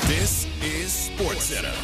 This is SportsCenter.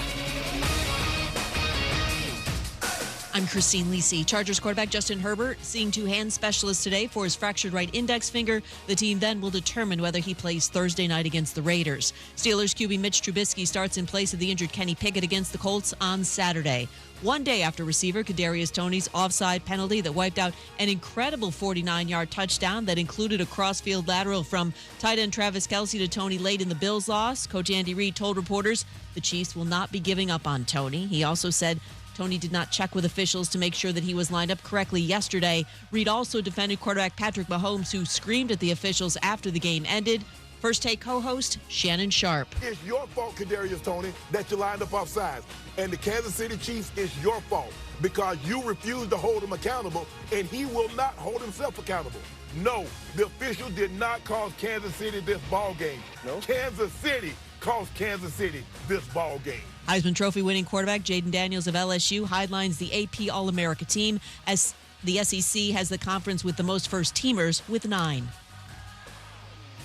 I'm Christine Lisi. Chargers quarterback Justin Herbert seeing two hand specialists today for his fractured right index finger. The team then will determine whether he plays Thursday night against the Raiders. Steelers QB Mitch Trubisky starts in place of the injured Kenny Pickett against the Colts on Saturday. One day after receiver Kadarius Toney's offside penalty that wiped out an incredible 49-yard touchdown that included a cross-field lateral from tight end Travis Kelce to Toney late in the Bills' loss, Coach Andy Reid told reporters the Chiefs will not be giving up on Toney. He also said Toney did not check with officials to make sure that he was lined up correctly yesterday. Reid also defended quarterback Patrick Mahomes, who screamed at the officials after the game ended. First Take co-host Shannon Sharp. It's your fault, Kadarius Toney, that you lined up offsides. And the Kansas City Chiefs, it's your fault because you refused to hold him accountable, and he will not hold himself accountable. No, the official did not cause Kansas City this ball game. No. Kansas City cost Kansas City this ball game. Heisman Trophy winning quarterback Jayden Daniels of LSU headlines the AP All-America team as the SEC has the conference with the most first-teamers with 9.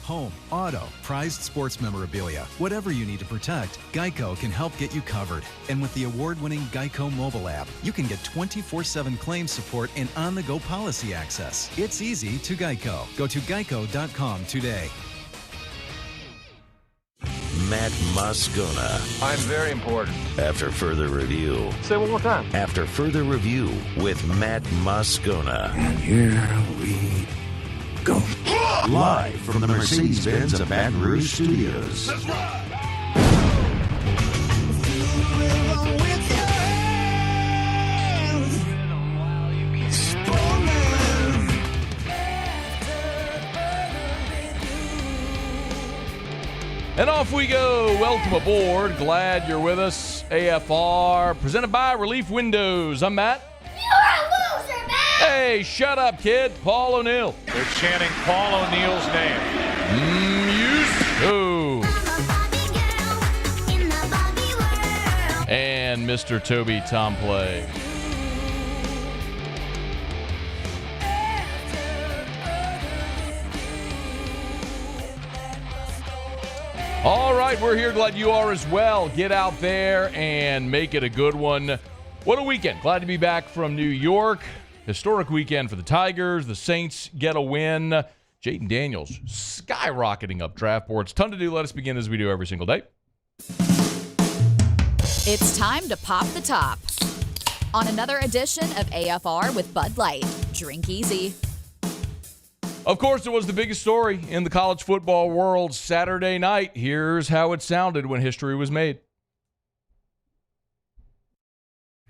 Home, auto, prized sports memorabilia, whatever you need to protect, Geico can help get you covered. And with the award-winning Geico mobile app, you can get 24/7 claim support and on-the-go policy access. It's easy to Geico. Go to geico.com today. Matt Moscona. I'm very important. After further review. Say it one more time. After further review with Matt Moscona. And here we go. Live from the Mercedes-Benz of Baton Rouge Studios. Let's ride! And off we go. Welcome aboard. Glad you're with us. AFR, presented by Relief Windows. I'm Matt. You're a loser, man! Hey, shut up, kid. Paul O'Neill. They're chanting Paul O'Neill's name. And Mr. Toby Tomplay. All right, we're here. Glad you are as well. Get out there and make it a good one. What a weekend. Glad to be back from New York. Historic weekend for the Tigers. The Saints get a win. Jayden Daniels skyrocketing up draft boards. Ton to do. Let us begin as we do every single day. It's time to pop the top on another edition of AFR with Bud Light. Drink easy. Of course, it was the biggest story in the college football world Saturday night. Here's how it sounded when history was made.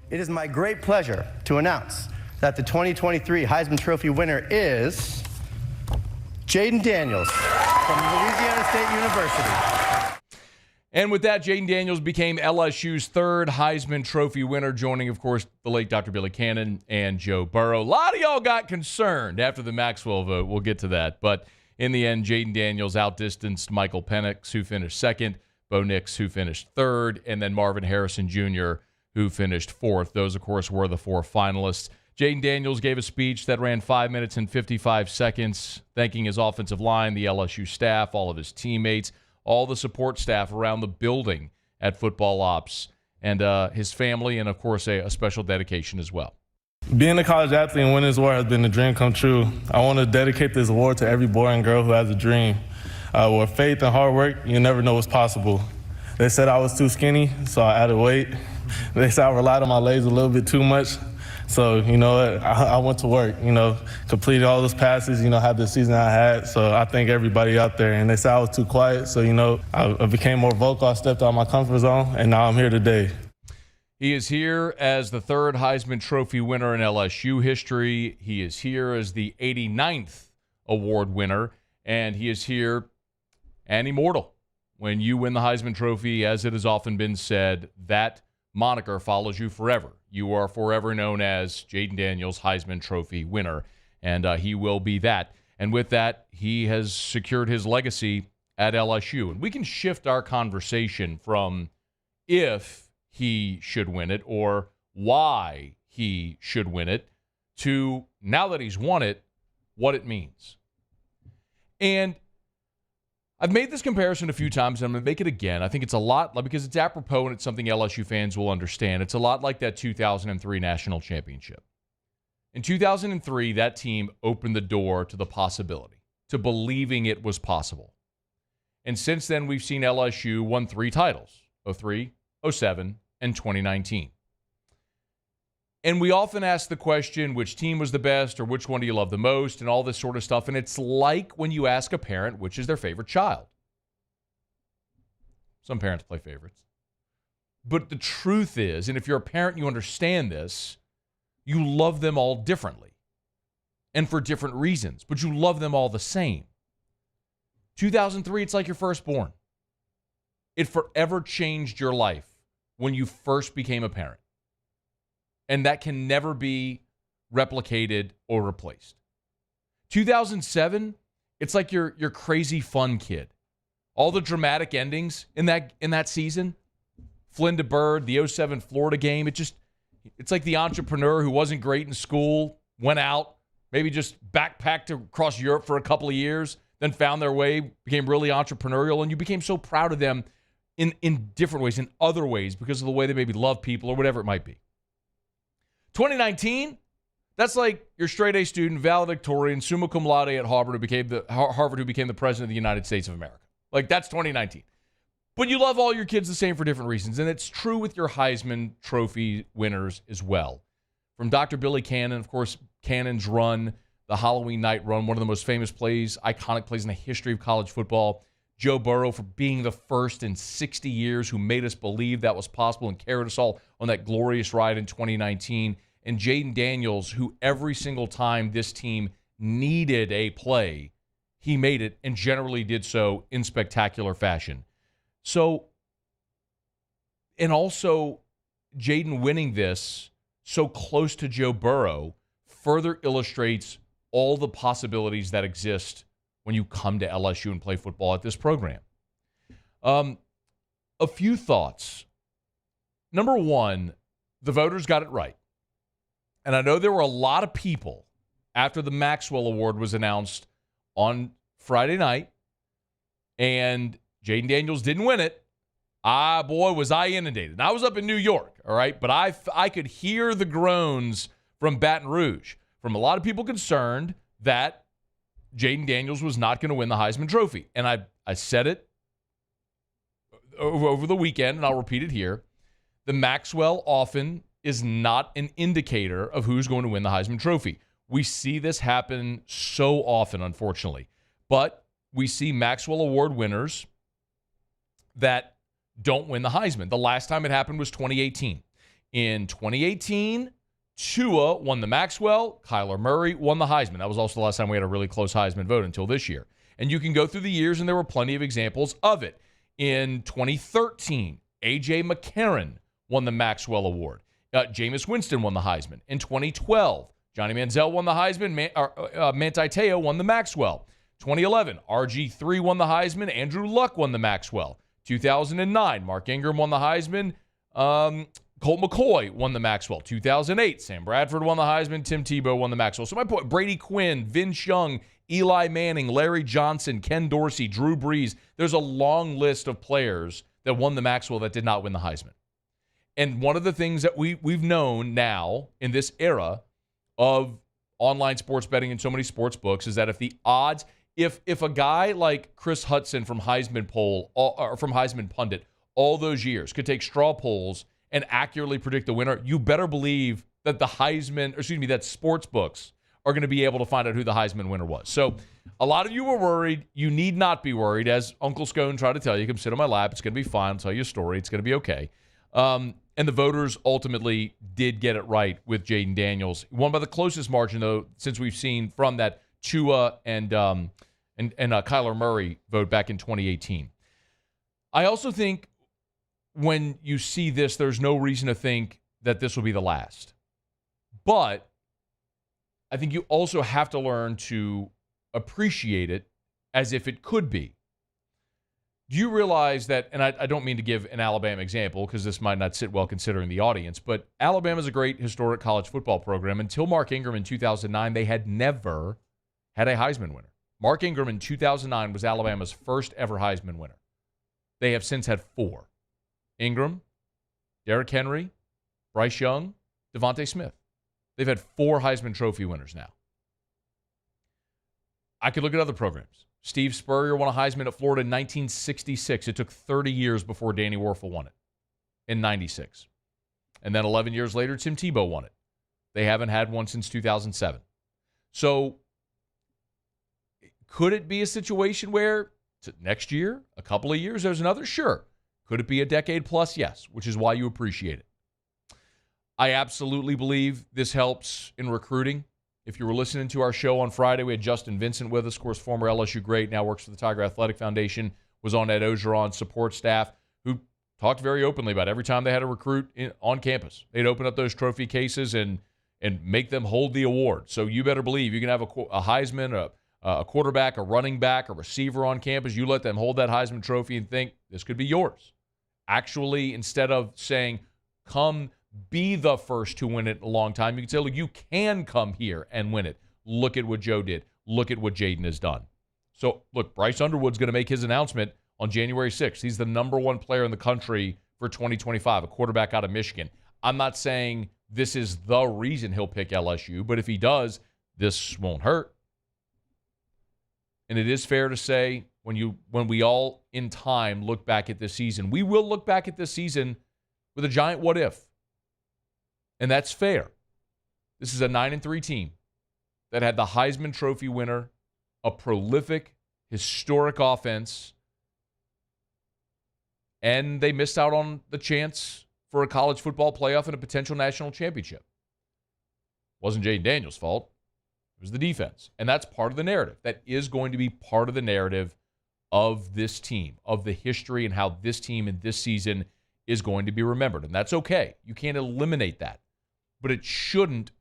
It is my great pleasure to announce that the 2023 Heisman Trophy winner is Jayden Daniels from Louisiana State University. And with that, Jayden Daniels became LSU's third Heisman Trophy winner, joining, of course, the late Dr. Billy Cannon and Joe Burrow. A lot of y'all got concerned after the Maxwell vote. We'll get to that. But in the end, Jayden Daniels outdistanced Michael Penix, who finished second, Bo Nix, who finished third, and then Marvin Harrison Jr., who finished fourth. Those, of course, were the four finalists. Jayden Daniels gave a speech that ran 5 minutes and 55 seconds, thanking his offensive line, the LSU staff, all of his teammates, all the support staff around the building at Football Ops, and his family, and, of course, a special dedication as well. Being a college athlete and winning this award has been a dream come true. I want to dedicate this award to every boy and girl who has a dream. With faith and hard work, you never know what's possible. They said I was too skinny, so I added weight. They said I relied on my legs a little bit too much. So, I went to work, completed all those passes, had the season I had. So I thank everybody out there. And they said I was too quiet. So, I became more vocal. I stepped out of my comfort zone, and now I'm here today. He is here as the third Heisman Trophy winner in LSU history. He is here as the 89th award winner. And he is here and immortal. When you win the Heisman Trophy, as it has often been said, that moniker follows you forever. You are forever known as Jayden Daniels, Heisman Trophy winner, and he will be that. And with that, he has secured his legacy at LSU. And we can shift our conversation from if he should win it or why he should win it to now that he's won it, what it means. And I've made this comparison a few times, and I'm going to make it again. I think it's a lot, because it's apropos and it's something LSU fans will understand. It's a lot like that 2003 national championship. In 2003, that team opened the door to the possibility, to believing it was possible. And since then, we've seen LSU won 3 titles, 03, 07, and 2019. And we often ask the question, which team was the best, or which one do you love the most, and all this sort of stuff. And it's like when you ask a parent which is their favorite child. Some parents play favorites. But the truth is, and if you're a parent and you understand this, you love them all differently and for different reasons, but you love them all the same. 2003, it's like your firstborn. It forever changed your life when you first became a parent. And that can never be replicated or replaced. 2007, it's like your crazy fun kid. All the dramatic endings in that season, Flynn to Bird, the 07 Florida game, it's like the entrepreneur who wasn't great in school, went out, maybe just backpacked across Europe for a couple of years, then found their way, became really entrepreneurial, and you became so proud of them in different ways, in other ways, because of the way they maybe love people or whatever it might be. 2019, that's like your straight-A student, valedictorian, summa cum laude at Harvard, who became the president of the United States of America. Like, that's 2019. But you love all your kids the same for different reasons, and it's true with your Heisman Trophy winners as well. From Dr. Billy Cannon, of course, Cannon's run, the Halloween night run, one of the most famous plays, iconic plays in the history of college football. Joe Burrow for being the first in 60 years who made us believe that was possible and carried us all on that glorious ride in 2019. And Jayden Daniels, who every single time this team needed a play, he made it and generally did so in spectacular fashion. So, and also Jayden winning this so close to Joe Burrow further illustrates all the possibilities that exist when you come to LSU and play football at this program. A few thoughts. Number one, the voters got it right. And I know there were a lot of people after the Maxwell Award was announced on Friday night, and Jayden Daniels didn't win it. Boy, was I inundated. And I was up in New York, all right? But I could hear the groans from Baton Rouge, from a lot of people concerned that Jayden Daniels was not going to win the Heisman Trophy. And I said it over the weekend, and I'll repeat it here. The Maxwell often is not an indicator of who's going to win the Heisman Trophy. We see this happen so often, unfortunately. But we see Maxwell Award winners that don't win the Heisman. The last time it happened was 2018. In 2018, Tua won the Maxwell, Kyler Murray won the Heisman. That was also the last time we had a really close Heisman vote until this year. And you can go through the years, and there were plenty of examples of it. In 2013, A.J. McCarron won the Maxwell Award. Jameis Winston won the Heisman. In 2012, Johnny Manziel won the Heisman. Manti Te'o won the Maxwell. 2011, RG3 won the Heisman. Andrew Luck won the Maxwell. 2009, Mark Ingram won the Heisman. Colt McCoy won the Maxwell. 2008, Sam Bradford won the Heisman. Tim Tebow won the Maxwell. So my point, Brady Quinn, Vince Young, Eli Manning, Larry Johnson, Ken Dorsey, Drew Brees. There's a long list of players that won the Maxwell that did not win the Heisman. And one of the things that we've known now in this era of online sports betting and so many sports books is that if the odds, if a guy like Chris Hudson from Heisman Poll or from Heisman Pundit all those years could take straw polls and accurately predict the winner, you better believe that that sports books are going to be able to find out who the Heisman winner was. So a lot of you were worried. You need not be worried. As Uncle Scone tried to tell you, come sit on my lap. It's going to be fine. I'll tell you a story. It's going to be okay. And the voters ultimately did get it right with Jayden Daniels. Won by the closest margin, though, since we've seen from that Tua and Kyler Murray vote back in 2018. I also think when you see this, there's no reason to think that this will be the last. But I think you also have to learn to appreciate it as if it could be. Do you realize that, and I don't mean to give an Alabama example because this might not sit well considering the audience, but Alabama's a great historic college football program. Until Mark Ingram in 2009, they had never had a Heisman winner. Mark Ingram in 2009 was Alabama's first ever Heisman winner. They have since had 4. Ingram, Derrick Henry, Bryce Young, Devontae Smith. They've had 4 Heisman Trophy winners now. I could look at other programs. Steve Spurrier won a Heisman at Florida in 1966. It took 30 years before Danny Werfel won it in 96. And then 11 years later, Tim Tebow won it. They haven't had one since 2007. So could it be a situation where next year, a couple of years, there's another? Sure. Could it be a decade plus? Yes, which is why you appreciate it. I absolutely believe this helps in recruiting. If you were listening to our show on Friday, we had Justin Vincent with us, of course, former LSU great, now works for the Tiger Athletic Foundation, was on Ed Ogeron's support staff, who talked very openly about every time they had a recruit on campus. They'd open up those trophy cases and make them hold the award. So you better believe you can have a Heisman, a quarterback, a running back, a receiver on campus. You let them hold that Heisman trophy and think this could be yours. Actually, instead of saying, come be the first to win it in a long time, you can say, look, you can come here and win it. Look at what Joe did. Look at what Jayden has done. So, look, Bryce Underwood's going to make his announcement on January 6th. He's the number 1 player in the country for 2025, a quarterback out of Michigan. I'm not saying this is the reason he'll pick LSU, but if he does, this won't hurt. And it is fair to say when we all in time look back at this season, we will look back at this season with a giant what if. And that's fair. This is a 9-3 team that had the Heisman Trophy winner, a prolific, historic offense, and they missed out on the chance for a college football playoff and a potential national championship. Wasn't Jayden Daniels' fault. It was the defense. And that's part of the narrative. That is going to be part of the narrative of this team, of the history and how this team in this season is going to be remembered. And that's okay. You can't eliminate that. But it shouldn't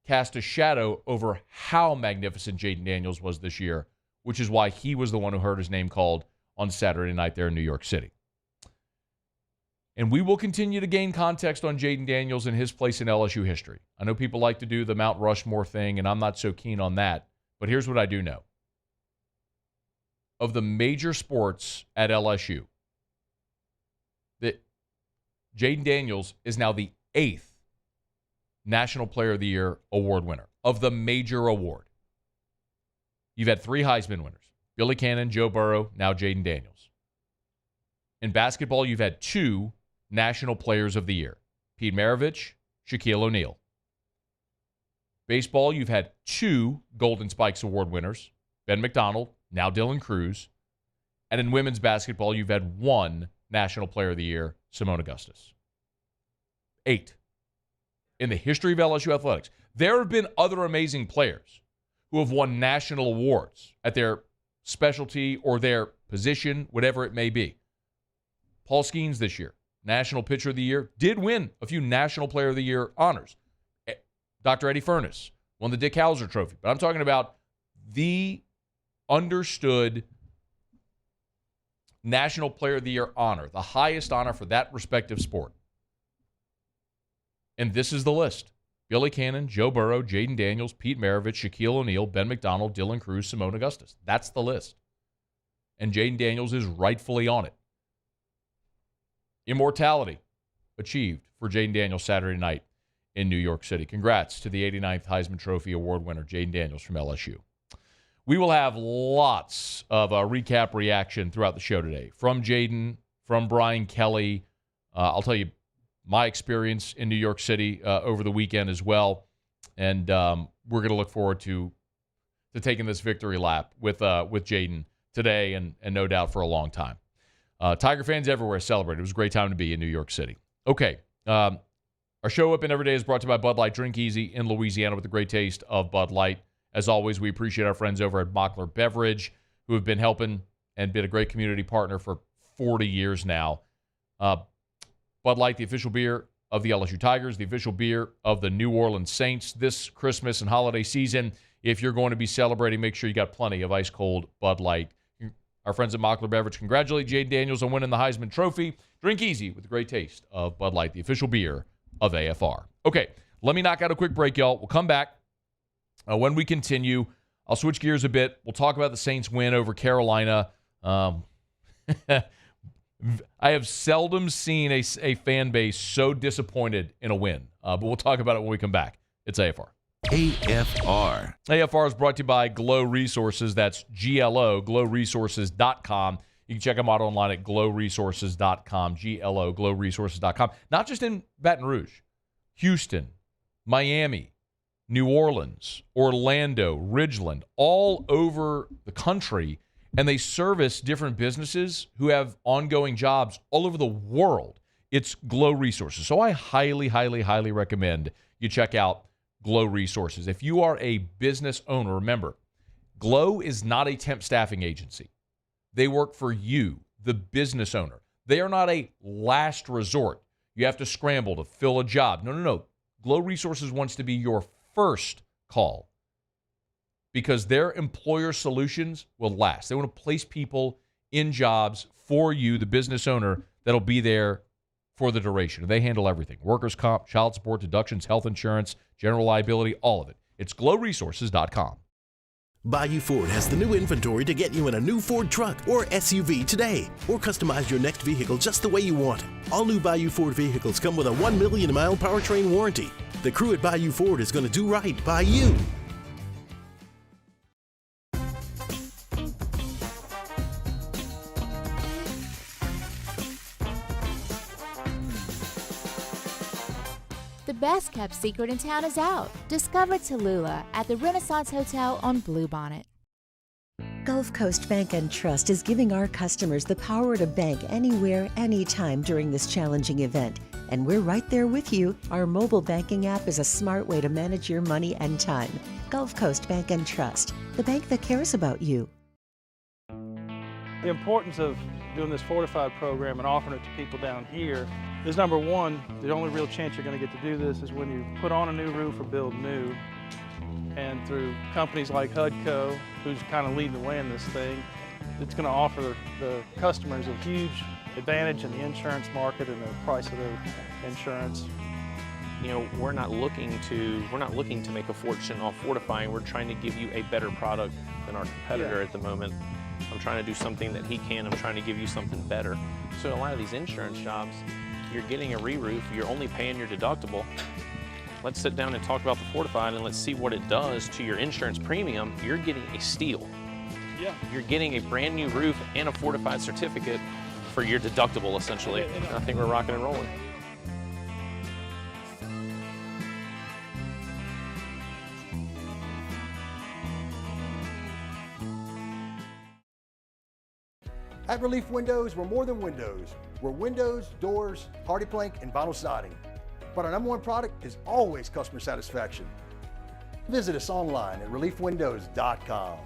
cast a shadow over how magnificent Jayden Daniels was this year, which is why he was the one who heard his name called on Saturday night there in New York City. And we will continue to gain context on Jayden Daniels and his place in LSU history. I know people like to do the Mount Rushmore thing, and I'm not so keen on that. But here's what I do know. Of the major sports at LSU, that Jayden Daniels is now the 8th National Player of the Year award winner of the major award. You've had 3 Heisman winners. Billy Cannon, Joe Burrow, now Jayden Daniels. In basketball, you've had 2 National Players of the Year. Pete Maravich, Shaquille O'Neal. Baseball, you've had 2 Golden Spikes Award winners. Ben McDonald, now Dylan Cruz. And in women's basketball, you've had 1 National Player of the Year, Simone Augustus. 8. In the history of LSU athletics. There have been other amazing players who have won national awards at their specialty or their position, whatever it may be. Paul Skeens this year, National Pitcher of the Year, did win a few National Player of the Year honors. Dr. Eddie Furness won the Dick Hauser Trophy. But I'm talking about the understood National Player of the Year honor, the highest honor for that respective sport. And this is the list. Billy Cannon, Joe Burrow, Jayden Daniels, Pete Maravich, Shaquille O'Neal, Ben McDonald, Dylan Cruz, Simone Augustus. That's the list. And Jayden Daniels is rightfully on it. Immortality achieved for Jayden Daniels Saturday night in New York City. Congrats to the 89th Heisman Trophy Award winner, Jayden Daniels from LSU. We will have lots of recap reaction throughout the show today. From Jayden, from Brian Kelly. I'll tell you my experience in New York City over the weekend as well. And we're going to look forward to taking this victory lap with Jayden today and no doubt for a long time. Tiger fans everywhere celebrated. It was a great time to be in New York City. Okay. Our show Up and Every Day is brought to you by Bud Light. Drink easy in Louisiana with the great taste of Bud Light. As always, we appreciate our friends over at Mockler Beverage who have been helping and been a great community partner for 40 years now. Bud Light, the official beer of the LSU Tigers, the official beer of the New Orleans Saints this Christmas and holiday season. If you're going to be celebrating, make sure you got plenty of ice-cold Bud Light. Our friends at Mockler Beverage congratulate Jayden Daniels on winning the Heisman Trophy. Drink easy with the great taste of Bud Light, the official beer of AFR. Okay, let me knock out a quick break, y'all. We'll come back. When we continue, I'll switch gears a bit. We'll talk about the Saints' win over Carolina. I have seldom seen a fan base so disappointed in a win, but we'll talk about it when we come back. It's AFR. AFR. AFR is brought to you by Glow Resources. That's GLO, glowresources.com. You can check them out online at glowresources.com, GLO, glowresources.com. Not just in Baton Rouge, Houston, Miami, New Orleans, Orlando, Ridgeland, all over the country, and they service different businesses who have ongoing jobs all over the world. It's Glow Resources. So I highly, highly, highly recommend you check out Glow Resources. If you are a business owner, remember, Glow is not a temp staffing agency. They work for you, the business owner. They are not a last resort. You have to scramble to fill a job. No. Glow Resources wants to be your first call because their employer solutions will last. They want to place people in jobs for you, the business owner, that'll be there for the duration. They handle everything. Workers' comp, child support, deductions, health insurance, general liability, all of it. It's glowresources.com. Bayou Ford has the new inventory to get you in a new Ford truck or SUV today, or customize your next vehicle just the way you want. All new Bayou Ford vehicles come with a 1 million mile powertrain warranty. The crew at Bayou Ford is going to do right by you. The best kept secret in town is out. Discover Tallulah at the Renaissance Hotel on Bluebonnet. Gulf Coast Bank & Trust is giving our customers the power to bank anywhere, anytime during this challenging event. And we're right there with you. Our mobile banking app is a smart way to manage your money and time. Gulf Coast Bank & Trust, the bank that cares about you. The importance of doing this Fortified program and offering it to people down here is, number one, the only real chance you're going to get to do this is when you put on a new roof or build new. And through companies like HUDCO, who's kind of leading the way in this thing, it's going to offer the customers a huge advantage in the insurance market and the price of their insurance. You know, we're not looking to make a fortune off fortifying. We're trying to give you a better product than our competitor at the moment. I'm trying to do something that he can. I'm trying to give you something better. So a lot of these insurance jobs, you're getting a re-roof, you're only paying your deductible. Let's sit down and talk about the Fortified and let's see what it does to your insurance premium. You're getting a steal. Yeah. You're getting a brand new roof and a Fortified certificate for your deductible, essentially. I think we're rocking and rolling. At Relief Windows, we're more than windows. We're windows, doors, hardy plank, and vinyl siding. But our #1 product is always customer satisfaction. Visit us online at reliefwindows.com.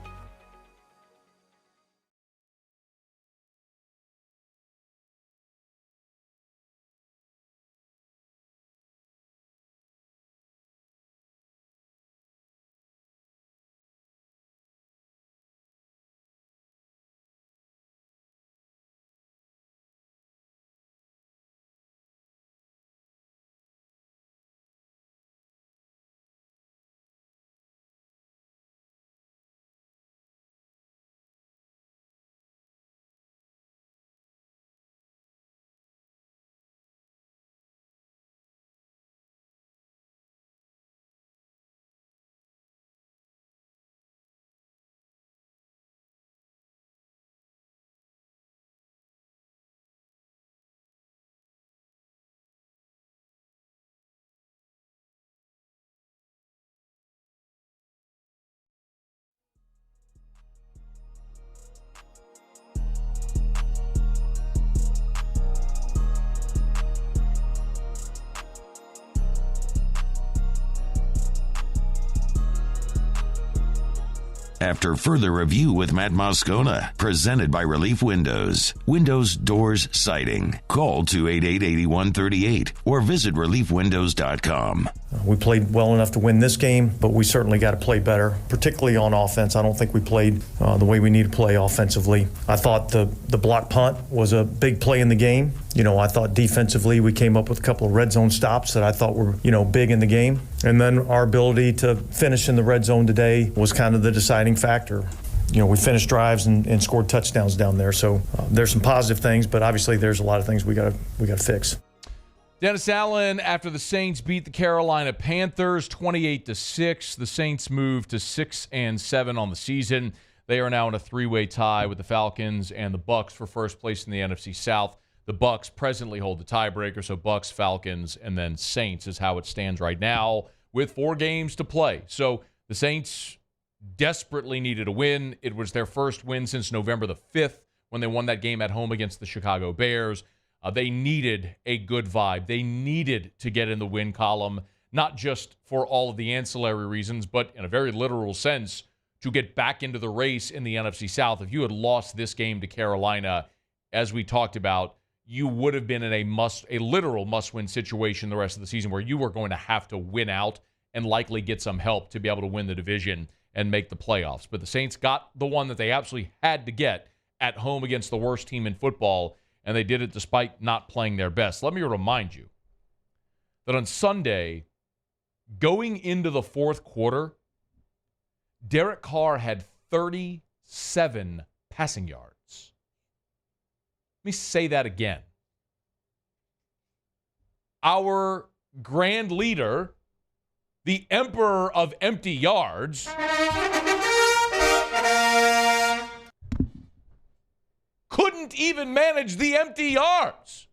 After further review with Matt Moscona, presented by Relief Windows. Windows, doors, siding. Call 288-8138 or visit reliefwindows.com. We played well enough to win this game, but we certainly got to play better, particularly on offense. I don't think we played the way we need to play offensively. I thought the block punt was a big play in the game. I thought defensively we came up with a couple of red zone stops that I thought were, big in the game. And then our ability to finish in the red zone today was kind of the deciding factor. We finished drives and scored touchdowns down there. So there's some positive things, but obviously there's a lot of things we got to fix. Dennis Allen, after the Saints beat the Carolina Panthers 28-6, the Saints moved to 6-7 on the season. They are now in a three-way tie with the Falcons and the Bucs for first place in the NFC South. The Bucs presently hold the tiebreaker, so Bucs, Falcons, and then Saints is how it stands right now with 4 games to play. So the Saints desperately needed a win. It was their first win since November the 5th when they won that game at home against the Chicago Bears. They needed a good vibe. They needed to get in the win column, not just for all of the ancillary reasons, but in a very literal sense, to get back into the race in the NFC South. If you had lost this game to Carolina, as we talked about, you would have been in a literal must-win situation the rest of the season where you were going to have to win out and likely get some help to be able to win the division and make the playoffs. But the Saints got the one that they absolutely had to get at home against the worst team in football, and they did it despite not playing their best. Let me remind you that on Sunday, going into the fourth quarter, Derek Carr had 37 passing yards. Let me say that again. Our grand leader, the emperor of empty yards, couldn't even manage the empty yards.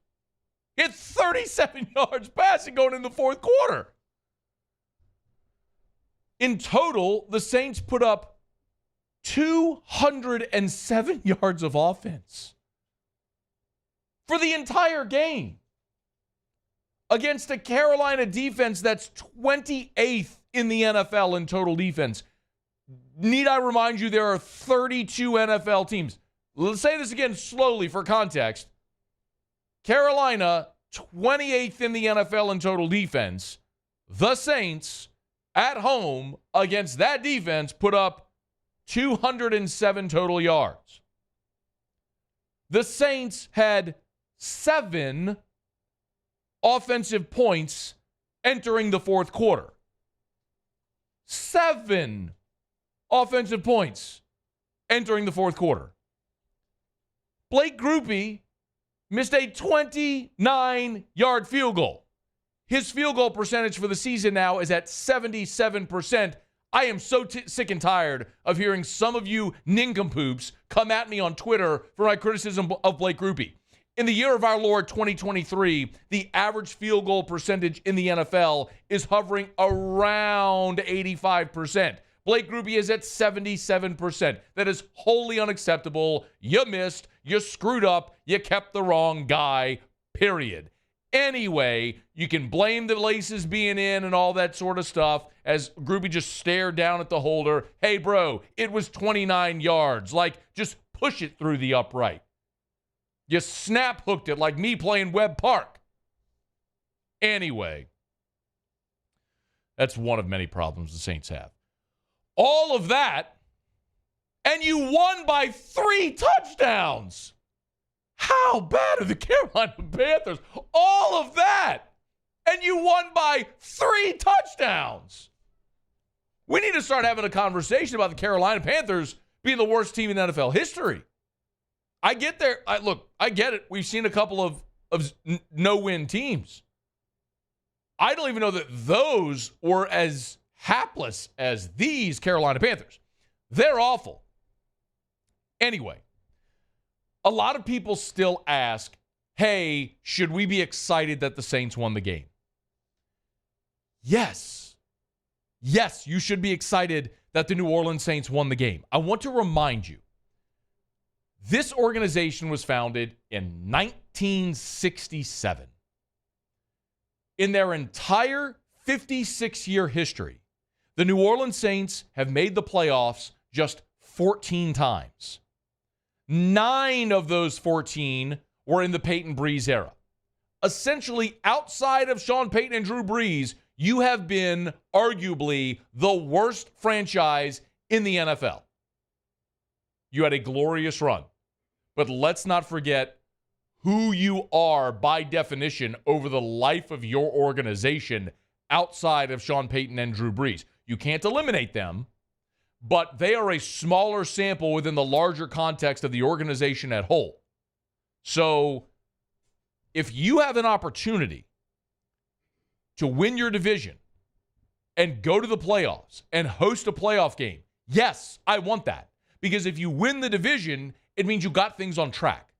He had 37 yards passing going in the fourth quarter. In total, the Saints put up 207 yards of offense for the entire game against a Carolina defense that's 28th in the NFL in total defense. Need I remind you, there are 32 NFL teams. Let's say this again slowly for context. Carolina, 28th in the NFL in total defense. The Saints, at home against that defense, put up 207 total yards. The Saints had 7 offensive points entering the fourth quarter. 7 offensive points entering the fourth quarter. Blake Grupe missed a 29-yard field goal. His field goal percentage for the season now is at 77%. I am so sick and tired of hearing some of you nincompoops come at me on Twitter for my criticism of Blake Grupe. In the year of our Lord 2023, the average field goal percentage in the NFL is hovering around 85%. Blake Grupe is at 77%. That is wholly unacceptable. You missed. You screwed up. You kept the wrong guy, period. Anyway, you can blame the laces being in and all that sort of stuff as Grupe just stared down at the holder. Hey, bro, it was 29 yards. Like, just push it through the upright. You snap hooked it like me playing Webb Park. Anyway, that's one of many problems the Saints have. All of that, and you won by 3 touchdowns. How bad are the Carolina Panthers? All of that, and you won by 3 touchdowns. We need to start having a conversation about the Carolina Panthers being the worst team in NFL history. I get there. I get it. We've seen a couple of no-win teams. I don't even know that those were as hapless as these Carolina Panthers. They're awful. Anyway, a lot of people still ask, hey, should we be excited that the Saints won the game? Yes. Yes, you should be excited that the New Orleans Saints won the game. I want to remind you, this organization was founded in 1967. In their entire 56-year history, the New Orleans Saints have made the playoffs just 14 times. 9 of those 14 were in the Peyton Breeze era. Essentially, outside of Sean Payton and Drew Brees, You have been arguably the worst franchise in the NFL. You had a glorious run. But let's not forget who you are by definition over the life of your organization outside of Sean Payton and Drew Brees. You can't eliminate them, but they are a smaller sample within the larger context of the organization at whole. So if you have an opportunity to win your division and go to the playoffs and host a playoff game, yes, I want that. Because if you win the division, it means you got things on track.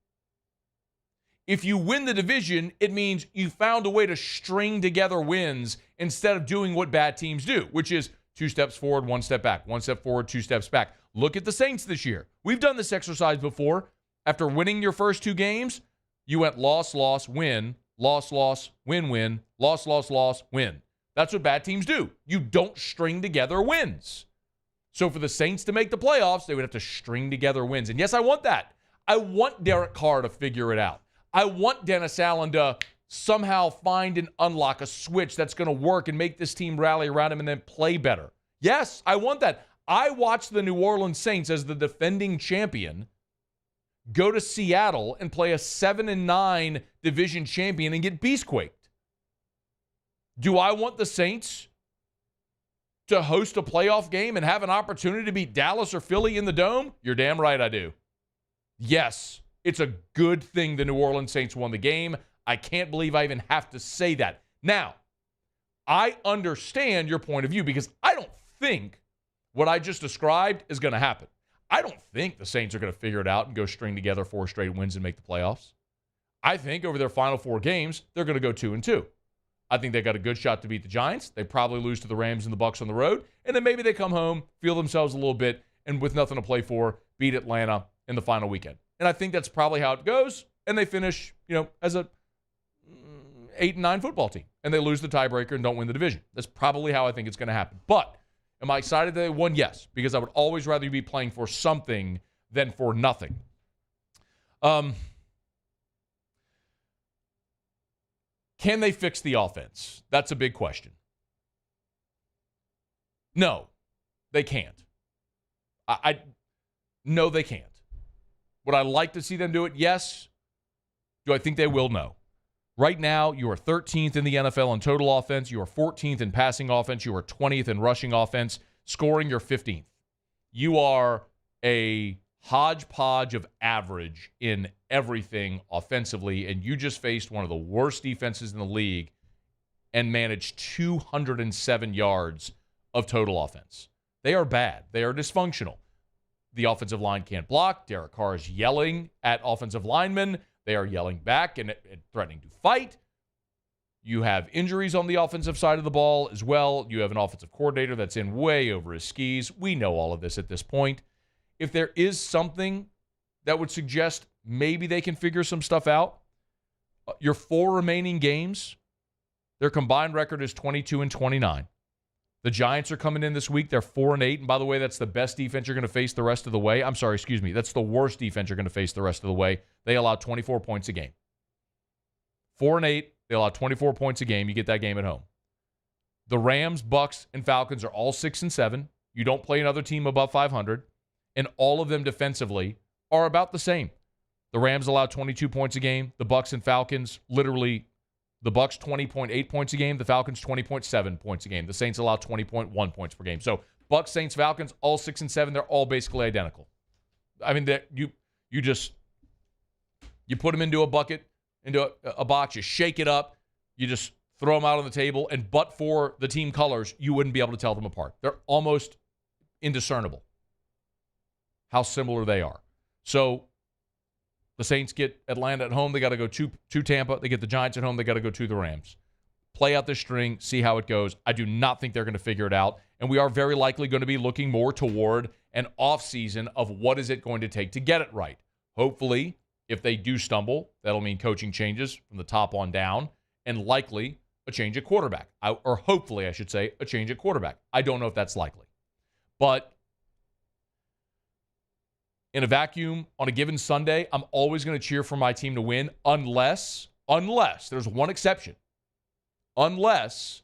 If you win the division, it means you found a way to string together wins instead of doing what bad teams do, which is 2 steps forward, 1 step back, 1 step forward, 2 steps back. Look at the Saints this year. We've done this exercise before. After winning your first 2 games, you went loss, loss, win, loss, loss, win, win, loss, loss, loss, win. That's what bad teams do. You don't string together wins. So for the Saints to make the playoffs, they would have to string together wins. And yes, I want that. I want Derek Carr to figure it out. I want Dennis Allen to somehow find and unlock a switch that's going to work and make this team rally around him and then play better. Yes, I want that. I watched the New Orleans Saints as the defending champion go to Seattle and play a 7-9 division champion and get beast-quaked. Do I want the Saints to host a playoff game and have an opportunity to beat Dallas or Philly in the Dome? You're damn right I do. Yes. It's a good thing the New Orleans Saints won the game. I can't believe I even have to say that. Now, I understand your point of view because I don't think what I just described is going to happen. I don't think the Saints are going to figure it out and go string together 4 straight wins and make the playoffs. I think over their final 4 games, they're going to go 2-2. I think they got a good shot to beat the Giants. They probably lose to the Rams and the Bucs on the road. And then maybe they come home, feel themselves a little bit, and with nothing to play for, beat Atlanta in the final weekend. And I think that's probably how it goes. And they finish, as a 8-9 football team. And they lose the tiebreaker and don't win the division. That's probably how I think it's going to happen. But am I excited that they won? Yes. Because I would always rather you be playing for something than for nothing. Can they fix the offense? That's a big question. No, they can't. No, they can't. Would I like to see them do it? Yes. Do I think they will? No. Right now, you are 13th in the NFL in total offense. You are 14th in passing offense. You are 20th in rushing offense. Scoring, you're 15th. You are a hodgepodge of average in everything offensively, and you just faced one of the worst defenses in the league and managed 207 yards of total offense. They are bad. They are dysfunctional. The offensive line can't block. Derek Carr is yelling at offensive linemen. They are yelling back and threatening to fight. You have injuries on the offensive side of the ball as well. You have an offensive coordinator that's in way over his skis. We know all of this at this point. If there is something that would suggest maybe they can figure some stuff out, your 4 remaining games, their combined record is 22-29. The Giants are coming in this week. They're 4-8. And by the way, that's the best defense you're going to face the rest of the way. That's the worst defense you're going to face the rest of the way. They allow 24 points a game. 4-8. They allow 24 points a game. You get that game at home. The Rams, Bucs, and Falcons are all 6-7. You don't play another team above 500. And all of them defensively are about the same. The Rams allow 22 points a game. The Bucs and Falcons, literally, the Bucs 20.8 points a game. The Falcons 20.7 points a game. The Saints allow 20.1 points per game. So Bucs, Saints, Falcons, all 6-7. They're all basically identical. I mean, you put them into a bucket, into a box. You shake it up. You just throw them out on the table. And but for the team colors, you wouldn't be able to tell them apart. They're almost indiscernible how similar they are. So the Saints get Atlanta at home. They got to go to Tampa. They get the Giants at home. They got to go to the Rams. Play out this string, see how it goes. I do not think they're going to figure it out. And we are very likely going to be looking more toward an offseason of what is it going to take to get it right. Hopefully, if they do stumble, that'll mean coaching changes from the top on down and likely a change at quarterback. Or hopefully, I should say, a change at quarterback. I don't know if that's likely. But in a vacuum, on a given Sunday, I'm always going to cheer for my team to win unless there's one exception. Unless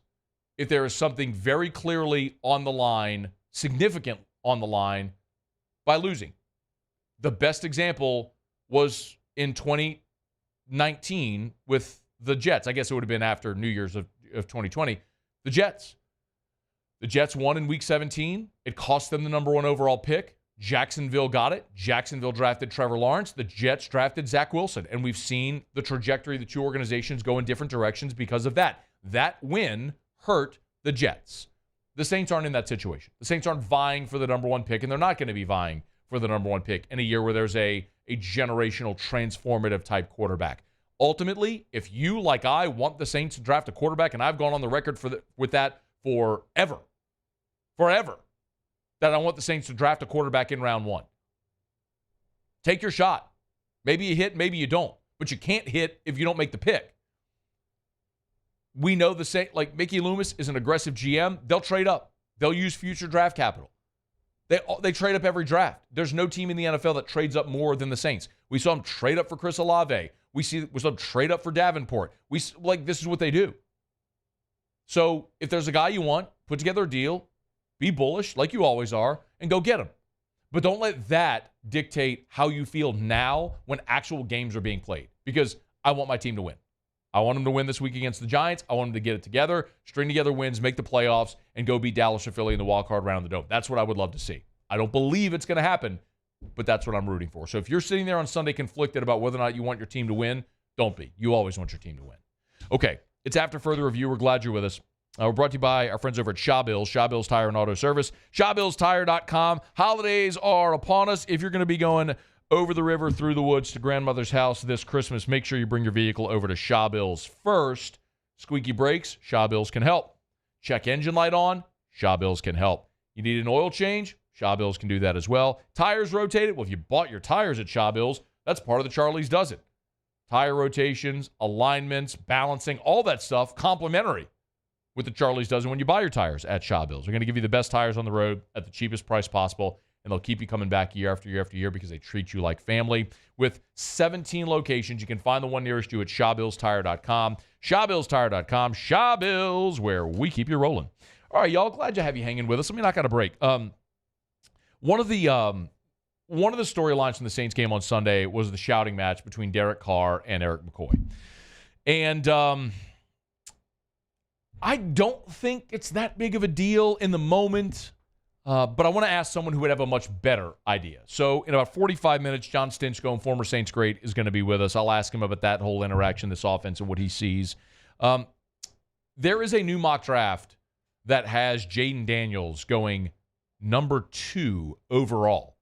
if there is something very clearly on the line, significant on the line, by losing. The best example was in 2019 with the Jets. I guess it would have been after New Year's of 2020. The Jets. The Jets won in Week 17. It cost them the number 1 overall pick. Jacksonville got it. Jacksonville drafted Trevor Lawrence. The Jets drafted Zach Wilson. And we've seen the trajectory of the two organizations go in different directions because of that. That win hurt the Jets. The Saints aren't in that situation. The Saints aren't vying for the number 1 pick, and they're not going to be vying for the number 1 pick in a year where there's a generational, transformative type quarterback. Ultimately, if you, like I, want the Saints to draft a quarterback, and I've gone on the record with that forever, that I want the Saints to draft a quarterback in round 1. Take your shot. Maybe you hit, maybe you don't. But you can't hit if you don't make the pick. We know the Saints, like Mickey Loomis is an aggressive GM. They'll trade up. They'll use future draft capital. They trade up every draft. There's no team in the NFL that trades up more than the Saints. We saw them trade up for Chris Olave. We saw them trade up for Davenport. This is what they do. So if there's a guy you want, put together a deal, be bullish like you always are, and go get him. But don't let that dictate how you feel now when actual games are being played. Because I want my team to win. I want them to win this week against the Giants. I want them to get it together, string together wins, make the playoffs, and go beat Dallas or Philly in the wild card round of the Dome. That's what I would love to see. I don't believe it's going to happen, but that's what I'm rooting for. So if you're sitting there on Sunday conflicted about whether or not you want your team to win, don't be. You always want your team to win. Okay, it's after further review. We're glad you're with us. We're brought to you by our friends over at Shaw Bills Tire and Auto Service, ShawBillsTire.com. Holidays are upon us. If you're going to be going over the river, through the woods to grandmother's house this Christmas, make sure you bring your vehicle over to Shaw Bills first. Squeaky brakes, Shaw Bills can help. Check engine light on, Shaw Bills can help. You need an oil change, Shaw Bills can do that as well. Tires rotated, well, if you bought your tires at Shaw Bills, that's part of the Charlie's Does It. Tire rotations, alignments, balancing, all that stuff, complimentary with the Charlie's Dozen when you buy your tires at Shaw Bills. They're going to give you the best tires on the road at the cheapest price possible, and they'll keep you coming back year after year after year because they treat you like family. With 17 locations, you can find the one nearest you at ShawBillsTire.com. ShawBillsTire.com. Shaw Bills, where we keep you rolling. All right, y'all, glad to have you hanging with us. Let me knock out a break. One of the storylines from the Saints game on Sunday was the shouting match between Derek Carr and Eric McCoy. And I don't think it's that big of a deal in the moment, but I want to ask someone who would have a much better idea. So in about 45 minutes, John Stinchcomb, former Saints great, is going to be with us. I'll ask him about that whole interaction, this offense, and what he sees. There is a new mock draft that has Jayden Daniels going number 2 overall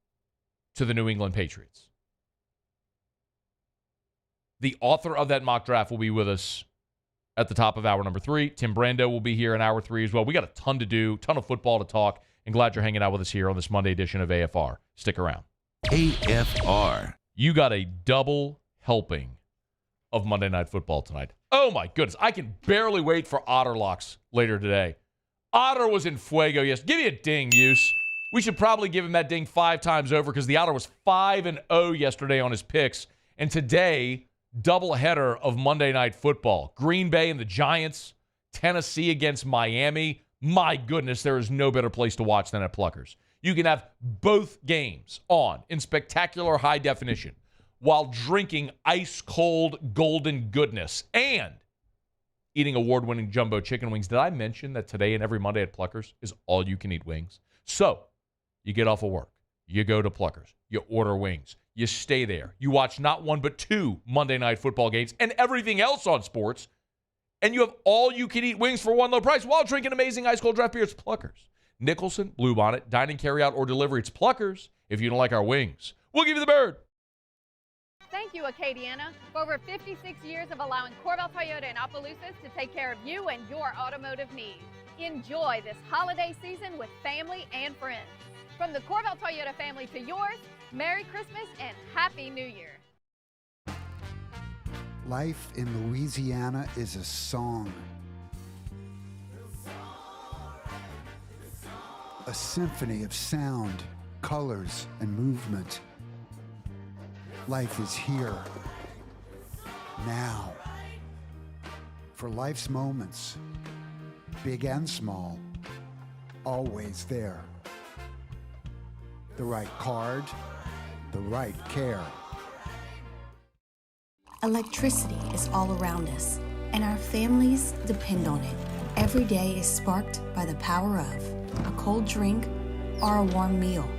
to the New England Patriots. The author of that mock draft will be with us at the top of hour number 3. Tim Brando will be here in hour 3 as well. We got a ton to do, ton of football to talk, and glad you're hanging out with us here on this Monday edition of AFR. Stick around. AFR. You got a double helping of Monday Night Football tonight. Oh, my goodness. I can barely wait for Otter Locks later today. Otter was in fuego yesterday. Give me a ding, Use. We should probably give him that ding 5 times over because the Otter was 5-0 yesterday on his picks. And today, doubleheader of Monday Night Football. Green Bay and the Giants. Tennessee against Miami. My goodness, there is no better place to watch than at Pluckers. You can have both games on in spectacular high definition while drinking ice-cold golden goodness and eating award-winning jumbo chicken wings. Did I mention that today and every Monday at Pluckers is all-you-can-eat wings? So, you get off of work. You go to Pluckers. You order wings. You stay there. You watch not 1 but 2 Monday Night Football games and everything else on sports. And you have all-you-can-eat wings for one low price while drinking amazing ice-cold draft beer. It's Pluckers. Nicholson, Bluebonnet, dining, carry-out, or delivery. It's Pluckers. If you don't like our wings, we'll give you the bird. Thank you, Acadiana, for over 56 years of allowing Corvell Toyota in Opelousas to take care of you and your automotive needs. Enjoy this holiday season with family and friends. From the Corvell Toyota family to yours, Merry Christmas and Happy New Year. Life in Louisiana is a song. A symphony of sound, colors, and movement. Life is here, now. For life's moments, big and small, always there. The right card, the right care. Electricity is all around us, and our families depend on it. Every day is sparked by the power of a cold drink or a warm meal,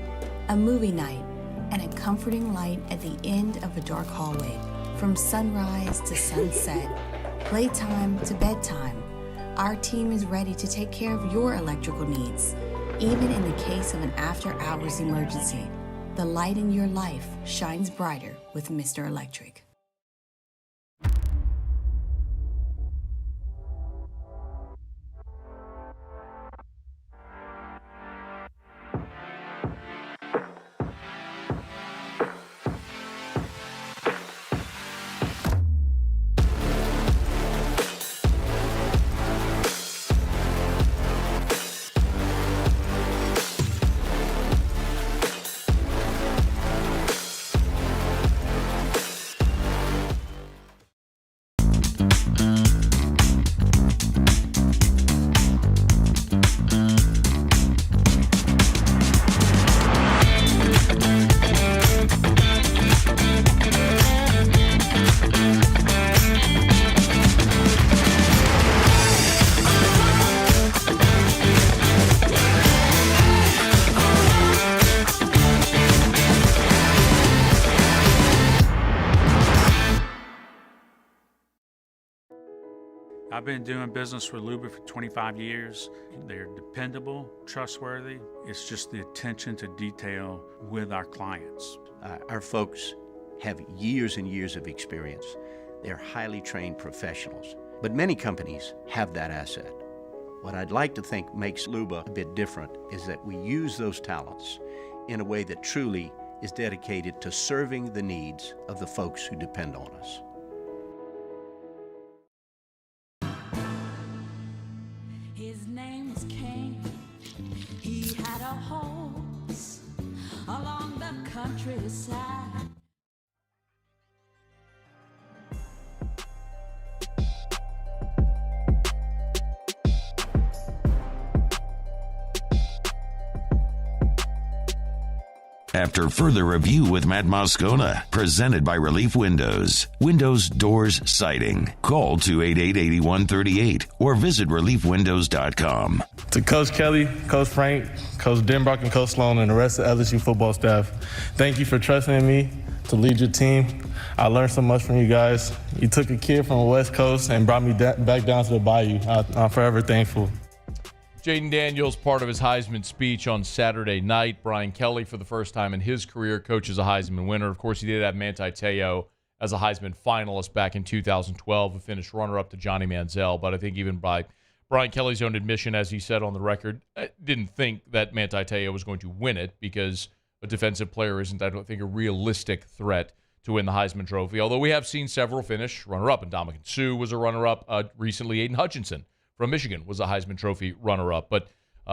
a movie night, and a comforting light at the end of a dark hallway. From sunrise to sunset, playtime to bedtime, our team is ready to take care of your electrical needs. Even in the case of an after-hours emergency, the light in your life shines brighter with Mr. Electric. I've been doing business with Luba for 25 years. They're dependable, trustworthy. It's just the attention to detail with our clients. Our folks have years and years of experience. They're highly trained professionals, but many companies have that asset. What I'd like to think makes Luba a bit different is that we use those talents in a way that truly is dedicated to serving the needs of the folks who depend on us. His name was King. He had a horse along the countryside. After further review with Matt Moscona, presented by Relief Windows. Windows, doors, siding. Call 288-8138 or visit reliefwindows.com. To Coach Kelly, Coach Frank, Coach Denbrock, and Coach Sloan, and the rest of LSU football staff, thank you for trusting in me to lead your team. I learned so much from you guys. You took a kid from the West Coast and brought me back down to the Bayou. I'm forever thankful. Jayden Daniels, part of his Heisman speech on Saturday night. Brian Kelly, for the first time in his career, coaches a Heisman winner. Of course, he did have Manti Te'o as a Heisman finalist back in 2012, who finished runner-up to Johnny Manziel. But I think even by Brian Kelly's own admission, as he said on the record, didn't think that Manti Te'o was going to win it because a defensive player isn't, I don't think, a realistic threat to win the Heisman Trophy. Although we have seen several finish runner-up, and Ndamukong Suh was a runner-up recently. Aiden Hutchinson from Michigan was a Heisman Trophy runner-up. But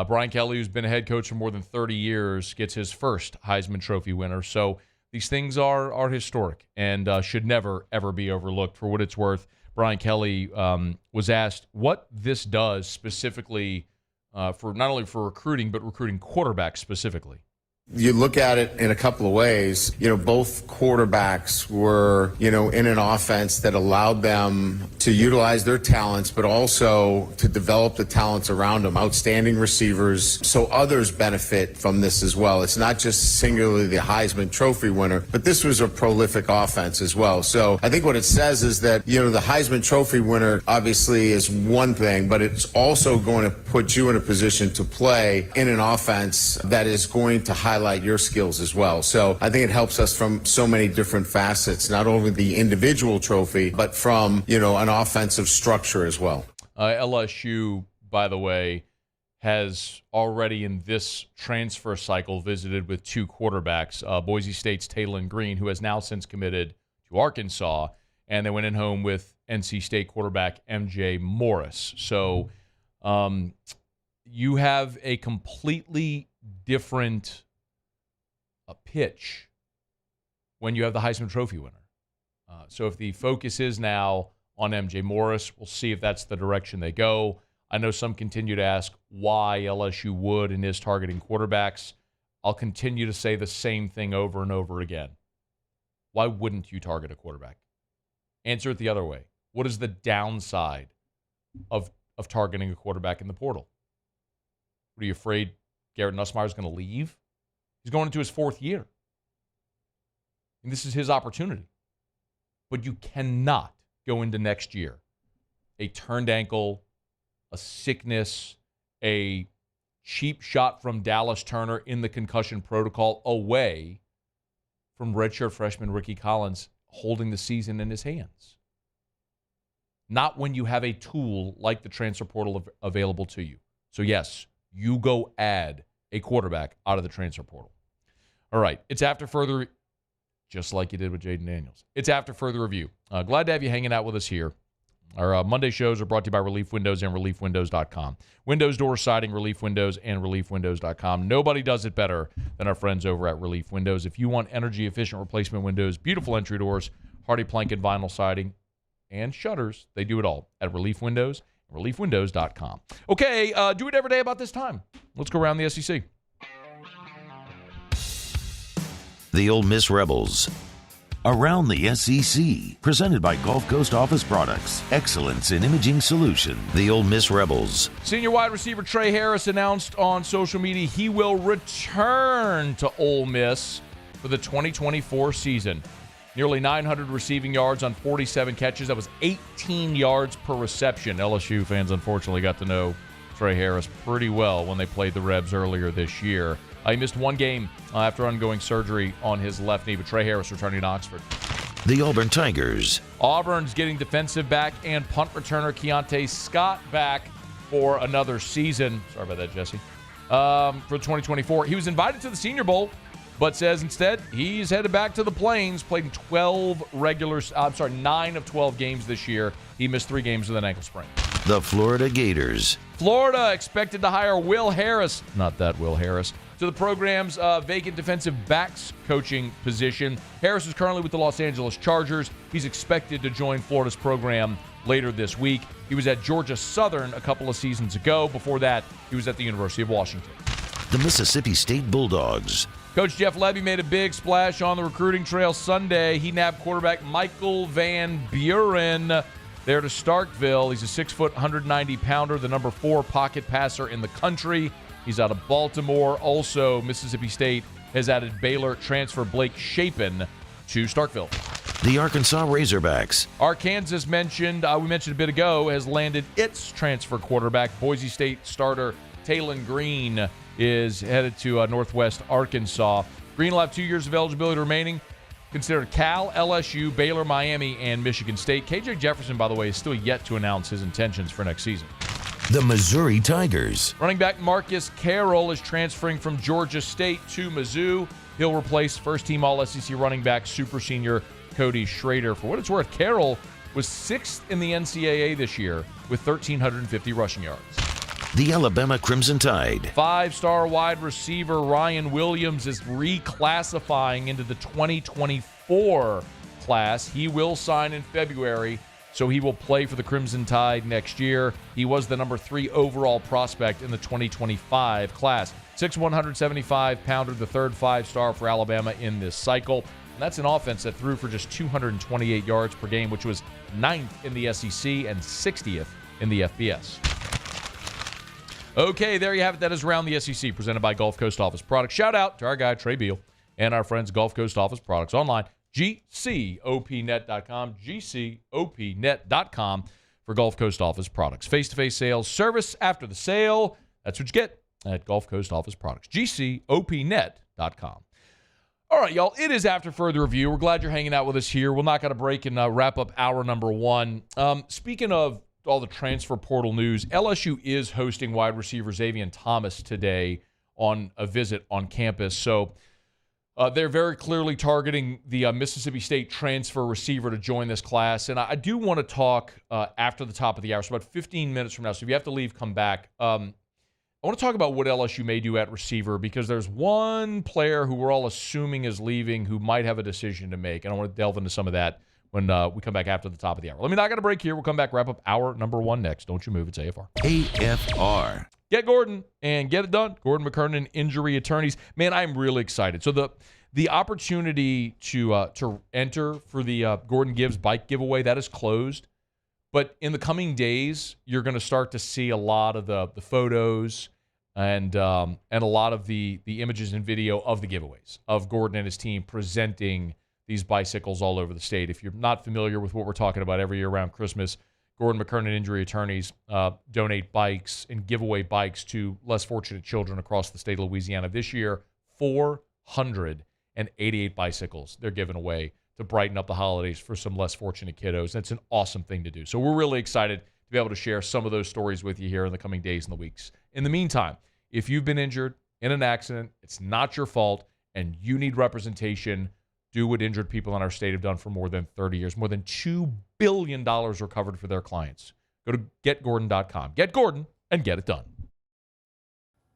Brian Kelly, who's been a head coach for more than 30 years, gets his first Heisman Trophy winner. So these things are historic and should never, ever be overlooked. For what it's worth, Brian Kelly was asked what this does specifically for not only for recruiting, but recruiting quarterbacks specifically. You look at it in a couple of ways. Both quarterbacks were, in an offense that allowed them to utilize their talents, but also to develop the talents around them. Outstanding receivers, so others benefit from this as well. It's not just singularly the Heisman Trophy winner, but this was a prolific offense as well. So I think what it says is that, the Heisman Trophy winner obviously is one thing, but it's also going to put you in a position to play in an offense that is going to highlight your skills as well. So I think it helps us from so many different facets, not only the individual trophy, but from, an offensive structure as well. LSU, by the way, has already in this transfer cycle visited with two quarterbacks, Boise State's Taylon Green, who has now since committed to Arkansas, and they went in home with NC State quarterback MJ Morris. So you have a completely different pitch when you have the Heisman Trophy winner. So if the focus is now on MJ Morris, we'll see if that's the direction they go. I know some continue to ask why LSU would and is targeting quarterbacks. I'll continue to say the same thing over and over again. Why wouldn't you target a quarterback? Answer it the other way. What is the downside of targeting a quarterback in the portal? What, are you afraid Garrett Nussmeier is going to leave? He's going into his 4th year. And this is his opportunity. But you cannot go into next year. A turned ankle, a sickness, a cheap shot from Dallas Turner in the concussion protocol away from redshirt freshman Ricky Collins holding the season in his hands. Not when you have a tool like the transfer portal available to you. So yes, you go add a quarterback out of the transfer portal. All right, it's after further, just like you did with Jayden Daniels. It's after further review. Glad to have you hanging out with us here. Our Monday shows are brought to you by Relief Windows and ReliefWindows.com. Windows, door siding, Relief Windows, and ReliefWindows.com. Nobody does it better than our friends over at Relief Windows. If you want energy-efficient replacement windows, beautiful entry doors, hardy plank and vinyl siding, and shutters, they do it all at Relief Windows and ReliefWindows.com. Okay, do it every day about this time. Let's go around the SEC. The Ole Miss Rebels. Around the SEC, presented by Gulf Coast Office Products. Excellence in imaging solution. The Ole Miss Rebels. Senior wide receiver Trey Harris announced on social media he will return to Ole Miss for the 2024 season. Nearly 900 receiving yards on 47 catches. That was 18 yards per reception. LSU fans unfortunately got to know Trey Harris pretty well when they played the Rebs earlier this year. He missed one game after undergoing surgery on his left knee, but Trey Harris returning to Oxford. The Auburn Tigers. Auburn's getting defensive back and punt returner Keontae Scott back for another season. Sorry about that, Jesse. For 2024. He was invited to the Senior Bowl, but says instead he's headed back to the Plains, played in 9 of 12 games this year. He missed 3 games with an ankle sprain. The Florida Gators. Florida expected to hire Will Harris, not that Will Harris, to the program's vacant defensive backs coaching position. Harris is currently with the Los Angeles Chargers. He's expected to join Florida's program later this week. He was at Georgia Southern a couple of seasons ago. Before that, he was at the University of Washington. The Mississippi State Bulldogs. Coach Jeff Levy made a big splash on the recruiting trail Sunday. He nabbed quarterback Michael Van Buren there to Starkville. He's a 6-foot, 190-pounder, the number 4 pocket passer in the country. He's out of Baltimore. Also, Mississippi State has added Baylor transfer Blake Shapen to Starkville. The Arkansas Razorbacks. Arkansas we mentioned a bit ago, has landed its transfer quarterback. Boise State starter Talon Green is headed to Northwest Arkansas. Green will have 2 years of eligibility remaining. Considered Cal, LSU, Baylor, Miami, and Michigan State. KJ Jefferson, by the way, is still yet to announce his intentions for next season. The Missouri Tigers. Running back Marcus Carroll is transferring from Georgia State to Mizzou. He'll replace first-team All-SEC running back super senior Cody Schrader. For what it's worth, Carroll was 6th in the NCAA this year with 1,350 rushing yards. The Alabama Crimson Tide. 5-star wide receiver Ryan Williams is reclassifying into the 2024 class. He will sign in February, so he will play for the Crimson Tide next year. He was the number 3 overall prospect in the 2025 class. 6'1", 175-pounder, the third 5-star for Alabama in this cycle. And that's an offense that threw for just 228 yards per game, which was 9th in the SEC and 60th in the FBS. Okay, there you have it. That is Around the SEC, presented by Gulf Coast Office Products. Shout out to our guy, Trey Beal, and our friends, Gulf Coast Office Products online, GCOPnet.com, GCOPnet.com for Gulf Coast Office Products. Face-to-face sales, service after the sale. That's what you get at Gulf Coast Office Products, GCOPnet.com. All right, y'all, it is after further review. We're glad you're hanging out with us here. We'll knock out a break and wrap up hour number 1. Speaking of all the transfer portal news, LSU is hosting wide receiver Xavier Thomas today on a visit on campus. So they're very clearly targeting the Mississippi State transfer receiver to join this class. And I do want to talk after the top of the hour, so about 15 minutes from now. So if you have to leave, come back. I want to talk about what LSU may do at receiver, because there's one player who we're all assuming is leaving who might have a decision to make. And I want to delve into some of that when we come back after the top of the hour. Let me knock out a break here. We'll come back, wrap up hour number 1 next. Don't you move. It's AFR. AFR. Get Gordon and get it done. Gordon McKernan, Injury Attorneys. Man, I'm really excited. So the opportunity to enter for the Gordon Gibbs bike giveaway, that is closed. But in the coming days, you're going to start to see a lot of the photos and a lot of the images and video of the giveaways of Gordon and his team presenting these bicycles all over the state. If you're not familiar with what we're talking about every year around Christmas, Gordon McKernan Injury Attorneys donate bikes and give away bikes to less fortunate children across the state of Louisiana. This year, 488 bicycles they're giving away to brighten up the holidays for some less fortunate kiddos. That's an awesome thing to do. So we're really excited to be able to share some of those stories with you here in the coming days and the weeks. In the meantime, if you've been injured in an accident, it's not your fault, and you need representation, do what injured people in our state have done for more than 30 years. More than $2 billion recovered for their clients. Go to getgordon.com. Get Gordon and get it done.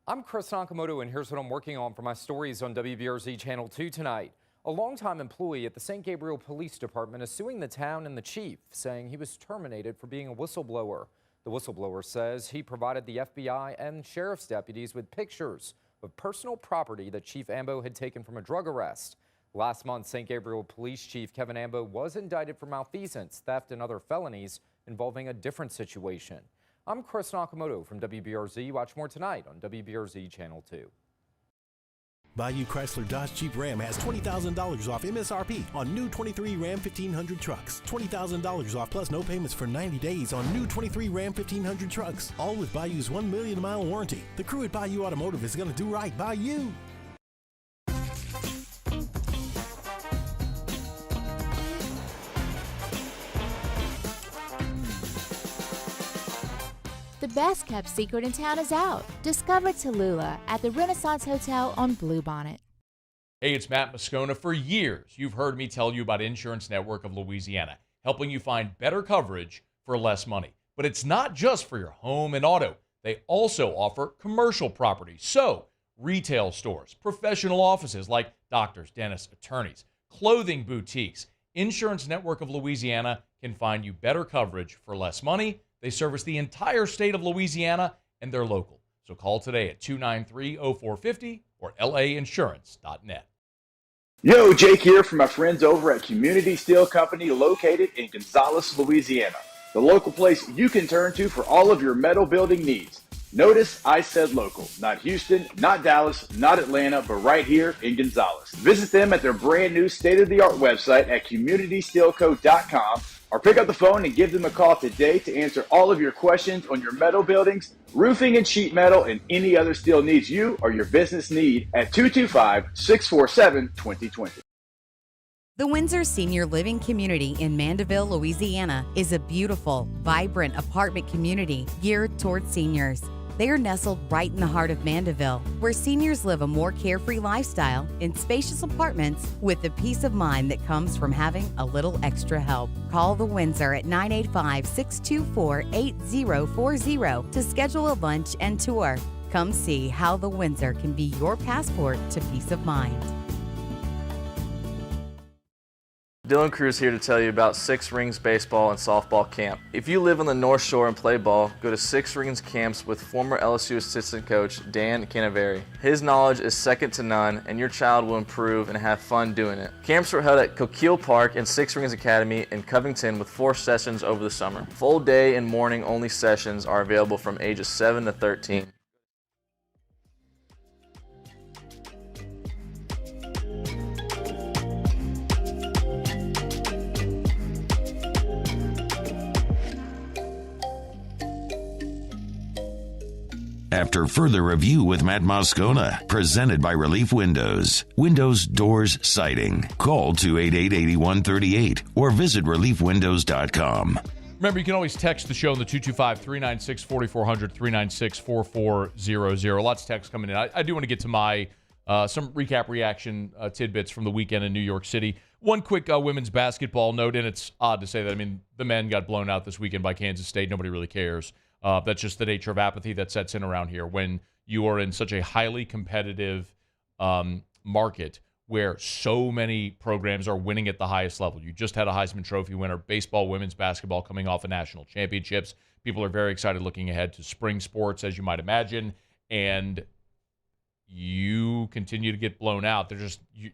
I'm Chris Nakamoto, and here's what I'm working on for my stories on WBRZ Channel 2 tonight. A longtime employee at the St. Gabriel Police Department is suing the town and the chief, saying he was terminated for being a whistleblower. The whistleblower says he provided the FBI and sheriff's deputies with pictures of personal property that Chief Ambo had taken from a drug arrest. Last month, St. Gabriel Police Chief Kevin Ambo was indicted for malfeasance, theft, and other felonies involving a different situation. I'm Chris Nakamoto from WBRZ. Watch more tonight on WBRZ Channel 2. Bayou Chrysler Dodge Jeep Ram has $20,000 off MSRP on new 23 Ram 1500 trucks. $20,000 off plus no payments for 90 days on new 23 Ram 1500 trucks. All with Bayou's 1 million mile warranty. The crew at Bayou Automotive is going to do right by you. The best kept secret in town is out. Discover Tallulah at the Renaissance Hotel on Bluebonnet. Hey, it's Matt Moscona. For years, you've heard me tell you about Insurance Network of Louisiana, helping you find better coverage for less money. But it's not just for your home and auto. They also offer commercial property. So, retail stores, professional offices like doctors, dentists, attorneys, clothing boutiques. Insurance Network of Louisiana can find you better coverage for less money. They service the entire state of Louisiana, and they're local. So call today at 293-0450 or lainsurance.net. Yo, Jake here from my friends over at Community Steel Company located in Gonzales, Louisiana. The local place you can turn to for all of your metal building needs. Notice I said local, not Houston, not Dallas, not Atlanta, but right here in Gonzales. Visit them at their brand new state-of-the-art website at communitysteelco.com or pick up the phone and give them a call today to answer all of your questions on your metal buildings, roofing and sheet metal, and any other steel needs you or your business need at 225-647-2020. The Windsor Senior Living Community in Mandeville, Louisiana is a beautiful, vibrant apartment community geared toward seniors. They are nestled right in the heart of Mandeville, where seniors live a more carefree lifestyle in spacious apartments with the peace of mind that comes from having a little extra help. Call the Windsor at 985-624-8040 to schedule a lunch and tour. Come see how the Windsor can be your passport to peace of mind. Dylan Cruz here to tell you about Six Rings Baseball and Softball Camp. If you live on the North Shore and play ball, go to Six Rings Camps with former LSU assistant coach Dan Canaveri. His knowledge is second to none, and your child will improve and have fun doing it. Camps were held at Coquille Park and Six Rings Academy in Covington with 4 sessions over the summer. Full day and morning only sessions are available from ages 7 to 13. After further review with Matt Moscona, presented by Relief Windows. Windows, doors, siding. Call 288-8138 or visit reliefwindows.com. Remember, you can always text the show on the 225-396-4400, 396-4400. Lots of texts coming in. I do want to get to my some recap reaction tidbits from the weekend in New York City. One quick women's basketball note, and it's odd to say that. I mean, the men got blown out this weekend by Kansas State. Nobody really cares. That's just the nature of apathy that sets in around here when you are in such a highly competitive market where so many programs are winning at the highest level. You just had a Heisman Trophy winner, baseball, women's basketball coming off of national championships. People are very excited looking ahead to spring sports, as you might imagine, and you continue to get blown out.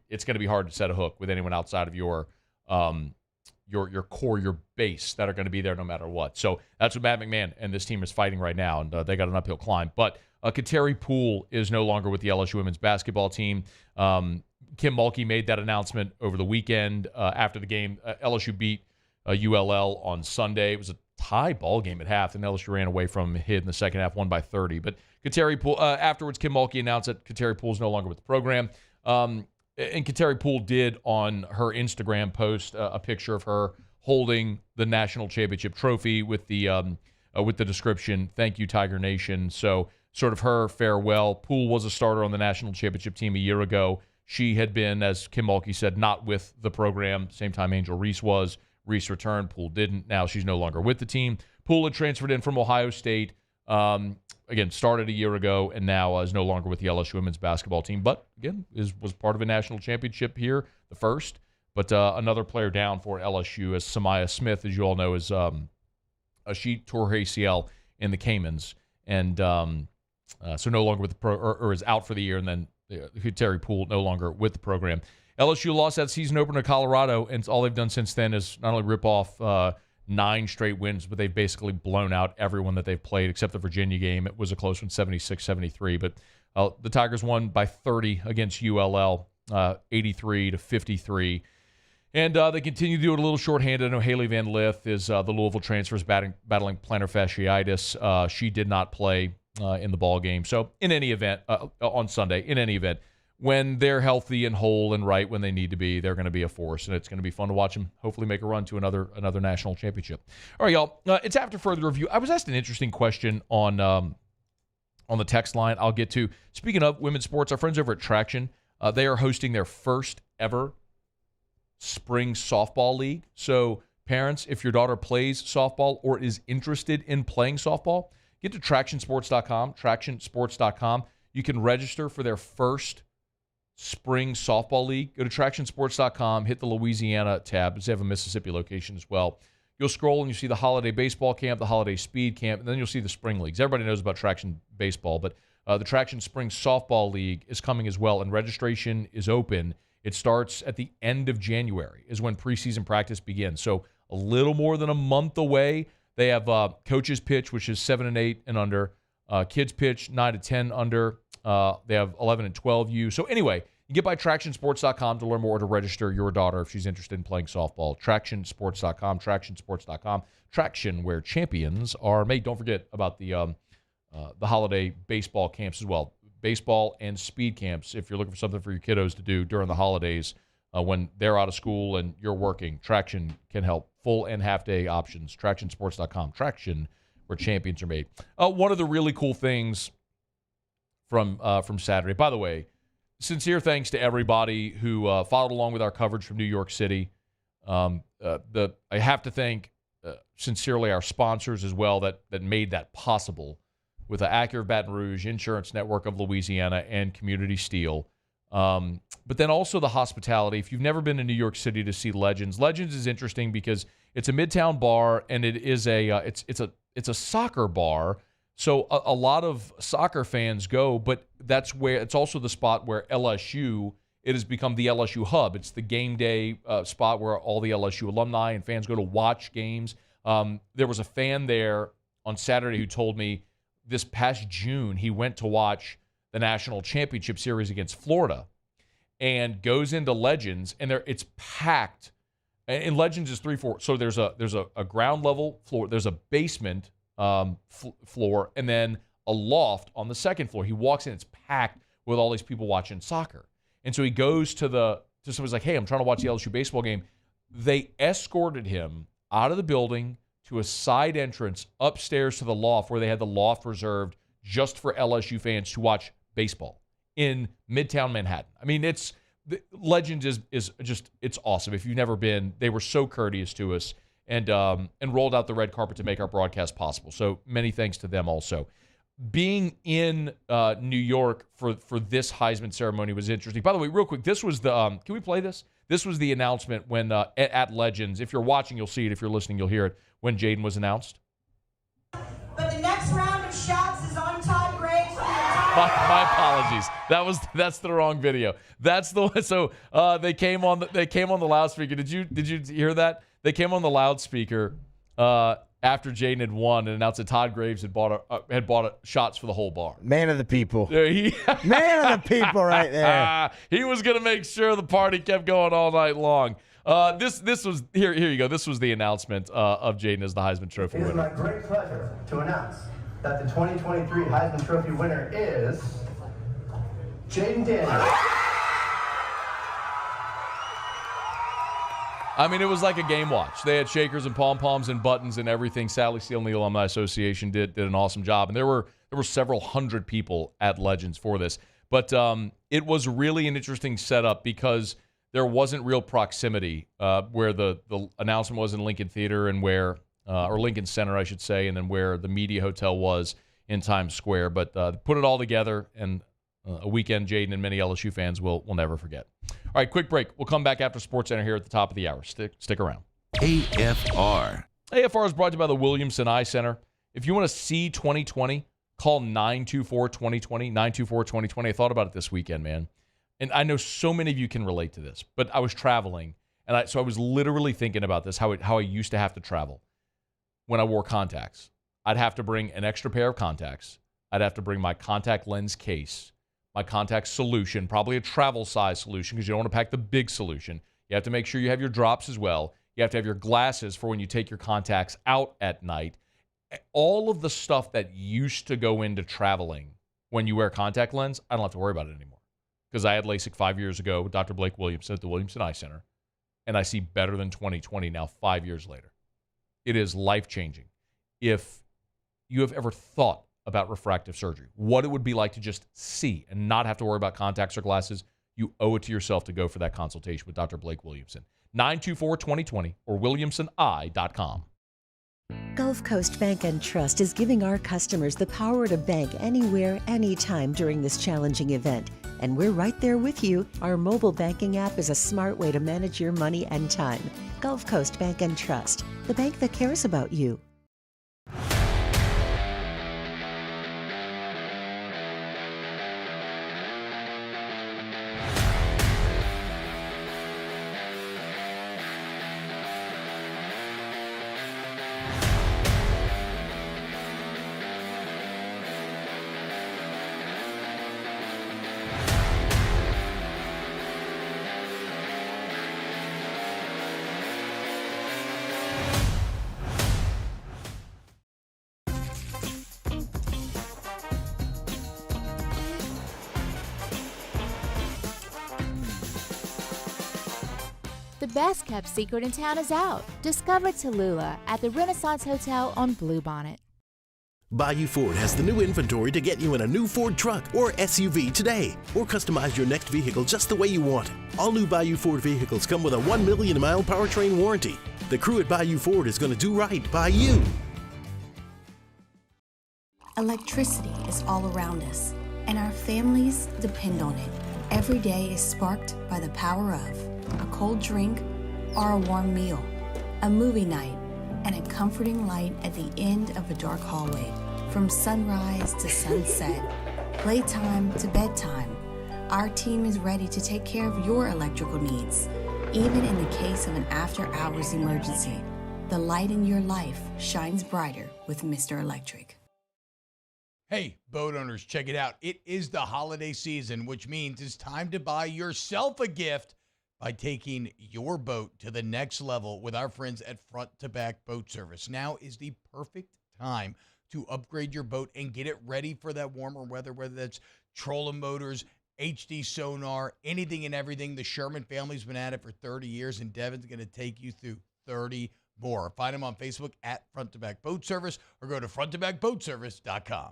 It's going to be hard to set a hook with anyone outside of your core, your base that are going to be there no matter what. So that's what Matt McMahon and this team is fighting right now, and they got an uphill climb. But Kateri Poole is no longer with the LSU women's basketball team. Kim Mulkey made that announcement over the weekend after the game. LSU beat ULL on Sunday. It was a tie ball game at half, and LSU ran away from hit in the second half, won by 30. But Kateri Poole, afterwards, Kim Mulkey announced that Kateri Poole is no longer with the program. And Kateri Poole did on her Instagram post a picture of her holding the national championship trophy with the description, "Thank you, Tiger Nation." So sort of her farewell. Poole was a starter on the national championship team a year ago. She had been, as Kim Mulkey said, not with the program. Same time Angel Reese was. Reese returned. Poole didn't. Now she's no longer with the team. Poole had transferred in from Ohio State. Again, started a year ago and now is no longer with the LSU women's basketball team. But, again, was part of a national championship here, the first. But another player down for LSU is Samaya Smith, as you all know, she tore her ACL in the Caymans. And so no longer with the or is out for the year. And then Kateri Poole no longer with the program. LSU lost that season opener to Colorado, and all they've done since then is not only rip off 9 straight wins, but they've basically blown out everyone that they've played except the Virginia game. It was a close one, 76-73. But the Tigers won by 30 against ULL, 83-53. And they continue to do it a little shorthanded. I know Haley Van Lith is the Louisville transfer, is battling plantar fasciitis. She did not play in the ball game. So in any event, on Sunday, when they're healthy and whole and right when they need to be, they're going to be a force, and it's going to be fun to watch them hopefully make a run to another national championship. All right, y'all. It's after further review. I was asked an interesting question on the text line. I'll get to. Speaking of women's sports, our friends over at Traction, they are hosting their first ever spring softball league. So parents, if your daughter plays softball or is interested in playing softball, get to tractionsports.com. You can register for their first spring softball league. Go to tractionsports.com, hit the Louisiana tab. They have a Mississippi location as well. You'll scroll and you see the holiday baseball camp, the holiday speed camp, and then you'll see the spring leagues. Everybody knows about Traction baseball, but the Traction Spring Softball League is coming as well, and registration is open. It starts at the end of January is when preseason practice begins. So a little more than a month away. They have coaches pitch, which is 7 and 8 and under. Kids pitch 9 to 10 under. They have 11 and 12U. So anyway, you get by tractionsports.com to learn more, to register your daughter if she's interested in playing softball. Tractionsports.com, tractionsports.com. Traction, where champions are made. Don't forget about the holiday baseball camps as well. Baseball and speed camps, if you're looking for something for your kiddos to do during the holidays when they're out of school and you're working. Traction can help. Full and half-day options. Tractionsports.com. Traction, where champions are made. One of the really cool things from Saturday, by the way, sincere thanks to everybody who followed along with our coverage from New York City. I have to thank sincerely our sponsors as well that made that possible, with the Acura Baton Rouge, Insurance Network of Louisiana, and Community Steel. But then also the hospitality. If you've never been to New York City to see Legends is interesting because it's a midtown bar, and it is it's a soccer bar. So a lot of soccer fans go, but that's where it's also the spot where LSU, it has become the LSU hub. It's the game day spot where all the LSU alumni and fans go to watch games. There was a fan there on Saturday who told me this past June he went to watch the national championship series against Florida and goes into Legends, and it's packed. And Legends is 3-4. So there's a ground level floor. There's a basement floor, and then a loft on the second floor. He walks in, it's packed with all these people watching soccer. And so he goes to someone's like, hey, I'm trying to watch the LSU baseball game. They escorted him out of the building to a side entrance upstairs to the loft, where they had the loft reserved just for LSU fans to watch baseball in Midtown Manhattan. I mean, Legends is just, it's awesome. If you've never been, they were so courteous to us and rolled out the red carpet to make our broadcast possible. So many thanks to them also. being in New York for this Heisman ceremony was interesting. By the way, real quick, this was the can we play this? This was the announcement when at Legends. If you're watching, you'll see it. If you're listening, you'll hear it when Jayden was announced. But the next round of shots is on Todd Graves. My apologies. That's the wrong video. That's the one. So they came on the loudspeaker. Did you hear that? They came on the loudspeaker after Jayden had won and announced that Todd Graves had bought shots for the whole bar. Man of the people. Man of the people right there. He was going to make sure the party kept going all night long. This was here you go. This was the announcement of Jayden as the Heisman Trophy winner. It is my great pleasure to announce that the 2023 Heisman Trophy winner is Jayden Daniels. I mean, it was like a game watch. They had shakers and pom-poms and buttons and everything. Sally Steele and the Alumni Association did an awesome job. And there were several hundred people at Legends for this. But it was really an interesting setup because there wasn't real proximity where the announcement was in Lincoln Theater and where or Lincoln Center, I should say, and then where the media hotel was in Times Square. But put it all together, and a weekend Jayden and many LSU fans will never forget. All right, quick break. We'll come back after SportsCenter here at the top of the hour. Stick around. AFR. AFR is brought to you by the Williamson Eye Center. If you want to see 2020, call 924-2020, 924-2020. I thought about it this weekend, man. And I know so many of you can relate to this, but I was traveling, and so I was literally thinking about this, how I used to have to travel when I wore contacts. I'd have to bring an extra pair of contacts. I'd have to bring my contact lens case, my contact solution, probably a travel size solution because you don't want to pack the big solution. You have to make sure you have your drops as well. You have to have your glasses for when you take your contacts out at night. All of the stuff that used to go into traveling when you wear contact lens, I don't have to worry about it anymore because I had LASIK 5 years ago with Dr. Blake Williamson at the Williamson Eye Center, and I see better than 20/20 now 5 years later. It is life-changing. If you have ever thought about refractive surgery, what it would be like to just see and not have to worry about contacts or glasses, you owe it to yourself to go for that consultation with Dr. Blake Williamson. 924-2020 or WilliamsonEye.com. Gulf Coast Bank and Trust is giving our customers the power to bank anywhere, anytime during this challenging event. And we're right there with you. Our mobile banking app is a smart way to manage your money and time. Gulf Coast Bank and Trust, the bank that cares about you. The best kept secret in town is out. Discover Tallulah at the Renaissance Hotel on Bluebonnet. Bayou Ford has the new inventory to get you in a new Ford truck or SUV today, or customize your next vehicle just the way you want it. All new Bayou Ford vehicles come with a 1 million mile powertrain warranty. The crew at Bayou Ford is going to do right by you. Electricity is all around us, and our families depend on it. Every day is sparked by the power of a cold drink or a warm meal, a movie night, and a comforting light at the end of a dark hallway. From sunrise to sunset, playtime to bedtime, our team is ready to take care of your electrical needs. Even in the case of an after-hours emergency, the light in your life shines brighter with Mr. Electric. Hey, boat owners, check it out. It is the holiday season, which means it's time to buy yourself a gift by taking your boat to the next level with our friends at Front to Back Boat Service. Now is the perfect time to upgrade your boat and get it ready for that warmer weather, whether that's trolling motors, HD sonar, anything and everything. The Sherman family's been at it for 30 years, and Devin's going to take you through 30 more. Find them on Facebook at Front to Back Boat Service or go to fronttobackboatservice.com.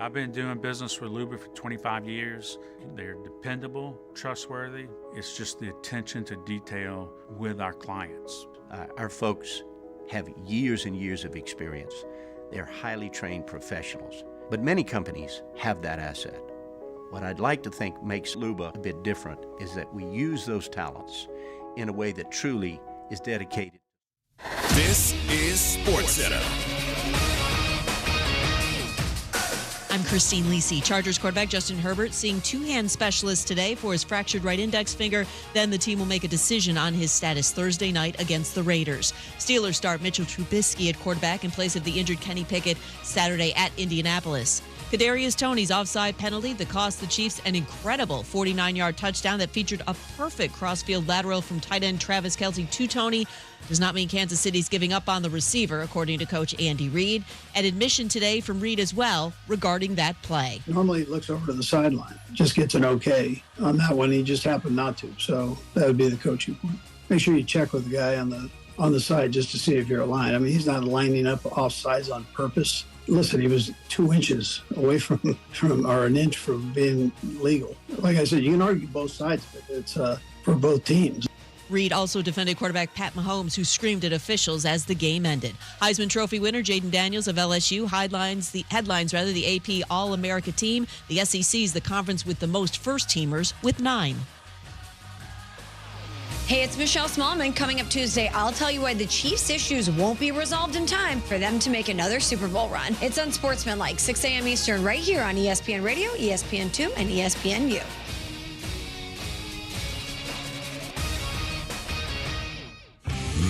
I've been doing business with Luba for 25 years. They're dependable, trustworthy. It's just the attention to detail with our clients. Our folks have years and years of experience. They're highly trained professionals, but many companies have that asset. What I'd like to think makes Luba a bit different is that we use those talents in a way that truly is dedicated. This is SportsCenter. I'm Christine Lisi. Chargers quarterback Justin Herbert seeing two-hand specialists today for his fractured right index finger. Then the team will make a decision on his status Thursday night against the Raiders. Steelers start Mitchell Trubisky at quarterback in place of the injured Kenny Pickett Saturday at Indianapolis. Kadarius Toney's offside penalty that cost the Chiefs an incredible 49-yard touchdown that featured a perfect crossfield lateral from tight end Travis Kelce to Toney does not mean Kansas City's giving up on the receiver, according to Coach Andy Reid. An admission today from Reid as well regarding that play. Normally he looks over to the sideline, just gets an okay on that one. He just happened not to, so that would be the coaching point. Make sure you check with the guy on the side just to see if you're aligned. I mean, he's not lining up off sides on purpose. Listen, he was 2 inches away from or an inch from being legal. Like I said, you can argue both sides of it. It's for both teams. Reid also defended quarterback Pat Mahomes, who screamed at officials as the game ended. Heisman Trophy winner Jayden Daniels of LSU headlines the AP All-America team. The SEC is the conference with the most first-teamers with 9. Hey, it's Michelle Smallman. Coming up Tuesday, I'll tell you why the Chiefs' issues won't be resolved in time for them to make another Super Bowl run. It's Unsportsmanlike, 6 a.m. Eastern, right here on ESPN Radio, ESPN2, and ESPNU.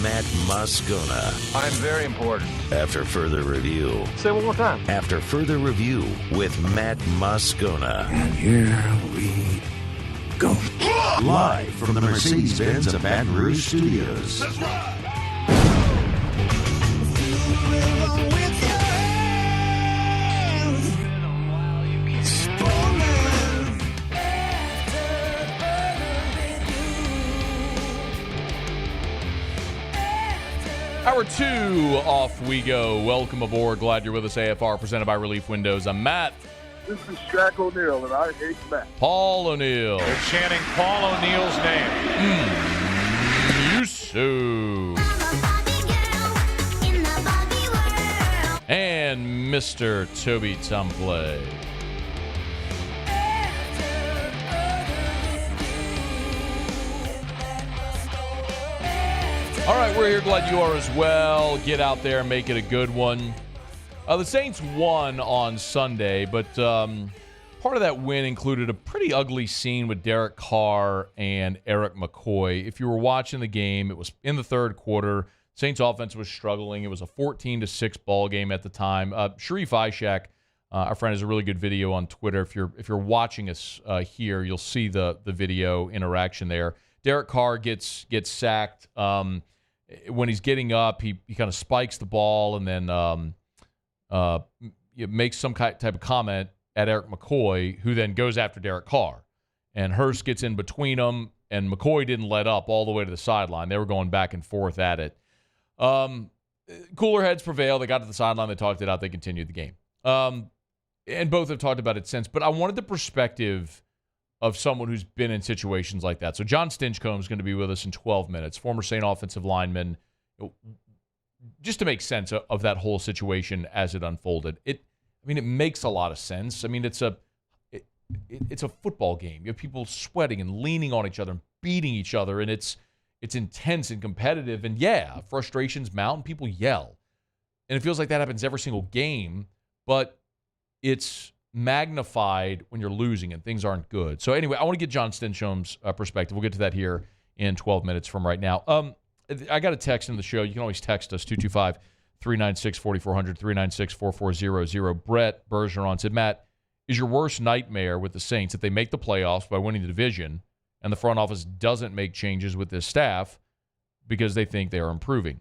Matt Moscona. I'm very important. After further review. Say it one more time. After further review with Matt Moscona. And here we go. Live from the Mercedes-Benz of Baton Rouge Studios. That's right. Hour 2, off we go. Welcome aboard. Glad you're with us. AFR presented by Relief Windows. I'm Matt. This is Shaq O'Neal, and I hate Matt. Paul O'Neal. They're chanting Paul O'Neal's name. You so. And Mr. Toby Tumplay. All right, we're here. Glad you are as well. Get out there, make it a good one. The Saints won on Sunday, but part of that win included a pretty ugly scene with Derek Carr and Eric McCoy. If you were watching the game, it was in the third quarter. Saints offense was struggling. It was a 14-6 ball game at the time. Sharif Ishak, our friend, has a really good video on Twitter. If you're watching us here, you'll see the video interaction there. Derek Carr gets sacked. When he's getting up, he kind of spikes the ball and then makes some type of comment at Eric McCoy, who then goes after Derek Carr. And Hurst gets in between them, and McCoy didn't let up all the way to the sideline. They were going back and forth at it. Cooler heads prevail. They got to the sideline. They talked it out. They continued the game. And both have talked about it since. But I wanted the perspective of someone who's been in situations like that. So John Stinchcomb is going to be with us in 12 minutes, former Saint offensive lineman, just to make sense of that whole situation as it unfolded. It makes a lot of sense. I mean, it's a football game. You have people sweating and leaning on each other and beating each other, and it's intense and competitive. And yeah, frustrations mount and people yell. And it feels like that happens every single game, but it's magnified when you're losing and things aren't good. So anyway, I want to get John Stinchcomb's perspective. We'll get to that here in 12 minutes from right now. I got a text in the show. You can always text us, 225-396-4400, 396-4400. Brett Bergeron said, Matt, is your worst nightmare with the Saints that they make the playoffs by winning the division and the front office doesn't make changes with this staff because they think they are improving?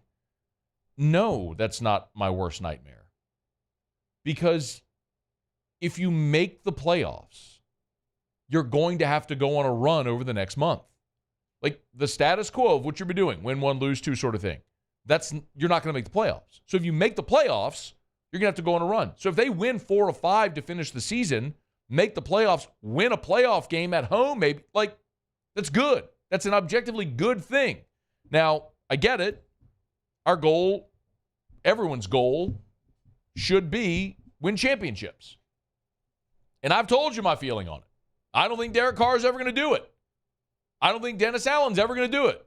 No, that's not my worst nightmare. Because if you make the playoffs, you're going to have to go on a run over the next month. Like the status quo of what you've been doing, win one, lose two sort of thing. You're not going to make the playoffs. So if you make the playoffs, you're going to have to go on a run. So if they win 4 of 5 to finish the season, make the playoffs, win a playoff game at home, maybe, like, that's good. That's an objectively good thing. Now, I get it. Our goal, everyone's goal, should be win championships. And I've told you my feeling on it. I don't think Derek Carr is ever going to do it. I don't think Dennis Allen's ever going to do it.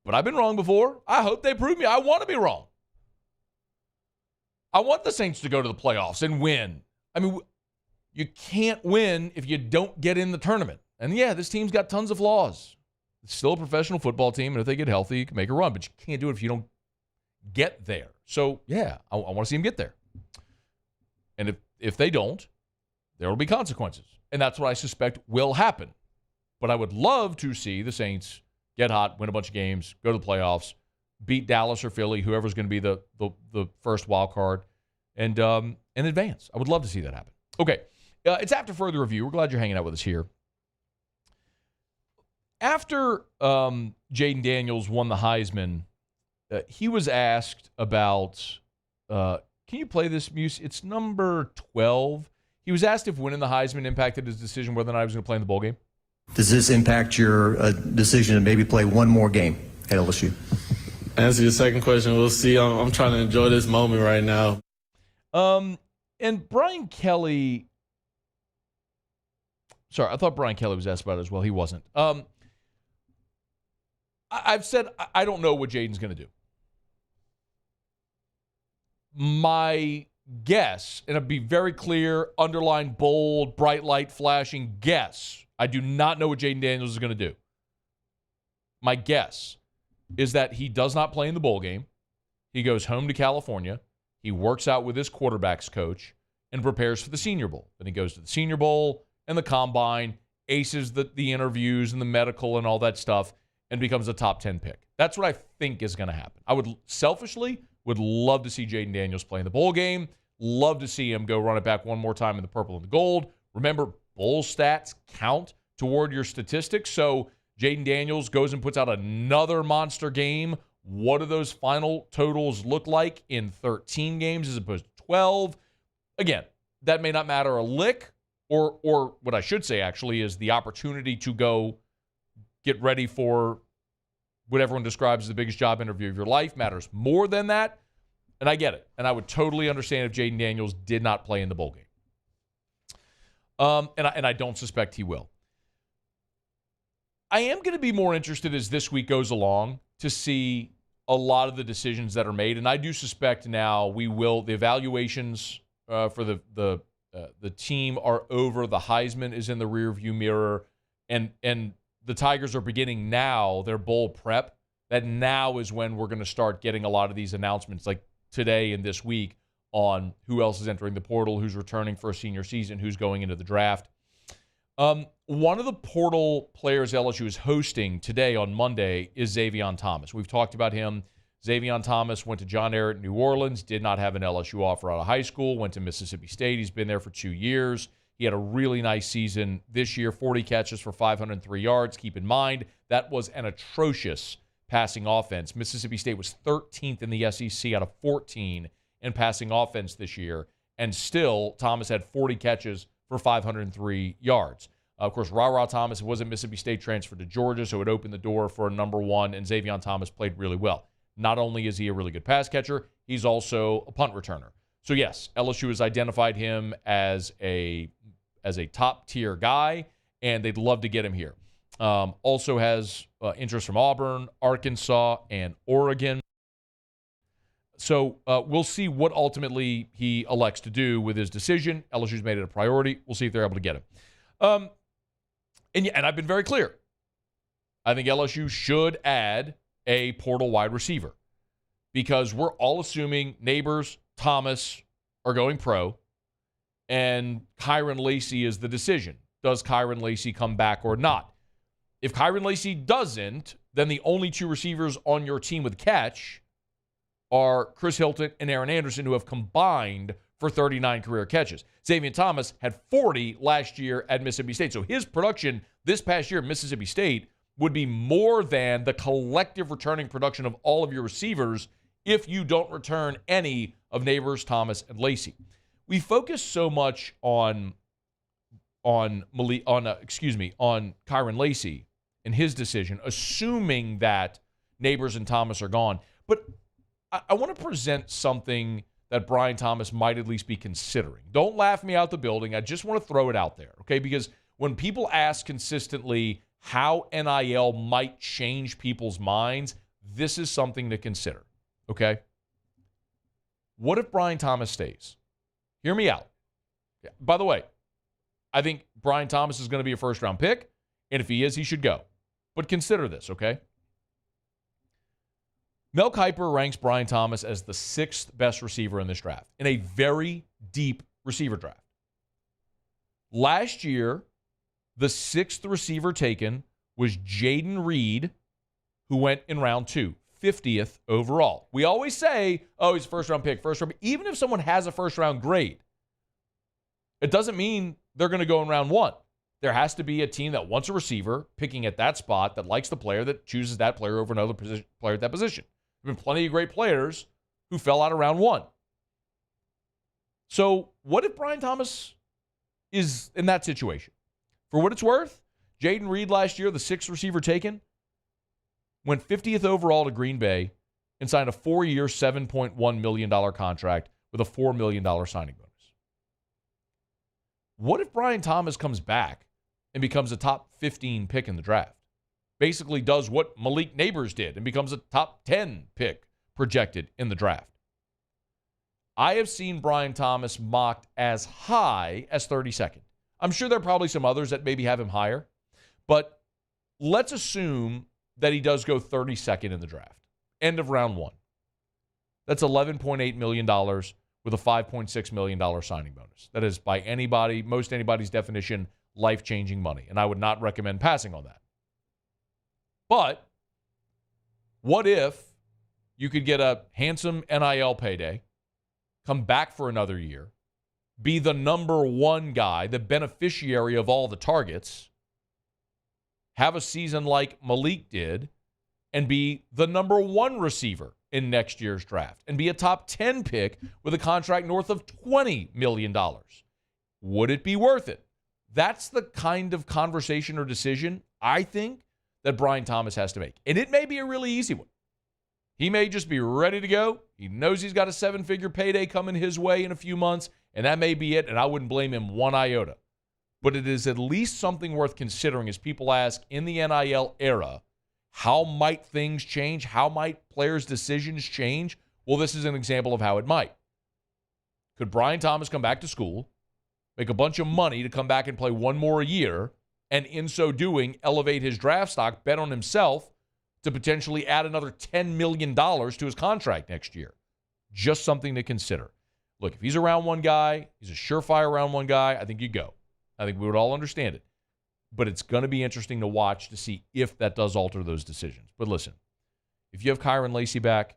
But I've been wrong before. I hope they prove me. I want to be wrong. I want the Saints to go to the playoffs and win. I mean, you can't win if you don't get in the tournament. And yeah, this team's got tons of flaws. It's still a professional football team, and if they get healthy, you can make a run. But you can't do it if you don't get there. So, yeah, I want to see them get there. And if they don't, there will be consequences. And that's what I suspect will happen. But I would love to see the Saints get hot, win a bunch of games, go to the playoffs, beat Dallas or Philly, whoever's going to be the first wild card, and advance. I would love to see that happen. Okay, it's after further review. We're glad you're hanging out with us here. After Jayden Daniels won the Heisman, he was asked about, can you play this music? It's number 12. He was asked if winning the Heisman impacted his decision whether or not he was going to play in the bowl game. Does this impact your decision to maybe play one more game at LSU? Answer your second question. We'll see. I'm trying to enjoy this moment right now. And Brian Kelly, sorry, I thought Brian Kelly was asked about it as well. He wasn't. I've said I don't know what Jayden's going to do. My guess, and I'll be very clear, underlined, bold, bright light flashing guess. I do not know what Jayden Daniels is going to do. My guess is that he does not play in the bowl game. He goes home to California. He works out with his quarterback's coach and prepares for the Senior Bowl. Then he goes to the Senior Bowl and the Combine, aces the interviews and the medical and all that stuff, and becomes a top 10 pick. That's what I think is going to happen. I would selfishly would love to see Jayden Daniels play in the bowl game. Love to see him go run it back one more time in the purple and the gold. Remember, bowl stats count toward your statistics. So Jayden Daniels goes and puts out another monster game. What do those final totals look like in 13 games as opposed to 12? Again, that may not matter a lick, or what I should say actually is the opportunity to go get ready for what everyone describes as the biggest job interview of your life matters more than that. And I get it. And I would totally understand if Jayden Daniels did not play in the bowl game. And I don't suspect he will. I am going to be more interested as this week goes along to see a lot of the decisions that are made. And I do suspect now the evaluations for the team are over. The Heisman is in the rearview mirror. And the Tigers are beginning now their bowl prep. That now is when we're going to start getting a lot of these announcements like today and this week on who else is entering the portal, who's returning for a senior season, who's going into the draft. One of the portal players LSU is hosting today on Monday is Xavier Thomas. We've talked about him. Xavier Thomas went to John Ehret, New Orleans, did not have an LSU offer out of high school, went to Mississippi State. He's been there for 2 years. He had a really nice season this year, 40 catches for 503 yards. Keep in mind, that was an atrocious passing offense. Mississippi State was 13th in the SEC out of 14 in passing offense this year, and still Thomas had 40 catches for 503 yards. Of course, Ra Thomas was at Mississippi State, transferred to Georgia, so it opened the door for a number one, and Xavier Thomas played really well. Not only is he a really good pass catcher, he's also a punt returner. So yes, LSU has identified him as a top-tier guy, and they'd love to get him here. Also has interest from Auburn, Arkansas, and Oregon. So we'll see what ultimately he elects to do with his decision. LSU's made it a priority. We'll see if they're able to get him. And I've been very clear. I think LSU should add a portal wide receiver because we're all assuming Neighbors, Thomas are going pro, and Kyron Lacey is the decision. Does Kyron Lacey come back or not? If Kyron Lacey doesn't, then the only two receivers on your team with catch are Chris Hilton and Aaron Anderson, who have combined for 39 career catches. Xavier Thomas had 40 last year at Mississippi State. So his production this past year at Mississippi State would be more than the collective returning production of all of your receivers if you don't return any of Neighbors, Thomas, and Lacey. We focus so much on Kyron Lacey and his decision, assuming that Neighbors and Thomas are gone. But I want to present something that Brian Thomas might at least be considering. Don't laugh me out the building. I just want to throw it out there, okay? Because when people ask consistently how NIL might change people's minds, this is something to consider, okay? What if Brian Thomas stays? Hear me out. By the way, I think Brian Thomas is going to be a first-round pick, and if he is, he should go. But consider this, okay? Mel Kiper ranks Brian Thomas as the 6th best receiver in this draft, in a very deep receiver draft. Last year, the 6th receiver taken was Jayden Reed, who went in round 2, 50th overall. We always say, oh, he's a first-round pick. Even if someone has a first-round grade, it doesn't mean they're going to go in round 1. There has to be a team that wants a receiver picking at that spot, that likes the player, that chooses that player over another player at that position. There have been plenty of great players who fell out of round 1. So what if Brian Thomas is in that situation? For what it's worth, Jayden Reed last year, the 6th receiver taken, went 50th overall to Green Bay and signed a 4-year, $7.1 million contract with a $4 million signing bonus. What if Brian Thomas comes back and becomes a top 15 pick in the draft? Basically does what Malik Neighbors did and becomes a top 10 pick projected in the draft. I have seen Brian Thomas mocked as high as 32nd. I'm sure there are probably some others that maybe have him higher, but let's assume that he does go 32nd in the draft. End of round 1. That's $11.8 million with a $5.6 million signing bonus. That is, by most anybody's definition, life-changing money, and I would not recommend passing on that. But what if you could get a handsome NIL payday, come back for another year, be the number 1 guy, the beneficiary of all the targets, have a season like Malik did, and be the number 1 receiver in next year's draft, and be a top 10 pick with a contract north of $20 million? Would it be worth it? That's the kind of conversation or decision, I think, that Brian Thomas has to make. And it may be a really easy one. He may just be ready to go. He knows he's got a 7-figure payday coming his way in a few months, and that may be it, and I wouldn't blame him one iota. But it is at least something worth considering as people ask, in the NIL era, how might things change? How might players' decisions change? Well, this is an example of how it might. Could Brian Thomas come back to school, make a bunch of money to come back and play one more year, and in so doing, elevate his draft stock, bet on himself to potentially add another $10 million to his contract next year? Just something to consider. Look, if he's a round 1 guy, he's a surefire round 1 guy, I think you go. I think we would all understand it. But it's going to be interesting to watch to see if that does alter those decisions. But listen, if you have Kyron Lacey back,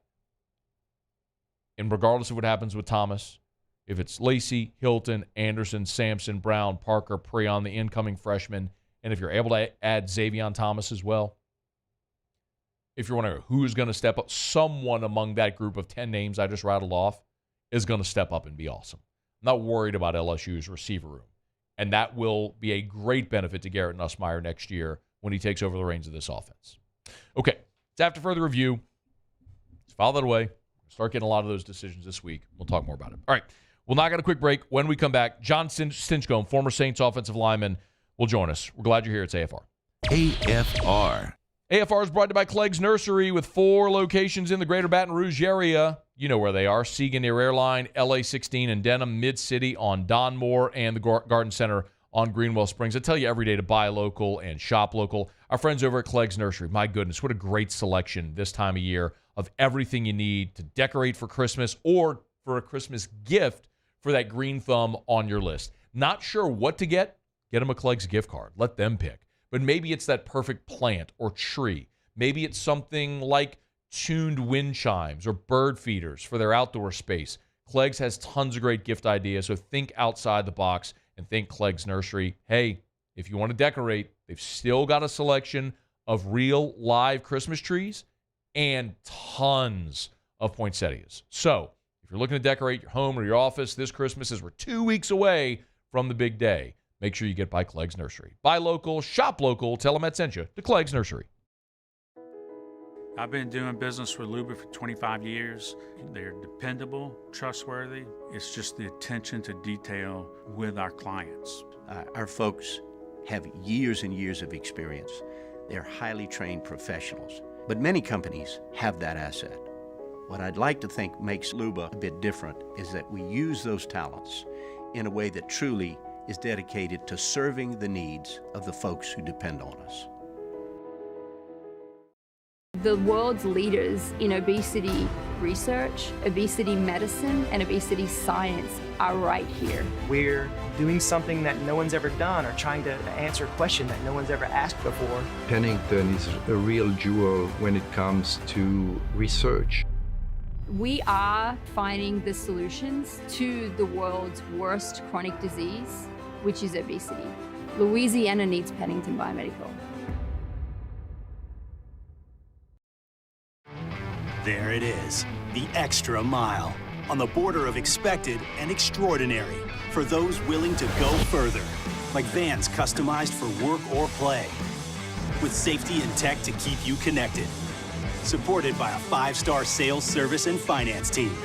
and regardless of what happens with Thomas, if it's Lacey, Hilton, Anderson, Sampson, Brown, Parker, Preon, the incoming freshman, and if you're able to add Xavion Thomas as well, if you're wondering who's going to step up, someone among that group of 10 names I just rattled off is going to step up and be awesome. I'm not worried about LSU's receiver room. And that will be a great benefit to Garrett Nussmeier next year when he takes over the reins of this offense. Okay, it's after further review. Let's file that away. Start getting a lot of those decisions this week. We'll talk more about it. All right, we'll knock out a quick break. When we come back, John Stinchcomb, former Saints offensive lineman, will join us. We're glad you're here. It's AFR. AFR. AFR is brought to you by Clegg's Nursery with 4 locations in the greater Baton Rouge area. You know where they are. Siega near Airline, LA 16 in Denham, Mid-City on Donmore, and the Garden Center on Greenwell Springs. I tell you every day to buy local and shop local. Our friends over at Clegg's Nursery, my goodness, what a great selection this time of year of everything you need to decorate for Christmas or for a Christmas gift for that green thumb on your list. Not sure what to get? Get them a Clegg's gift card. Let them pick. But maybe it's that perfect plant or tree. Maybe it's something like tuned wind chimes or bird feeders for their outdoor space. Clegg's has tons of great gift ideas, so think outside the box and think Clegg's Nursery. Hey, if you want to decorate, they've still got a selection of real live Christmas trees and tons of poinsettias. So if you're looking to decorate your home or your office this Christmas, as we're 2 weeks away from the big day, make sure you get by Clegg's Nursery. Buy local, shop local, tell them I sent you to Clegg's Nursery. I've been doing business with Luba for 25 years. They're dependable, trustworthy. It's just the attention to detail with our clients. Our folks have years and years of experience. They're highly trained professionals. But many companies have that asset. What I'd like to think makes Luba a bit different is that we use those talents in a way that truly is dedicated to serving the needs of the folks who depend on us. The world's leaders in obesity research, obesity medicine, and obesity science are right here. We're doing something that no one's ever done or trying to answer a question that no one's ever asked before. Pennington is a real jewel when it comes to research. We are finding the solutions to the world's worst chronic disease, which is obesity. Louisiana needs Pennington Biomedical. There it is, the extra mile, on the border of expected and extraordinary for those willing to go further, like vans customized for work or play, with safety and tech to keep you connected, supported by a 5-star sales, service, and finance team,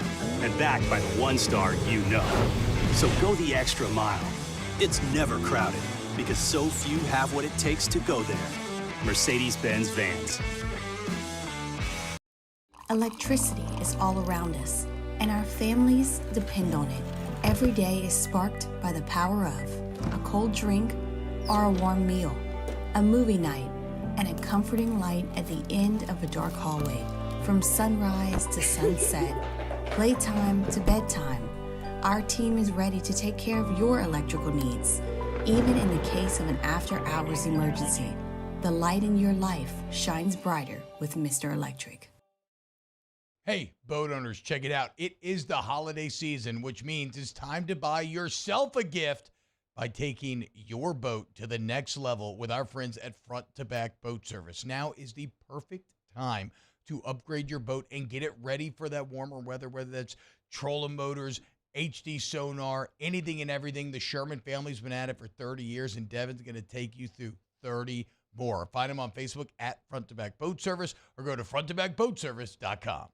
and backed by the 1-star you know. So go the extra mile. It's never crowded, because so few have what it takes to go there. Mercedes-Benz Vans. Electricity is all around us, and our families depend on it. Every day is sparked by the power of a cold drink or a warm meal, a movie night, and a comforting light at the end of a dark hallway. From sunrise to sunset, playtime to bedtime, our team is ready to take care of your electrical needs. Even in the case of an after-hours emergency, the light in your life shines brighter with Mr. Electric. Hey, boat owners, check it out. It is the holiday season, which means it's time to buy yourself a gift by taking your boat to the next level with our friends at Front to Back Boat Service. Now is the perfect time to upgrade your boat and get it ready for that warmer weather, whether that's trolling motors, HD sonar, anything and everything. The Sherman family's been at it for 30 years, and Devin's going to take you through 30 more. Find them on Facebook at Front to Back Boat Service or go to fronttobackboatservice.com.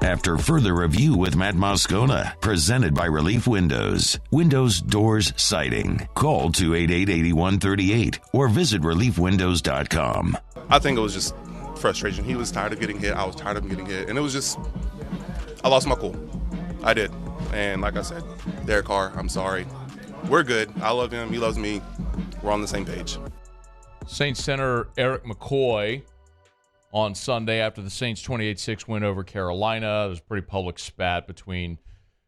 After further review with Matt Moscona, presented by Relief Windows. Windows, doors, siding. Call 288-8138 or visit reliefwindows.com. I think it was just frustration. He was tired of getting hit. I was tired of him getting hit. And it was just, I lost my cool. I did. And like I said, Derek Carr, I'm sorry. We're good. I love him. He loves me. We're on the same page. Saints center Eric McCoy on Sunday after the Saints' 28-6 win over Carolina. There was a pretty public spat between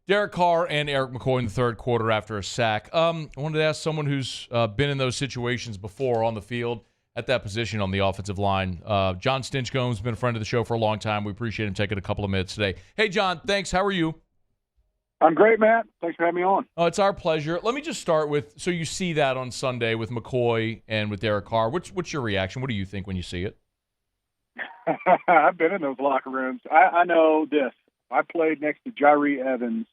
Derek Carr and Eric McCoy in the third quarter after a sack. I wanted to ask someone who's been in those situations before on the field at that position on the offensive line. John Stinchcomb has been a friend of the show for a long time. We appreciate him taking a couple of minutes today. Hey, John, thanks. How are you? I'm great, Matt. Thanks for having me on. Oh, it's our pleasure. Let me just start with, so you see that on Sunday with McCoy and with Derek Carr. What's your reaction? What do you think when you see it? I've been in those locker rooms. I know this. I played next to Jyree Evans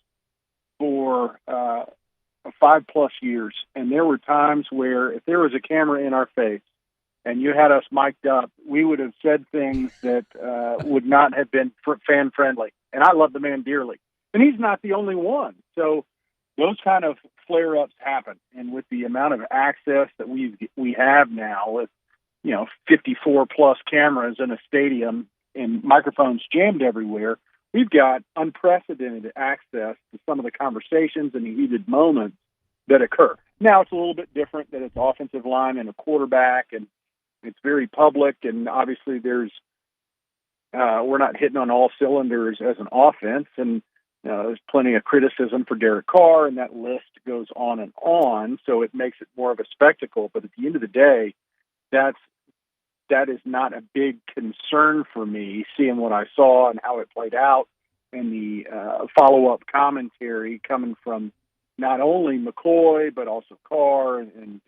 for 5+ years, and there were times where if there was a camera in our face and you had us mic'd up, we would have said things that would not have been fan-friendly. And I love the man dearly. And he's not the only one. So those kind of flare-ups happen. And with the amount of access that we have now with 54+ cameras in a stadium and microphones jammed everywhere, we've got unprecedented access to some of the conversations and the heated moments that occur. Now it's a little bit different that it's offensive line and a quarterback, and it's very public, and obviously we're not hitting on all cylinders as an offense, and there's plenty of criticism for Derek Carr, and that list goes on and on, so it makes it more of a spectacle. But at the end of the day, that is not a big concern for me, seeing what I saw and how it played out, and the follow-up commentary coming from not only McCoy, but also Carr and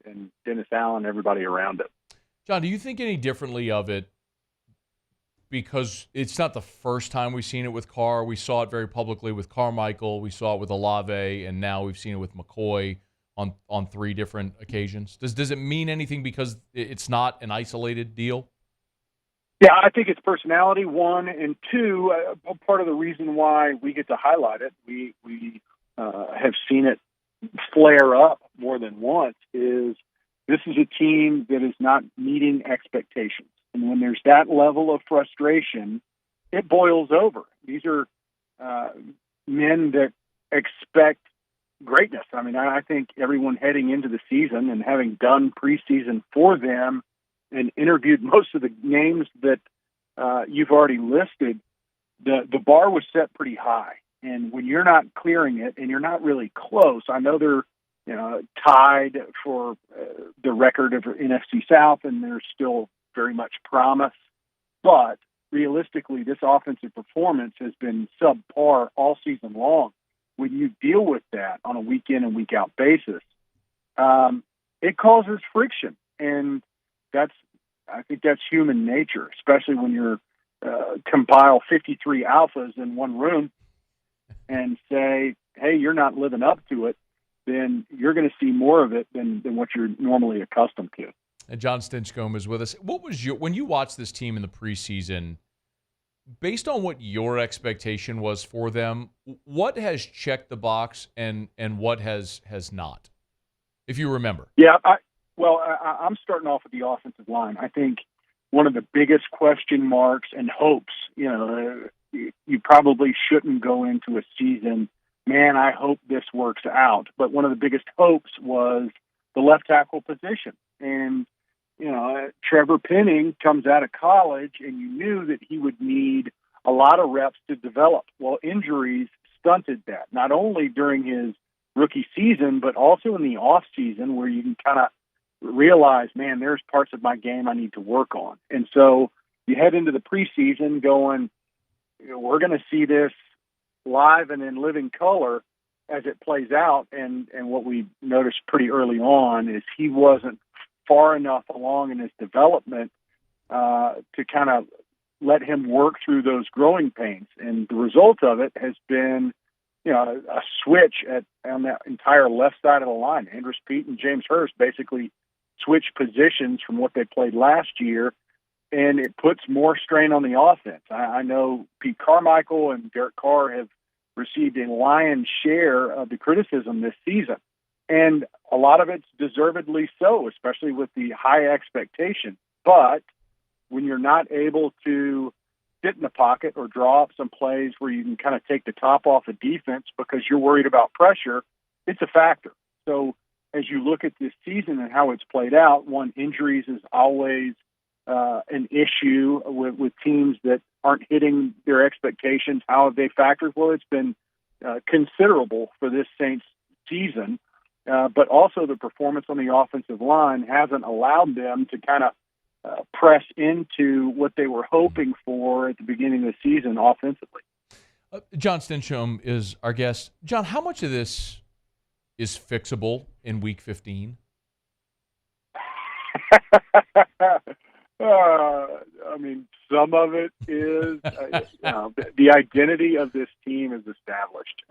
Dennis Allen, everybody around it. John, do you think any differently of it? Because it's not the first time we've seen it with Carr. We saw it very publicly with Carmichael. We saw it with Olave, and now we've seen it with McCoy on 3 different occasions. Does it mean anything because it's not an isolated deal? Yeah, I think it's personality, 1, and 2, part of the reason why we get to highlight it, we have seen it flare up more than once, is this is a team that is not meeting expectations. And when there's that level of frustration, it boils over. These are men that expect greatness. I mean, I think everyone heading into the season and having done preseason for them and interviewed most of the names that you've already listed, the bar was set pretty high. And when you're not clearing it and you're not really close, I know they're tied for the record of NFC South, and there's still very much promise. But realistically, this offensive performance has been subpar all season long. When you deal with that on a week-in and week-out basis, it causes friction. And I think that's human nature, especially when you're compile 53 alphas in one room and say, hey, you're not living up to it, then you're going to see more of it than what you're normally accustomed to. And John Stinchcomb is with us. What was when you watched this team in the preseason, based on what your expectation was for them, what has checked the box and what has not, if you remember? Yeah, I'm starting off with the offensive line. I think one of the biggest question marks and hopes, you probably shouldn't go into a season, man, I hope this works out. But one of the biggest hopes was the left tackle position. And, Trevor Penning comes out of college, and you knew that he would need a lot of reps to develop. Well, injuries stunted that, not only during his rookie season, but also in the off season, where you can kind of realize, man, there's parts of my game I need to work on. And so you head into the preseason going, we're going to see this live and in living color as it plays out. And what we noticed pretty early on is he wasn't far enough along in his development to kind of let him work through those growing pains. And the result of it has been, a switch on that entire left side of the line. Andrus Peat and James Hurst basically switched positions from what they played last year, and it puts more strain on the offense. I know Pete Carmichael and Derek Carr have received a lion's share of the criticism this season, and a lot of it's deservedly so, especially with the high expectation. But when you're not able to sit in the pocket or draw up some plays where you can kind of take the top off of defense because you're worried about pressure, it's a factor. So as you look at this season and how it's played out, injuries is always an issue with teams that aren't hitting their expectations. How have they factored? Well, it's been considerable for this Saints season, but also the performance on the offensive line hasn't allowed them to kind of press into what they were hoping for at the beginning of the season offensively. John Stinchcomb is our guest. John, how much of this is fixable in Week 15? I mean, some of it is. The identity of this team is established.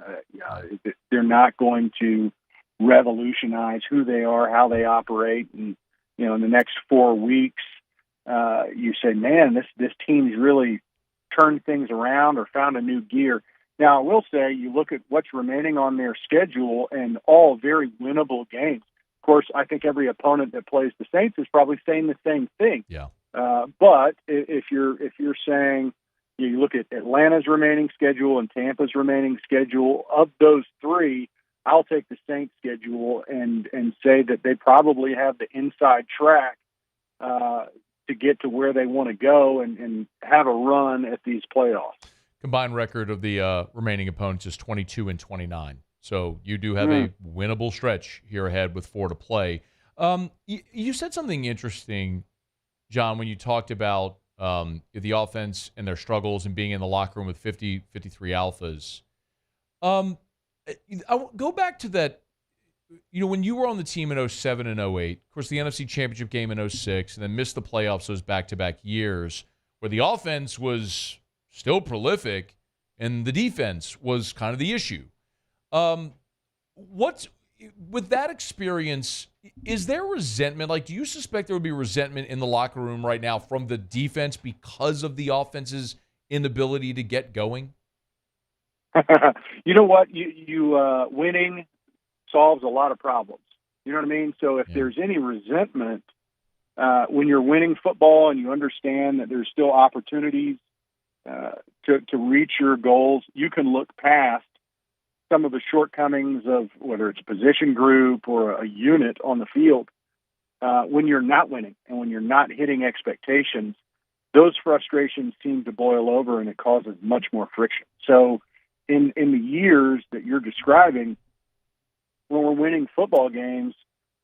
They're not going to revolutionize who they are, how they operate, and in the next 4 weeks, you say, man, this team's really turned things around or found a new gear. Now, I will say, you look at what's remaining on their schedule, and all very winnable games. Of course, I think every opponent that plays the Saints is probably saying the same thing. Yeah. But if you're saying, you look at Atlanta's remaining schedule and Tampa's remaining schedule, of those three, I'll take the Saints schedule and say that they probably have the inside track to get to where they want to go and have a run at these playoffs. Combined record of the remaining opponents is 22-29. So you do have a winnable stretch here ahead with 4 to play. You said something interesting, John, when you talked about the offense and their struggles and being in the locker room with 53 alphas. I'll go back to that, when you were on the team in 07 and 08, of course, the NFC Championship game in 06, and then missed the playoffs those back-to-back years, where the offense was still prolific and the defense was kind of the issue. With that experience, is there resentment? Like, do you suspect there would be resentment in the locker room right now from the defense because of the offense's inability to get going? You know what? You winning solves a lot of problems. You know what I mean? So if there's any resentment when you're winning football and you understand that there's still opportunities to reach your goals, you can look past some of the shortcomings of whether it's a position group or a unit on the field. When you're not winning and when you're not hitting expectations, those frustrations seem to boil over and it causes much more friction. So in the years that you're describing, when we're winning football games,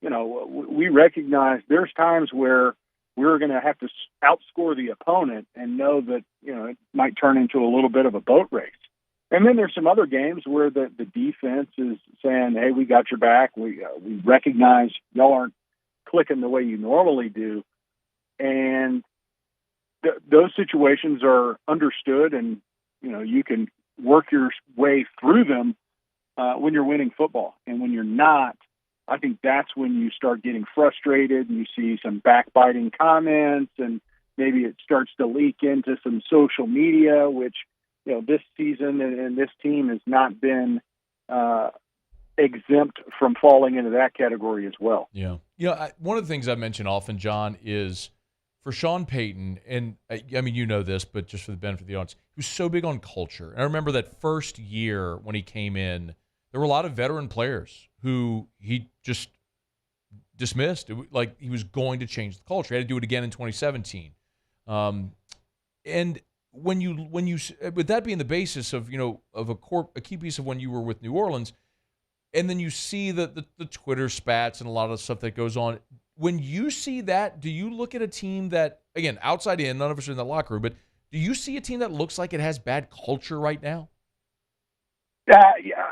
we recognize there's times where we're going to have to outscore the opponent and know that, it might turn into a little bit of a boat race. And then there's some other games where the defense is saying, hey, we got your back. We recognize y'all aren't clicking the way you normally do. And those situations are understood and, you can work your way through them when you're winning football. And when you're not, I think that's when you start getting frustrated and you see some backbiting comments and maybe it starts to leak into some social media, which, this season and this team has not been exempt from falling into that category as well. Yeah. One of the things I mention often, John, is for Sean Payton, and I mean, you know this, but just for the benefit of the audience, he was so big on culture. And I remember that first year when he came in, there were a lot of veteran players who he just dismissed. Like he was going to change the culture. He had to do it again in 2017. And when you with that being the basis of of a key piece of when you were with New Orleans, and then you see the Twitter spats and a lot of the stuff that goes on. When you see that, do you look at a team that, again, outside in, none of us are in the locker room, but do you see a team that looks like it has bad culture right now? Yeah,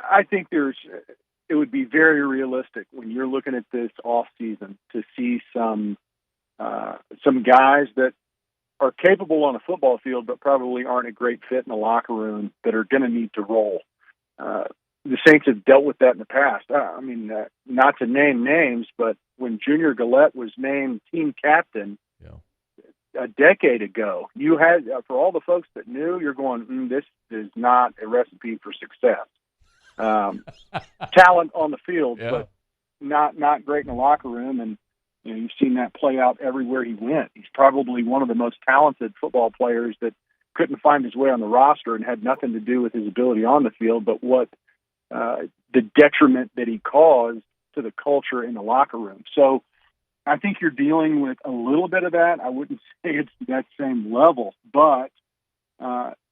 I think it would be very realistic when you're looking at this off season to see some guys that are capable on a football field, but probably aren't a great fit in the locker room that are going to need to roll. The Saints have dealt with that in the past. Not to name names, but when Junior Gillette was named team captain a decade ago, you had, for all the folks that knew, you're going, this is not a recipe for success. Talent on the field, but not great in the locker room. And you've seen that play out everywhere he went. He's probably one of the most talented football players that couldn't find his way on the roster and had nothing to do with his ability on the field, but what the detriment that he caused to the culture in the locker room. So I think you're dealing with a little bit of that. I wouldn't say it's that same level, but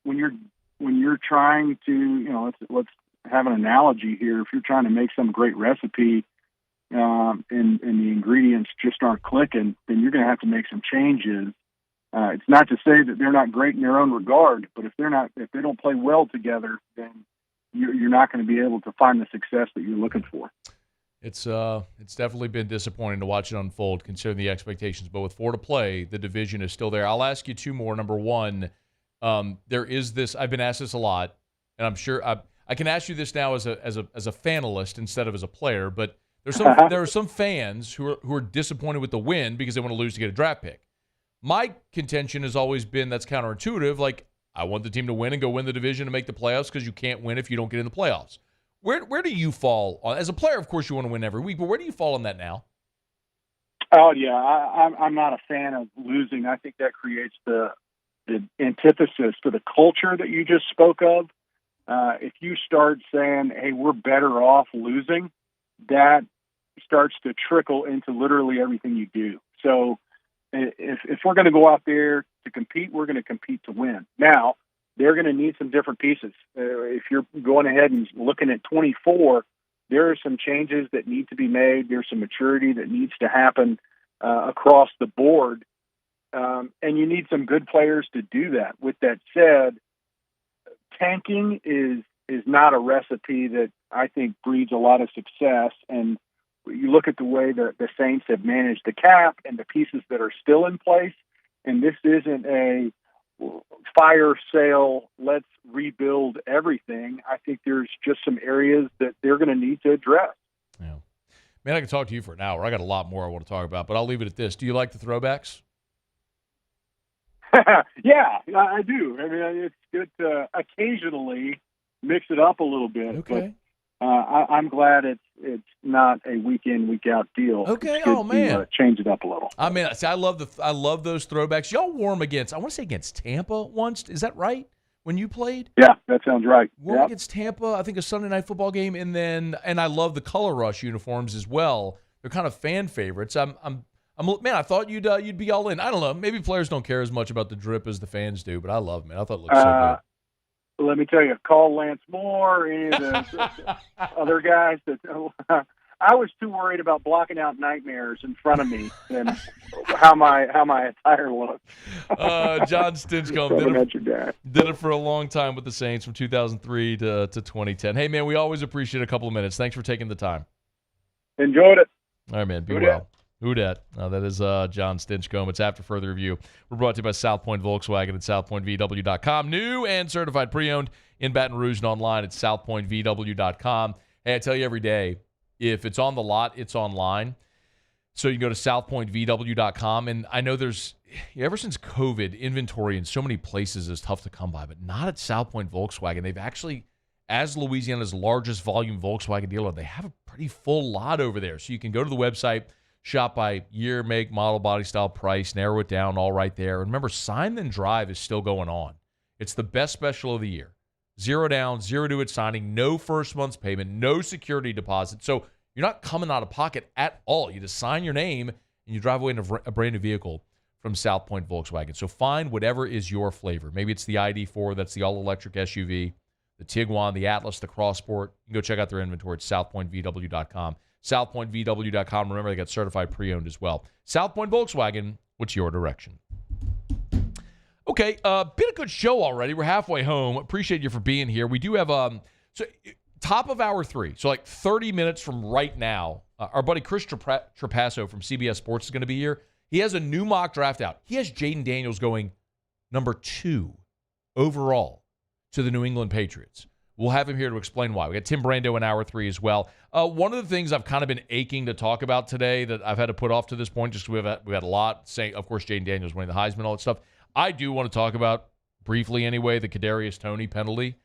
when you're trying to, let's have an analogy here. If you're trying to make some great recipe and the ingredients just aren't clicking, then you're going to have to make some changes. It's not to say that they're not great in their own regard, but if they don't play well together, then you're not going to be able to find the success that you're looking for. It's definitely been disappointing to watch it unfold considering the expectations. But with 4 to play, the division is still there. I'll ask you 2 more. Number one, there is this. I've been asked this a lot, and I'm sure I can ask you this now as a fanalist instead of as a player. But there are some fans who are disappointed with the win because they want to lose to get a draft pick. My contention has always been that's counterintuitive. Like, I want the team to win and go win the division and make the playoffs because you can't win if you don't get in the playoffs. Where do you fall on? As a player, of course, you want to win every week, but where do you fall on that now? Oh, yeah, I'm not a fan of losing. I think that creates the antithesis to the culture that you just spoke of. if you start saying, hey, we're better off losing, that starts to trickle into literally everything you do. So if we're going to go out there to compete, we're going to compete to win. Now, they're going to need some different pieces. If you're going ahead and looking at 24, there are some changes that need to be made. There's some maturity that needs to happen across the board. And you need some good players to do that. With that said, tanking is not a recipe that I think breeds a lot of success. And you look at the way the Saints have managed the cap and the pieces that are still in place, and this isn't a fire sale, let's rebuild everything. I think there's just some areas that they're going to need to address. Yeah. Man, I could talk to you for an hour. I got a lot more I want to talk about, but I'll leave it at this. Do you like the throwbacks? Yeah, I do. I mean, it's good to occasionally mix it up a little bit. Okay. But I'm glad it's not a week in, week out deal. Okay. It's good Oh man, to, change it up a little. I mean, see, I love those throwbacks. Y'all wore them against, I want to say against Tampa once. Is that right? When you played? Yeah, that sounds right. Wore them against Tampa. I think a Sunday night football game, and I love the Color Rush uniforms as well. They're kind of fan favorites. Man, I thought you'd be all in. I don't know. Maybe players don't care as much about the drip as the fans do, but I love it, man. I thought it looked so good. Let me tell you, call Lance Moore, any of the other guys. I was too worried about blocking out nightmares in front of me than how my attire looked. John Stinchcomb did it for a long time with the Saints from 2003 to 2010. Hey, man, we always appreciate a couple of minutes. Thanks for taking the time. Enjoyed it. All right, man. Be Who well. Who dat? That is John Stinchcomb. It's After Further Review. We're brought to you by South Point Volkswagen at southpointvw.com. New and certified pre-owned in Baton Rouge and online at southpointvw.com. Hey, I tell you every day, if it's on the lot, it's online. So you can go to southpointvw.com. And I know there's, ever since COVID, inventory in so many places is tough to come by, but not at South Point Volkswagen. They've actually, as Louisiana's largest volume Volkswagen dealer, they have a pretty full lot over there. So you can go to the website, shop by year, make, model, body style, price, narrow it down, all right there. And remember, Sign Then Drive is still going on. It's the best special of the year. 0 down, 0 due at signing, no first month's payment, no security deposit. So you're not coming out of pocket at all. You just sign your name and you drive away in a brand new vehicle from South Point Volkswagen. So find whatever is your flavor. Maybe it's the ID4, that's the all-electric SUV, the Tiguan, the Atlas, the Crossport. You can go check out their inventory at southpointvw.com. southpointvw.com. Remember, they got certified pre-owned as well. South Point Volkswagen, what's your direction? Okay, been a good show already. We're halfway home. Appreciate you for being here. We do have so top of hour 3, so like 30 minutes from right now. Our buddy Chris Trapasso from CBS Sports is going to be here. He has a new mock draft out. He has Jayden Daniels going number 2 overall to the New England Patriots. We'll have him here to explain why. We got Tim Brando in hour 3 as well. One of the things I've kind of been aching to talk about today that I've had to put off to this point, just we've had a lot saying, of course, Jayden Daniels winning the Heisman, all that stuff. I do want to talk about, briefly anyway, the Kadarius Toney penalty,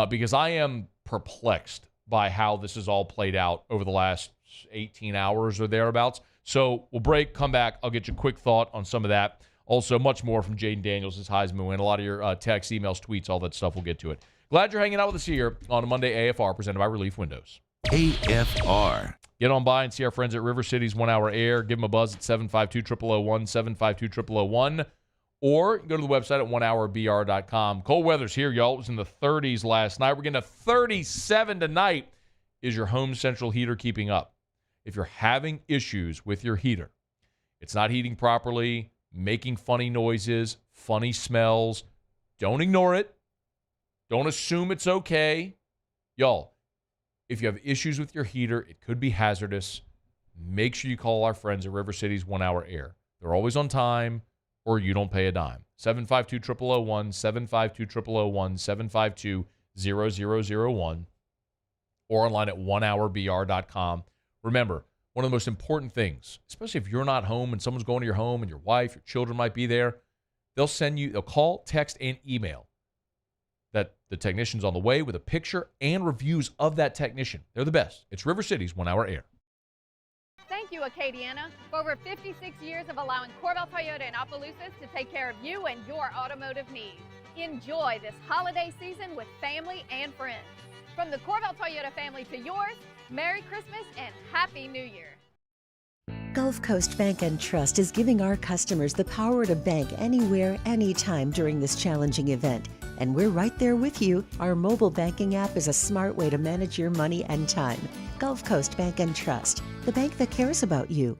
because I am perplexed by how this has all played out over the last 18 hours or thereabouts. So we'll break, come back. I'll get you a quick thought on some of that. Also, much more from Jayden Daniels, his Heisman win. A lot of your texts, emails, tweets, all that stuff. We'll get to it. Glad you're hanging out with us here on a Monday AFR presented by Relief Windows. AFR. Get on by and see our friends at River City's 1 Hour Air. Give them a buzz at 752-0001, 752-0001. Or go to the website at oneourbr.com. Cold weather's here, y'all. It was in the 30s last night. We're getting to 37 tonight. Is your home central heater keeping up? If you're having issues with your heater, it's not heating properly, making funny noises, funny smells, don't ignore it. Don't assume it's okay. Y'all, if you have issues with your heater, it could be hazardous. Make sure you call our friends at River City's 1 Hour Air. They're always on time, or you don't pay a dime. 752-0001, 752-0001, 752-0001, or online at oneourbr.com. Remember, one of the most important things, especially if you're not home and someone's going to your home and your wife, your children might be there, they'll call, text, and email that the technician's on the way with a picture and reviews of that technician. They're the best. It's River City's 1 Hour Air. Thank you, Acadiana, for over 56 years of allowing Corbell Toyota in Opelousas to take care of you and your automotive needs. Enjoy this holiday season with family and friends. From the Corvette Toyota family to yours, Merry Christmas and Happy New Year. Gulf Coast Bank and Trust is giving our customers the power to bank anywhere, anytime during this challenging event. And we're right there with you. Our mobile banking app is a smart way to manage your money and time. Gulf Coast Bank and Trust, the bank that cares about you.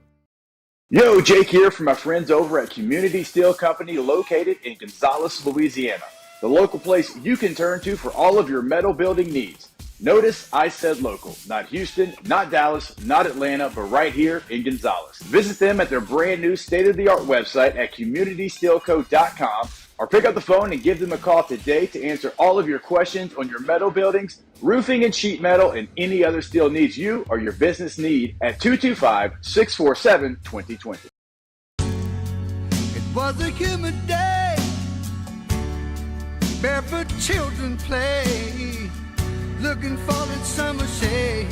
Yo, Jake here from my friends over at Community Steel Company located in Gonzales, Louisiana. The local place you can turn to for all of your metal building needs. Notice I said local, not Houston, not Dallas, not Atlanta, but right here in Gonzales. Visit them at their brand new state-of-the-art website at communitysteelco.com or pick up the phone and give them a call today to answer all of your questions on your metal buildings, roofing and sheet metal, and any other steel needs you or your business need at 225-647-2020. It was a humid day, barefoot children play, looking for that summer shade,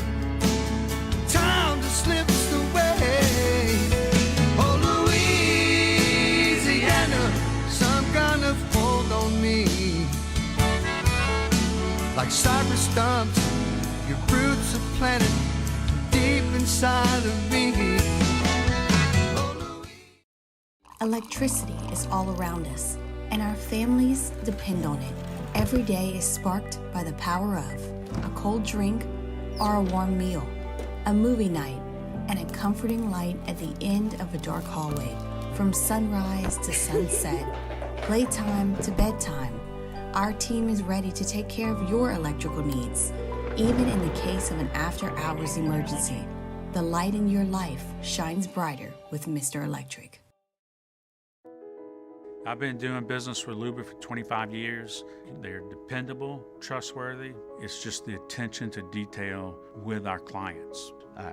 time to slip away. Oh, Louisiana, some kind of hold on me, like cypress stumps, your roots are planted deep inside of me. Electricity is all around us, and our families depend on it. Every day is sparked by the power of a cold drink or a warm meal, a movie night, and a comforting light at the end of a dark hallway. From sunrise to sunset, playtime to bedtime, our team is ready to take care of your electrical needs. Even in the case of an after-hours emergency, the light in your life shines brighter with Mr. Electric. I've been doing business with Luba for 25 years. They're dependable, trustworthy. It's just the attention to detail with our clients.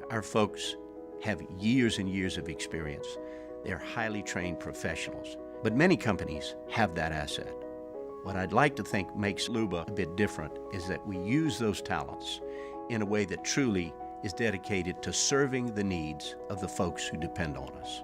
Our folks have years and years of experience. They're highly trained professionals, but many companies have that asset. What I'd like to think makes Luba a bit different is that we use those talents in a way that truly is dedicated to serving the needs of the folks who depend on us.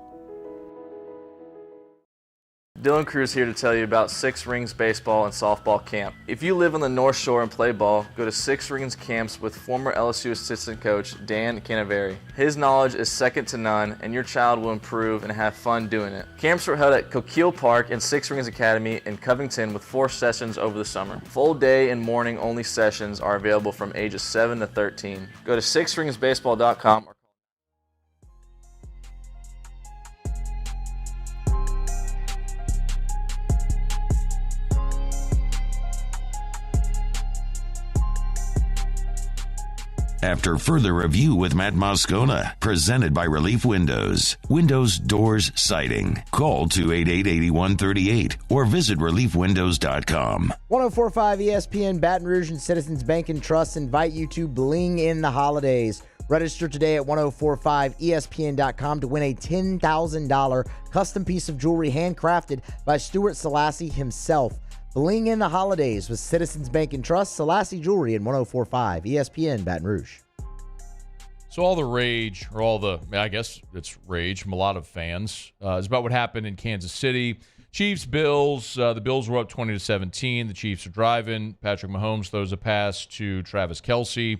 Dylan Cruz here to tell you about Six Rings Baseball and Softball Camp. If you live on the North Shore and play ball, go to Six Rings Camps with former LSU assistant coach Dan Canaveri. His knowledge is second to none, and your child will improve and have fun doing it. Camps were held at Coquille Park and Six Rings Academy in Covington with 4 sessions over the summer. Full day and morning only sessions are available from ages 7 to 13. Go to sixringsbaseball.com. After further review with Matt Moscona, presented by Relief Windows. Windows, doors, siding. Call 288-8138 or visit reliefwindows.com. 104.5 ESPN Baton Rouge and Citizens Bank and Trust invite you to bling in the holidays. Register today at 1045ESPN.com to win a $10,000 custom piece of jewelry handcrafted by Stuart Selassie himself. Bling in the holidays with Citizens Bank and Trust, Selassie Jewelry and 104.5 ESPN Baton Rouge. So all the rage, or all the, I guess it's rage from a lot of fans, is about what happened in Kansas City. Chiefs, Bills. The Bills were up 20-17. The Chiefs are driving. Patrick Mahomes throws a pass to Travis Kelce,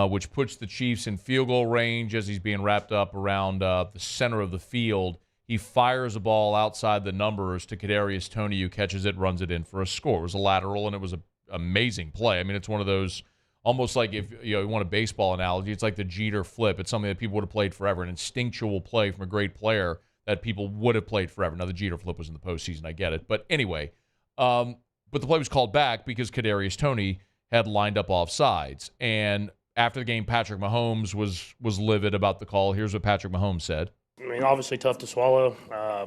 which puts the Chiefs in field goal range as he's being wrapped up around the center of the field. He fires a ball outside the numbers to Kadarius Toney, who catches it, runs it in for a score. It was a lateral, and it was an amazing play. I mean, it's one of those, almost like if you want a baseball analogy, it's like the Jeter flip. It's something that people would have played forever, an instinctual play from a great player that people would have played forever. Now, the Jeter flip was in the postseason, I get it. But anyway, but the play was called back because Kadarius Toney had lined up off sides. And after the game, Patrick Mahomes was livid about the call. Here's what Patrick Mahomes said. I mean, obviously tough to swallow. I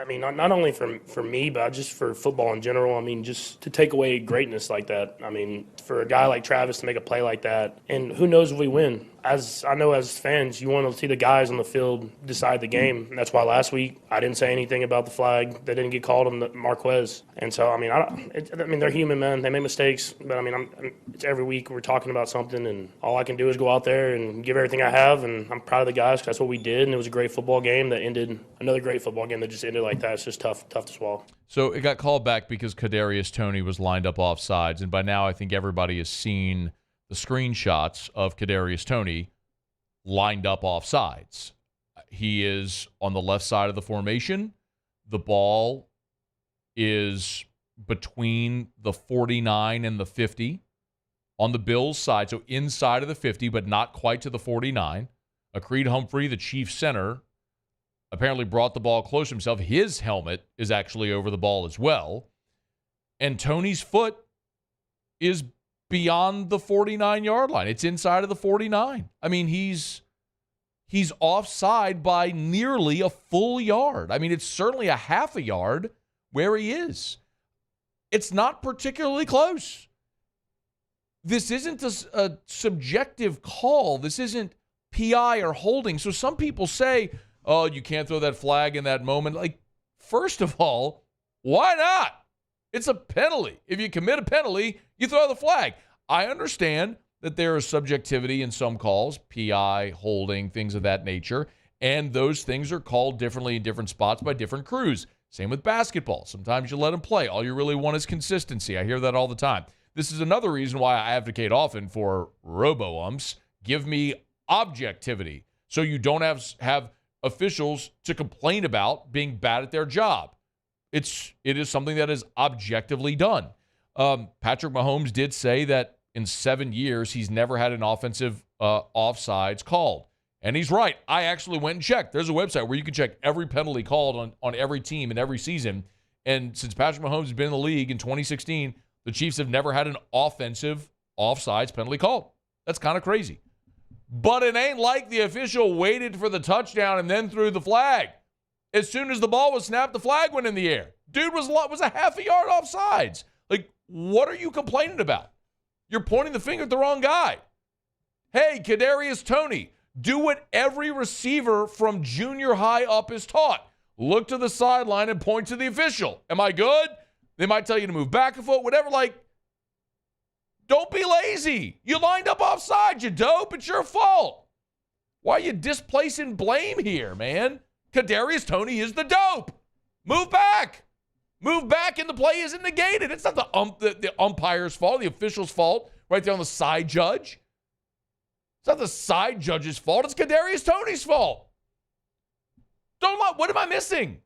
mean, not only for me, but just for football in general. I mean, just to take away greatness like that. I mean, for a guy like Travis to make a play like that, and who knows if we win. As I know as fans, you want to see the guys on the field decide the game. And that's why last week I didn't say anything about the flag that didn't get called on the Marquez. And so, I mean, they're human, man. They make mistakes. But, I mean, it's every week we're talking about something, and all I can do is go out there and give everything I have. And I'm proud of the guys because that's what we did, and it was a great football game. game that ended, another great football game that just ended like that. It's just tough to swallow. So it got called back because Kadarius Toney was lined up offsides, and by now I think everybody has seen the screenshots of Kadarius Toney lined up offsides. He is on the left side of the formation. The ball is between the 49 and the 50 on the Bills' side, so inside of the 50, but not quite to the 49. Creed Humphrey, the Chiefs center, apparently brought the ball close to himself. His helmet is actually over the ball as well. And Toney's foot is beyond the 49-yard line. It's inside of the 49. I mean, he's offside by nearly a full yard. I mean, it's certainly a half a yard where he is. It's not particularly close. This isn't a subjective call. This isn't PI or holding. So some people say, oh, you can't throw that flag in that moment. Like, first of all, why not? It's a penalty. If you commit a penalty, you throw the flag. I understand that there is subjectivity in some calls, PI, holding, things of that nature, and those things are called differently in different spots by different crews. Same with basketball. Sometimes you let them play. All you really want is consistency. I hear that all the time. This is another reason why I advocate often for robo-umps. Give me objectivity so you don't have officials to complain about being bad at their job. It is something that is objectively done. Patrick Mahomes did say that in 7 years he's never had an offensive offsides called. And he's right. I actually went and checked. There's a website where you can check every penalty called on every team in every season. And since Patrick Mahomes has been in the league in 2016, the Chiefs have never had an offensive offsides penalty called. That's kind of crazy. But it ain't like the official waited for the touchdown and then threw the flag. As soon as the ball was snapped, the flag went in the air. Dude was a half a yard offsides. Like, what are you complaining about? You're pointing the finger at the wrong guy. Hey, Kadarius Toney, do what every receiver from junior high up is taught. Look to the sideline and point to the official. Am I good? They might tell you to move back a foot, whatever. Like, don't be lazy. You lined up offside, you dope. It's your fault. Why are you displacing blame here, man? Kadarius Toney is the dope. Move back. Move back and the play isn't negated. It's not the umpire's fault, the official's fault, right there on the side judge. It's not the side judge's fault. It's Kadarius Toney's fault. What am I missing?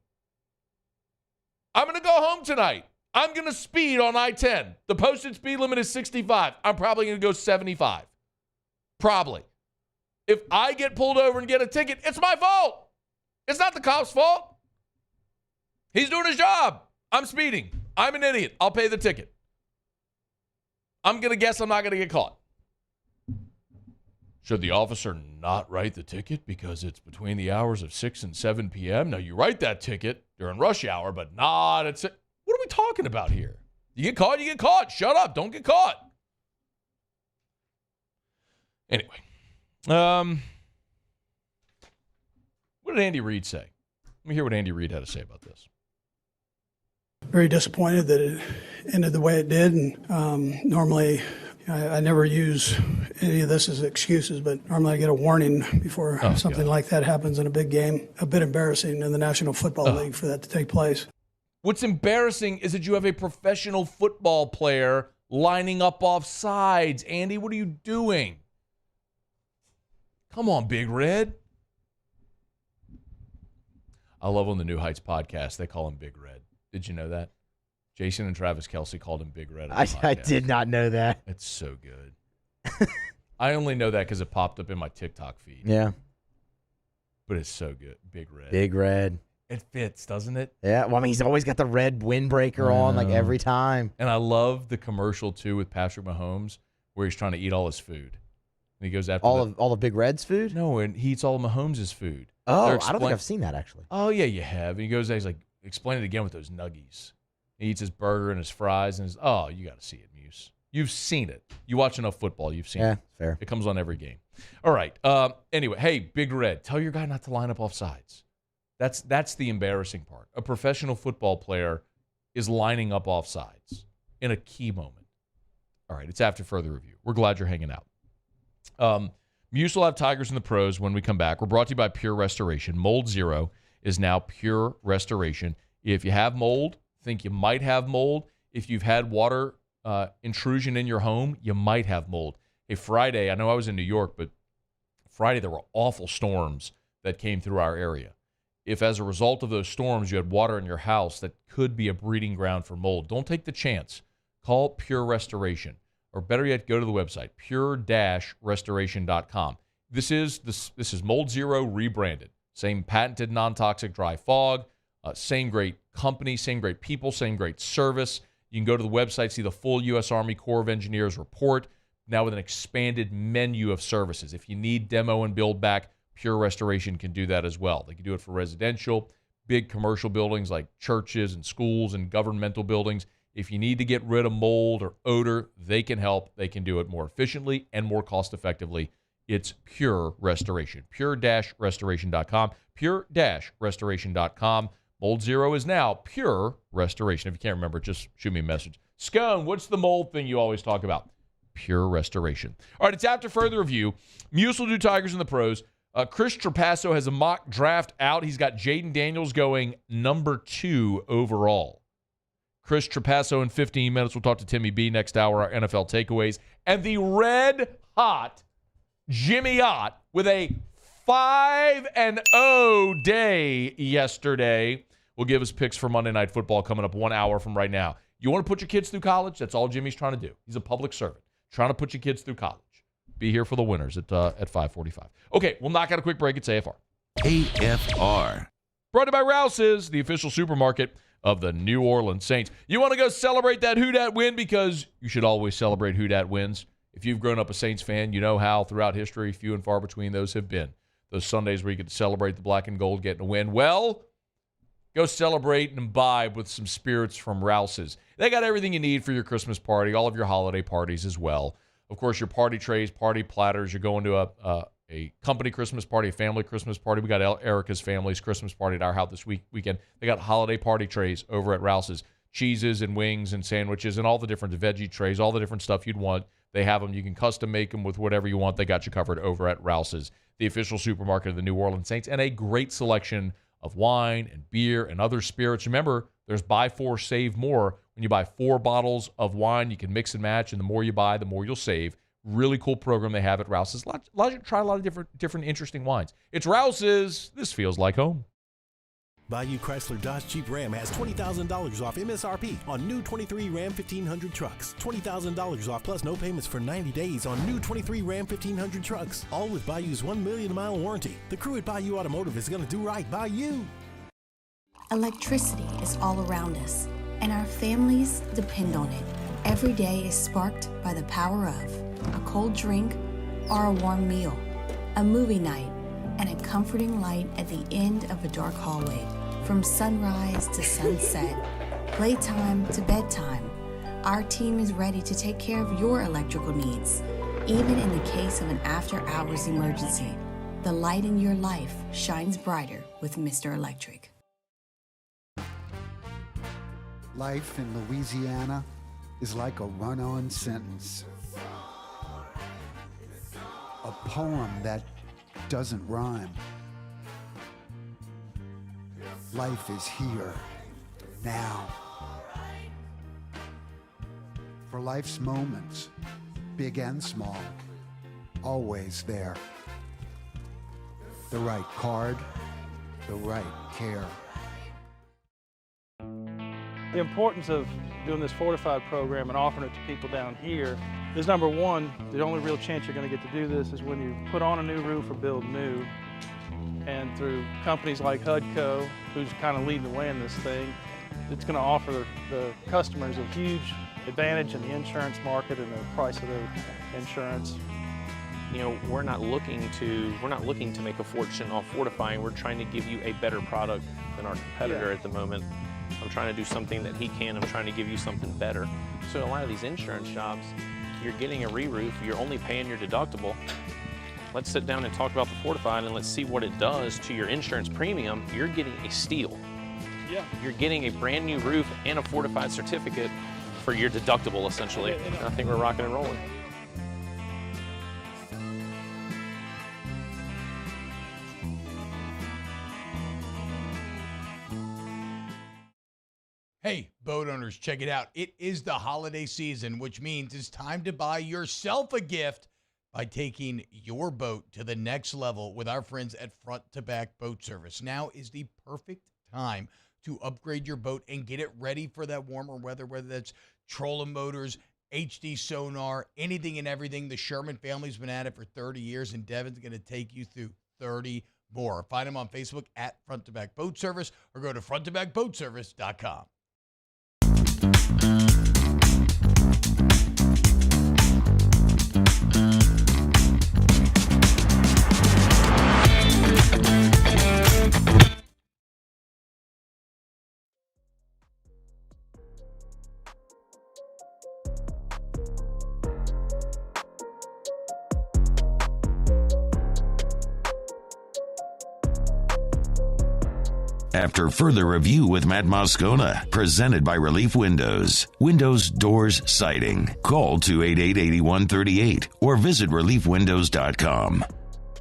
I'm going to go home tonight. I'm going to speed on I-10. The posted speed limit is 65. I'm probably going to go 75. Probably. If I get pulled over and get a ticket, it's my fault. It's not the cop's fault. He's doing his job. I'm speeding. I'm an idiot. I'll pay the ticket. I'm going to guess I'm not going to get caught. Should the officer not write the ticket because it's between the hours of 6 and 7 p.m.? Now, you write that ticket during rush hour, but not at 6. What are we talking about here? You get caught, you get caught. Shut up. Don't get caught. Anyway. What did Andy Reid say? Let me hear what Andy Reid had to say about this. Very disappointed that it ended the way it did. And normally I never use any of this as excuses, but normally I get a warning before something like that happens in a big game. A bit embarrassing in the National Football League for that to take place. What's embarrassing is that you have a professional football player lining up off sides. Andy, what are you doing? Come on, Big Red. I love on the New Heights podcast, they call him Big Red. Did you know that? Jason and Travis Kelce called him Big Red. I did not know that. It's so good. I only know that because it popped up in my TikTok feed. Yeah. But it's so good. Big Red. Big Red. It fits, doesn't it? Yeah. Well, I mean, he's always got the red windbreaker on, like every time. And I love the commercial, too, with Patrick Mahomes, where he's trying to eat all his food. And he goes after all the Big Red's food? No, and he eats all of Mahomes' food. Oh, I don't think I've seen that, actually. Oh, yeah, you have. And he goes, he's like, explain it again with those nuggies. He eats his burger and his fries, and you got to see it, Muse. You've seen it. You watch enough football, you've seen it. Yeah, fair. It comes on every game. All right. Anyway, hey, Big Red, tell your guy not to line up off sides. That's the embarrassing part. A professional football player is lining up off sides in a key moment. All right, it's after further review. We're glad you're hanging out. Muse will have Tigers in the Pros when we come back. We're brought to you by Pure Restoration. Mold Zero is now Pure Restoration. If you have mold, think you might have mold. If you've had water intrusion in your home, you might have mold. Hey, Friday, I know I was in New York, but Friday there were awful storms that came through our area. If as a result of those storms you had water in your house, that could be a breeding ground for mold. Don't take the chance. Call Pure Restoration. Or better yet, go to the website, pure-restoration.com. This is Mold Zero rebranded. Same patented non-toxic dry fog, same great company, same great people, same great service. You can go to the website, see the full U.S. Army Corps of Engineers report, now with an expanded menu of services. If you need demo and build back, Pure Restoration can do that as well. They can do it for residential, big commercial buildings like churches and schools and governmental buildings. If you need to get rid of mold or odor, they can help. They can do it more efficiently and more cost-effectively. It's Pure Restoration. Pure-restoration.com. Pure-restoration.com. Mold Zero is now Pure Restoration. If you can't remember, just shoot me a message. Scone, what's the mold thing you always talk about? Pure Restoration. All right, it's after further review. Muse will do Tigers in the Pros. Chris Trapasso has a mock draft out. He's got Jayden Daniels going number 2 overall. Chris Trapasso in 15 minutes. We'll talk to Timmy B next hour, our NFL takeaways. And the red-hot Jimmy Ott with a 5-0 day yesterday will give us picks for Monday Night Football coming up 1 hour from right now. You want to put your kids through college? That's all Jimmy's trying to do. He's a public servant, trying to put your kids through college. Be here for the winners at 5:45. Okay, we'll knock out a quick break at AFR. AFR. Brought to you by Rouse's, the official supermarket of the New Orleans Saints. You want to go celebrate that Who Dat win, because you should always celebrate Who Dat wins. If you've grown up a Saints fan, you know how throughout history, few and far between those have been. Those Sundays where you get to celebrate the black and gold getting a win. Well, go celebrate and imbibe with some spirits from Rouse's. They got everything you need for your Christmas party, all of your holiday parties as well. Of course, your party trays, party platters. You're going to a company Christmas party, a family Christmas party. We got Erica's family's Christmas party at our house this weekend. They got holiday party trays over at Rouse's. Cheeses and wings and sandwiches and all the different veggie trays, all the different stuff you'd want. They have them. You can custom make them with whatever you want. They got you covered over at Rouse's, the official supermarket of the New Orleans Saints, and a great selection of wine and beer and other spirits. Remember, there's buy 4, save more. When you buy 4 bottles of wine, you can mix and match, and the more you buy, the more you'll save. Really cool program they have at Rouse's. Try a lot of different interesting wines. It's Rouse's. This feels like home. Bayou Chrysler Dodge Jeep Ram has $20,000 off MSRP on new 23 Ram 1500 trucks. $20,000 off plus no payments for 90 days on new 23 Ram 1500 trucks. All with Bayou's 1 million mile warranty. The crew at Bayou Automotive is going to do right by you. Electricity is all around us, and our families depend on it. Every day is sparked by the power of a cold drink or a warm meal, a movie night, and a comforting light at the end of a dark hallway. From sunrise to sunset, playtime to bedtime, our team is ready to take care of your electrical needs. Even in the case of an after-hours emergency, the light in your life shines brighter with Mr. Electric. Life in Louisiana is like a run-on sentence. A poem that doesn't rhyme. Life is here, now. For life's moments, big and small, always there. The right card, the right care. The importance of doing this fortified program and offering it to people down here is, number one, the only real chance you're going to get to do this is when you put on a new roof or build new. And through companies like HUDCO, who's kind of leading the way in this thing, it's going to offer the customers a huge advantage in the insurance market and the price of their insurance. You know, we're not looking to make a fortune off fortifying. We're trying to give you a better product than our competitor at the moment. I'm trying to do something that he can. I'm trying to give you something better. So a lot of these insurance shops, you're getting a re-roof, you're only paying your deductible. Let's sit down and talk about the fortified and let's see what it does to your insurance premium. You're getting a steal. Yeah. You're getting a brand new roof and a fortified certificate for your deductible, essentially. And I think we're rocking and rolling. Hey, boat owners, check it out. It is the holiday season, which means it's time to buy yourself a gift by taking your boat to the next level with our friends at Front to Back Boat Service. Now is the perfect time to upgrade your boat and get it ready for that warmer weather, whether that's trolling motors, HD sonar, anything and everything. The Sherman family's been at it for 30 years, and Devin's going to take you through 30 more. Find him on Facebook at Front to Back Boat Service or go to fronttobackboatservice.com. After further review with Matt Moscona, presented by Relief Windows. Windows, doors, siding. Call 288-8138 or visit reliefwindows.com.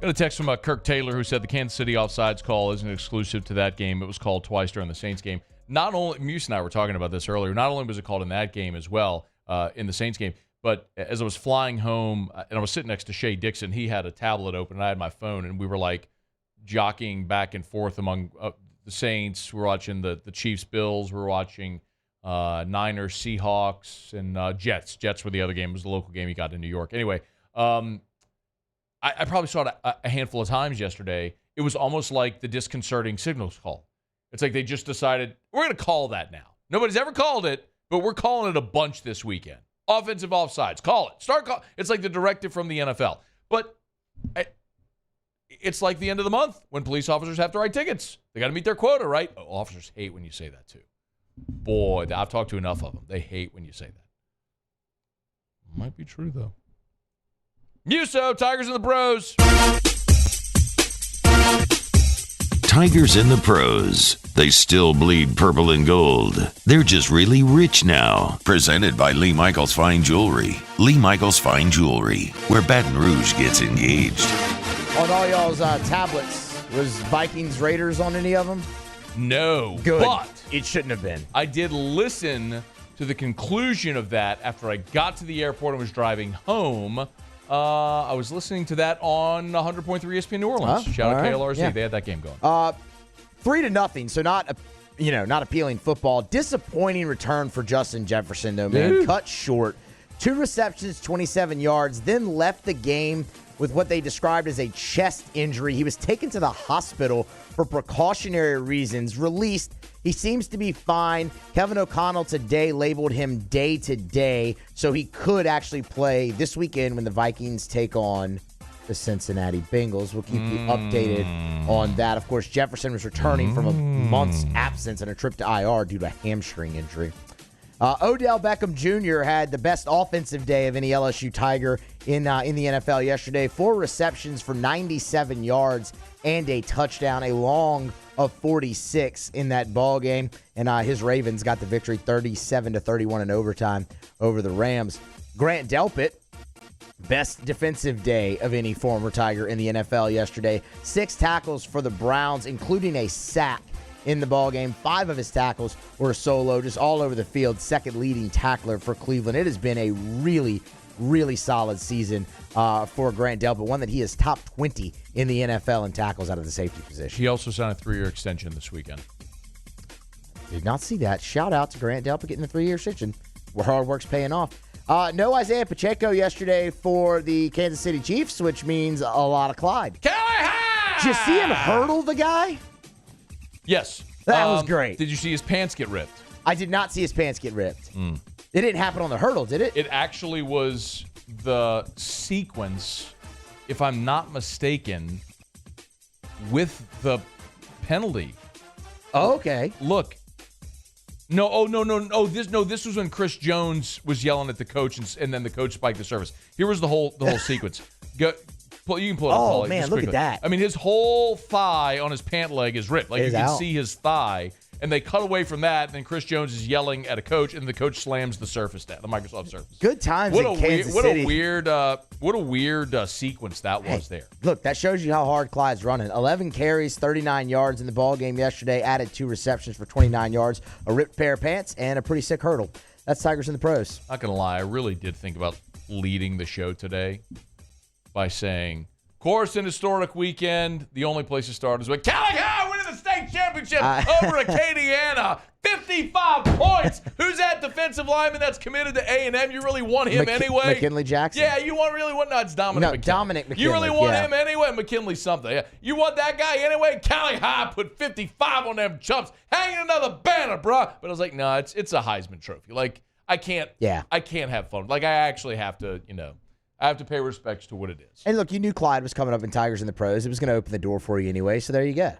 Got a text from Kirk Taylor who said the Kansas City offsides call isn't exclusive to that game. It was called twice during the Saints game. Not only, Muse and I were talking about this earlier, not only was it called in that game as well, in the Saints game, but as I was flying home, and I was sitting next to Shea Dixon, he had a tablet open, and I had my phone, and we were like jockeying back and forth among the Saints. We're watching the Chiefs Bills. We're watching Niners Seahawks and Jets. Jets were the other game. It was the local game he got in New York. Anyway, I probably saw it a handful of times yesterday. It was almost like the disconcerting signals call. It's like they just decided, we're going to call that now. Nobody's ever called it, but we're calling it a bunch this weekend. Offensive offsides. Call it. Start call. It's like the directive from the NFL. But it's like the end of the month when police officers have to write tickets. They got to meet their quota, right? Oh, officers hate when you say that, too. Boy, I've talked to enough of them. They hate when you say that. Might be true, though. Muso, Tigers and the Pros. Tigers and the Pros. They still bleed purple and gold. They're just really rich now. Presented by Lee Michaels Fine Jewelry. Lee Michaels Fine Jewelry, where Baton Rouge gets engaged. On all y'all's tablets, was Vikings Raiders on any of them? No. Good. But it shouldn't have been. I did listen to the conclusion of that after I got to the airport and was driving home. I was listening to that on 100.3 ESPN New Orleans. Shout out KLRZ. Yeah. They had that game going. 3-0. So not appealing football. Disappointing return for Justin Jefferson, though, man. Dude. Cut short. 2 receptions, 27 yards, then left the game with what they described as a chest injury. He was taken to the hospital for precautionary reasons, released. He seems to be fine. Kevin O'Connell today labeled him day-to-day, so he could actually play this weekend when the Vikings take on the Cincinnati Bengals. We'll keep you updated on that. Of course, Jefferson was returning from a month's absence and a trip to IR due to a hamstring injury. Odell Beckham Jr. had the best offensive day of any LSU Tiger in the NFL yesterday. 4 receptions for 97 yards and a touchdown, a long of 46 in that ball game. And his Ravens got the victory 37-31 in overtime over the Rams. Grant Delpit, best defensive day of any former Tiger in the NFL yesterday. 6 tackles for the Browns, including a sack in the ballgame. 5 of his tackles were solo, just all over the field. Second leading tackler for Cleveland. It has been a really, really solid season for Grant Delpit, one that he is top 20 in the NFL in tackles out of the safety position. He also signed a 3-year extension this weekend. Did not see that. Shout out to Grant Delpit getting a 3-year extension, where hard work's paying off. No Isaiah Pacheco yesterday for the Kansas City Chiefs, which means a lot of Clyde. Did you see him hurdle the guy? Yes. That was great. Did you see his pants get ripped? I did not see his pants get ripped. It didn't happen on the hurdle, did it? It actually was the sequence, if I'm not mistaken, with the penalty. Oh, okay. Look. No, this was when Chris Jones was yelling at the coach, and then the coach spiked the service. Here was the whole sequence. You can pull it up. Oh, Paulie, man, look at that. I mean, his whole thigh on his pant leg is ripped. Like, you can see his thigh. And they cut away from that, and then Chris Jones is yelling at a coach, and the coach slams the Surface down, the Microsoft Surface. Good times in Kansas City. What a weird sequence that was there. Look, that shows you how hard Clyde's running. 11 carries, 39 yards in the ball game yesterday, added 2 receptions for 29 yards, a ripped pair of pants, and a pretty sick hurdle. That's Tigers in the Pros. Not going to lie, I really did think about leading the show today by saying, of course, an historic weekend. The only place to start is with Callahan winning the state championship over Acadiana. 55 points. Who's that defensive lineman that's committed to A&M? You really want him anyway? McKinley Jackson. Yeah, you really want. No, it's Dominic McKinley. Dominic McKinley. You really want him anyway? McKinley something. Yeah. You want that guy anyway? Callahan put 55 on them chumps. Hanging another banner, bro. But I was like, no, it's a Heisman Trophy. Like, I can't have fun. Like, I actually have to, I have to pay respects to what it is. And look, you knew Clyde was coming up in Tigers in the Pros. It was going to open the door for you anyway, so there you go.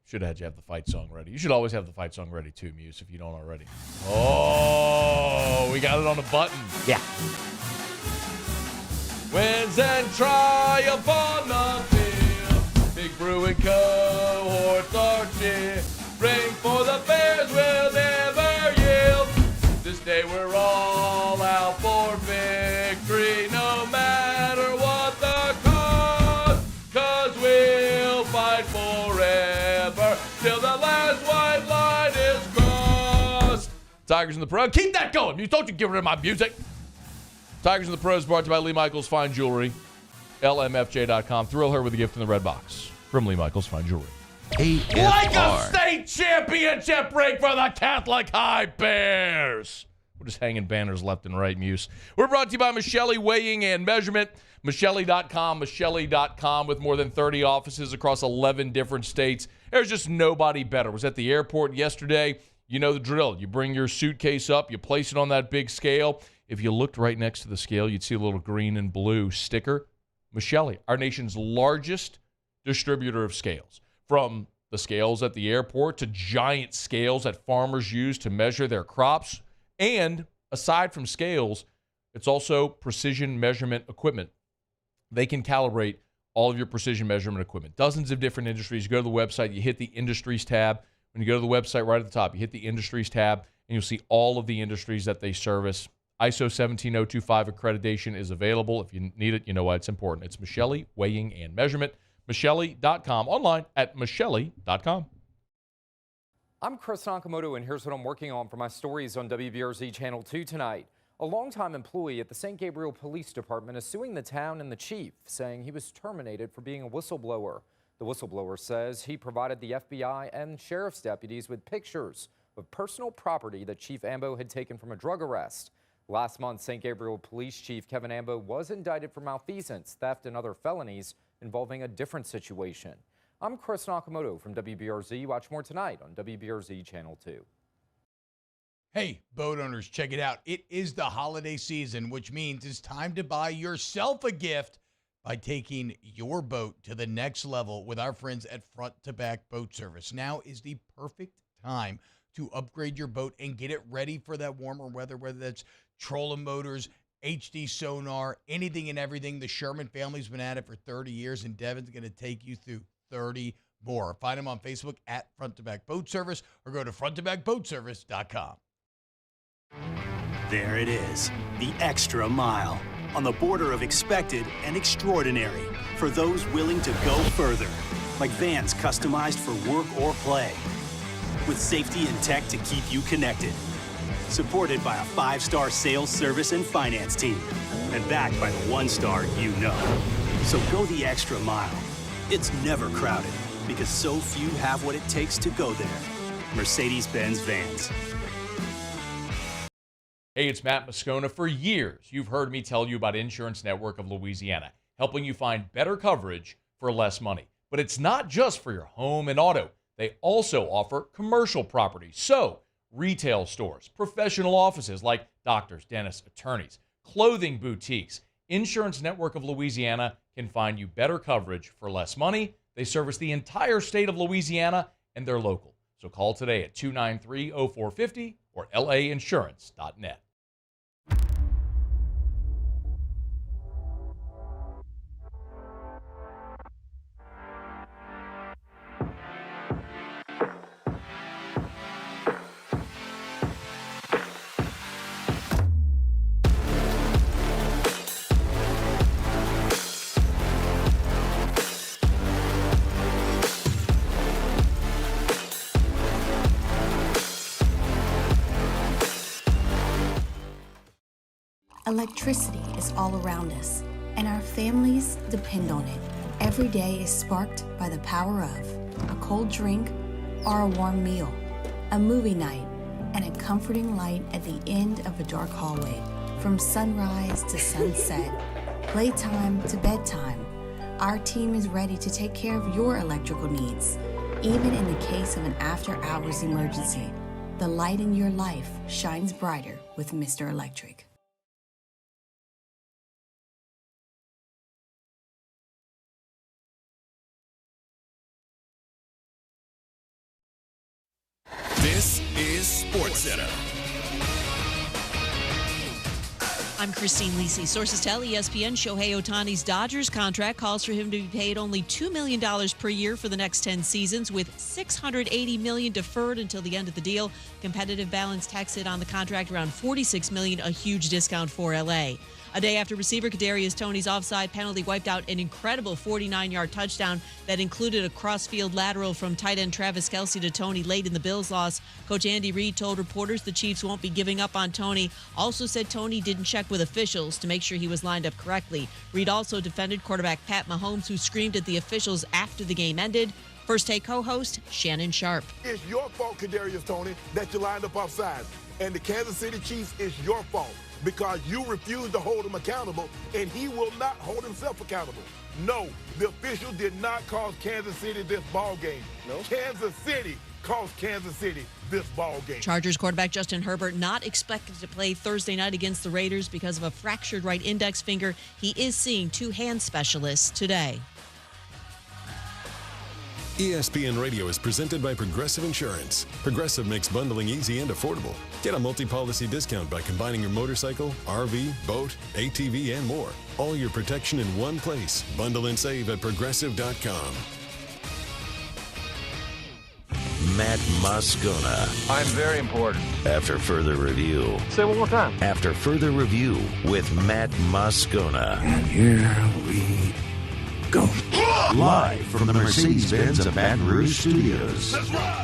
Should have had you have the fight song ready. You should always have the fight song ready too, Muse, if you don't already. Oh, we got it on the button. Yeah. Wins and triumph on the field. Big Brewing cohorts are cheering for the Bears will never yield. This day we're all out for victory, no matter what the cause. 'Cause we'll fight forever till the last white line is crossed. Tigers in the Pros. Keep that going. You don't you get rid of my music. Tigers in the Pros brought to you by Lee Michaels Fine Jewelry. LMFJ.com. Thrill her with a gift in the red box from Lee Michaels Fine Jewelry. AFR. Like a state championship ring for the Catholic High Bears. We're just hanging banners left and right, Muse. We're brought to you by Michelli Weighing and Measurement. Michelli.com with more than 30 offices across 11 different states. There's just nobody better. Was at the airport yesterday. You know the drill. You bring your suitcase up, you place it on that big scale. If you looked right next to the scale, you'd see a little green and blue sticker. Michelli, our nation's largest distributor of scales. From the scales at the airport to giant scales that farmers use to measure their crops. And aside from scales, it's also precision measurement equipment. They can calibrate all of your precision measurement equipment. Dozens of different industries. You go to the website, you hit the Industries tab. When you go to the website right at the top, you hit the Industries tab, and you'll see all of the industries that they service. ISO 17025 accreditation is available. If you need it, you know why it's important. It's Michelli Weighing and Measurement. Michelli.com. Online at Michelli.com. I'm Chris Nakamoto, and here's what I'm working on for my stories on WBRZ Channel 2 tonight. A longtime employee at the St. Gabriel Police Department is suing the town and the chief, saying he was terminated for being a whistleblower. The whistleblower says he provided the FBI and sheriff's deputies with pictures of personal property that Chief Ambo had taken from a drug arrest. Last month, St. Gabriel Police Chief Kevin Ambo was indicted for malfeasance, theft, and other felonies involving a different situation. I'm Chris Nakamoto from WBRZ. Watch more tonight on WBRZ Channel 2. Hey, boat owners, check it out. It is the holiday season, which means it's time to buy yourself a gift by taking your boat to the next level with our friends at Front to Back Boat Service. Now is the perfect time to upgrade your boat and get it ready for that warmer weather, whether that's trolling motors, HD sonar, anything and everything. The Sherman family's been at it for 30 years, and Devin's going to take you through 30 more. Find them on Facebook at Front to Back Boat Service or go to fronttobackboatservice.com. There it is, the extra mile, on the border of expected and extraordinary for those willing to go further, like vans customized for work or play, with safety and tech to keep you connected, supported by a 5-star sales, service, and finance team, and backed by the 1-star you know. So go the extra mile. It's never crowded, because so few have what it takes to go there. Mercedes-Benz Vans. Hey, it's Matt Moscona. For years, you've heard me tell you about Insurance Network of Louisiana, helping you find better coverage for less money. But it's not just for your home and auto. They also offer commercial property. So, retail stores, professional offices like doctors, dentists, attorneys, clothing boutiques. Insurance Network of Louisiana can find you better coverage for less money. They service the entire state of Louisiana, and they're local. So call today at 293-0450 or lainsurance.net. Electricity is all around us, and our families depend on it. Every day is sparked by the power of a cold drink or a warm meal, a movie night, and a comforting light at the end of a dark hallway. From sunrise to sunset, playtime to bedtime, our team is ready to take care of your electrical needs. Even in the case of an after-hours emergency, the light in your life shines brighter with Mr. Electric. This is SportsCenter. I'm Christine Lisi. Sources tell ESPN Shohei Ohtani's Dodgers contract calls for him to be paid only $2 million per year for the next 10 seasons, with $680 million deferred until the end of the deal. Competitive balance tax hit on the contract around $46 million, a huge discount for L.A. A day after receiver Kadarius Toney's offside penalty wiped out an incredible 49-yard touchdown that included a cross-field lateral from tight end Travis Kelce to Toney late in the Bills' loss. Coach Andy Reid told reporters the Chiefs won't be giving up on Toney. Also said Toney didn't check with officials to make sure he was lined up correctly. Reid also defended quarterback Pat Mahomes, who screamed at the officials after the game ended. First Take co-host Shannon Sharp. It's your fault, Kadarius Toney, that you lined up offside. And the Kansas City Chiefs, it's your fault because you refused to hold him accountable, and he will not hold himself accountable. No, the official did not cost Kansas City this ball game. No. Kansas City cost Kansas City this ball game. Chargers quarterback Justin Herbert not expected to play Thursday night against the Raiders because of a fractured right index finger. He is seeing 2 hand specialists today. ESPN Radio is presented by Progressive Insurance. Progressive makes bundling easy and affordable. Get a multi-policy discount by combining your motorcycle, RV, boat, ATV, and more. All your protection in one place. Bundle and save at Progressive.com. Matt Moscona. I'm very important. After further review. Say it one more time. After further review with Matt Moscona. And here we go. Live from the Mercedes-Benz of Baton Rouge Studios. Let's ride!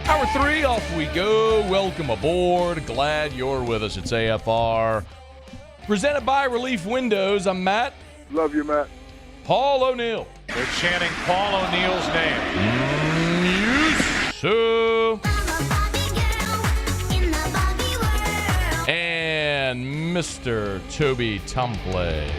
Hour 3, off we go. Welcome aboard. Glad you're with us. It's AFR. Presented by Relief Windows. I'm Matt. Love you, Matt. Paul O'Neill. They're chanting Paul O'Neill's name. Yes, sir. And Mr. Toby Tumpley.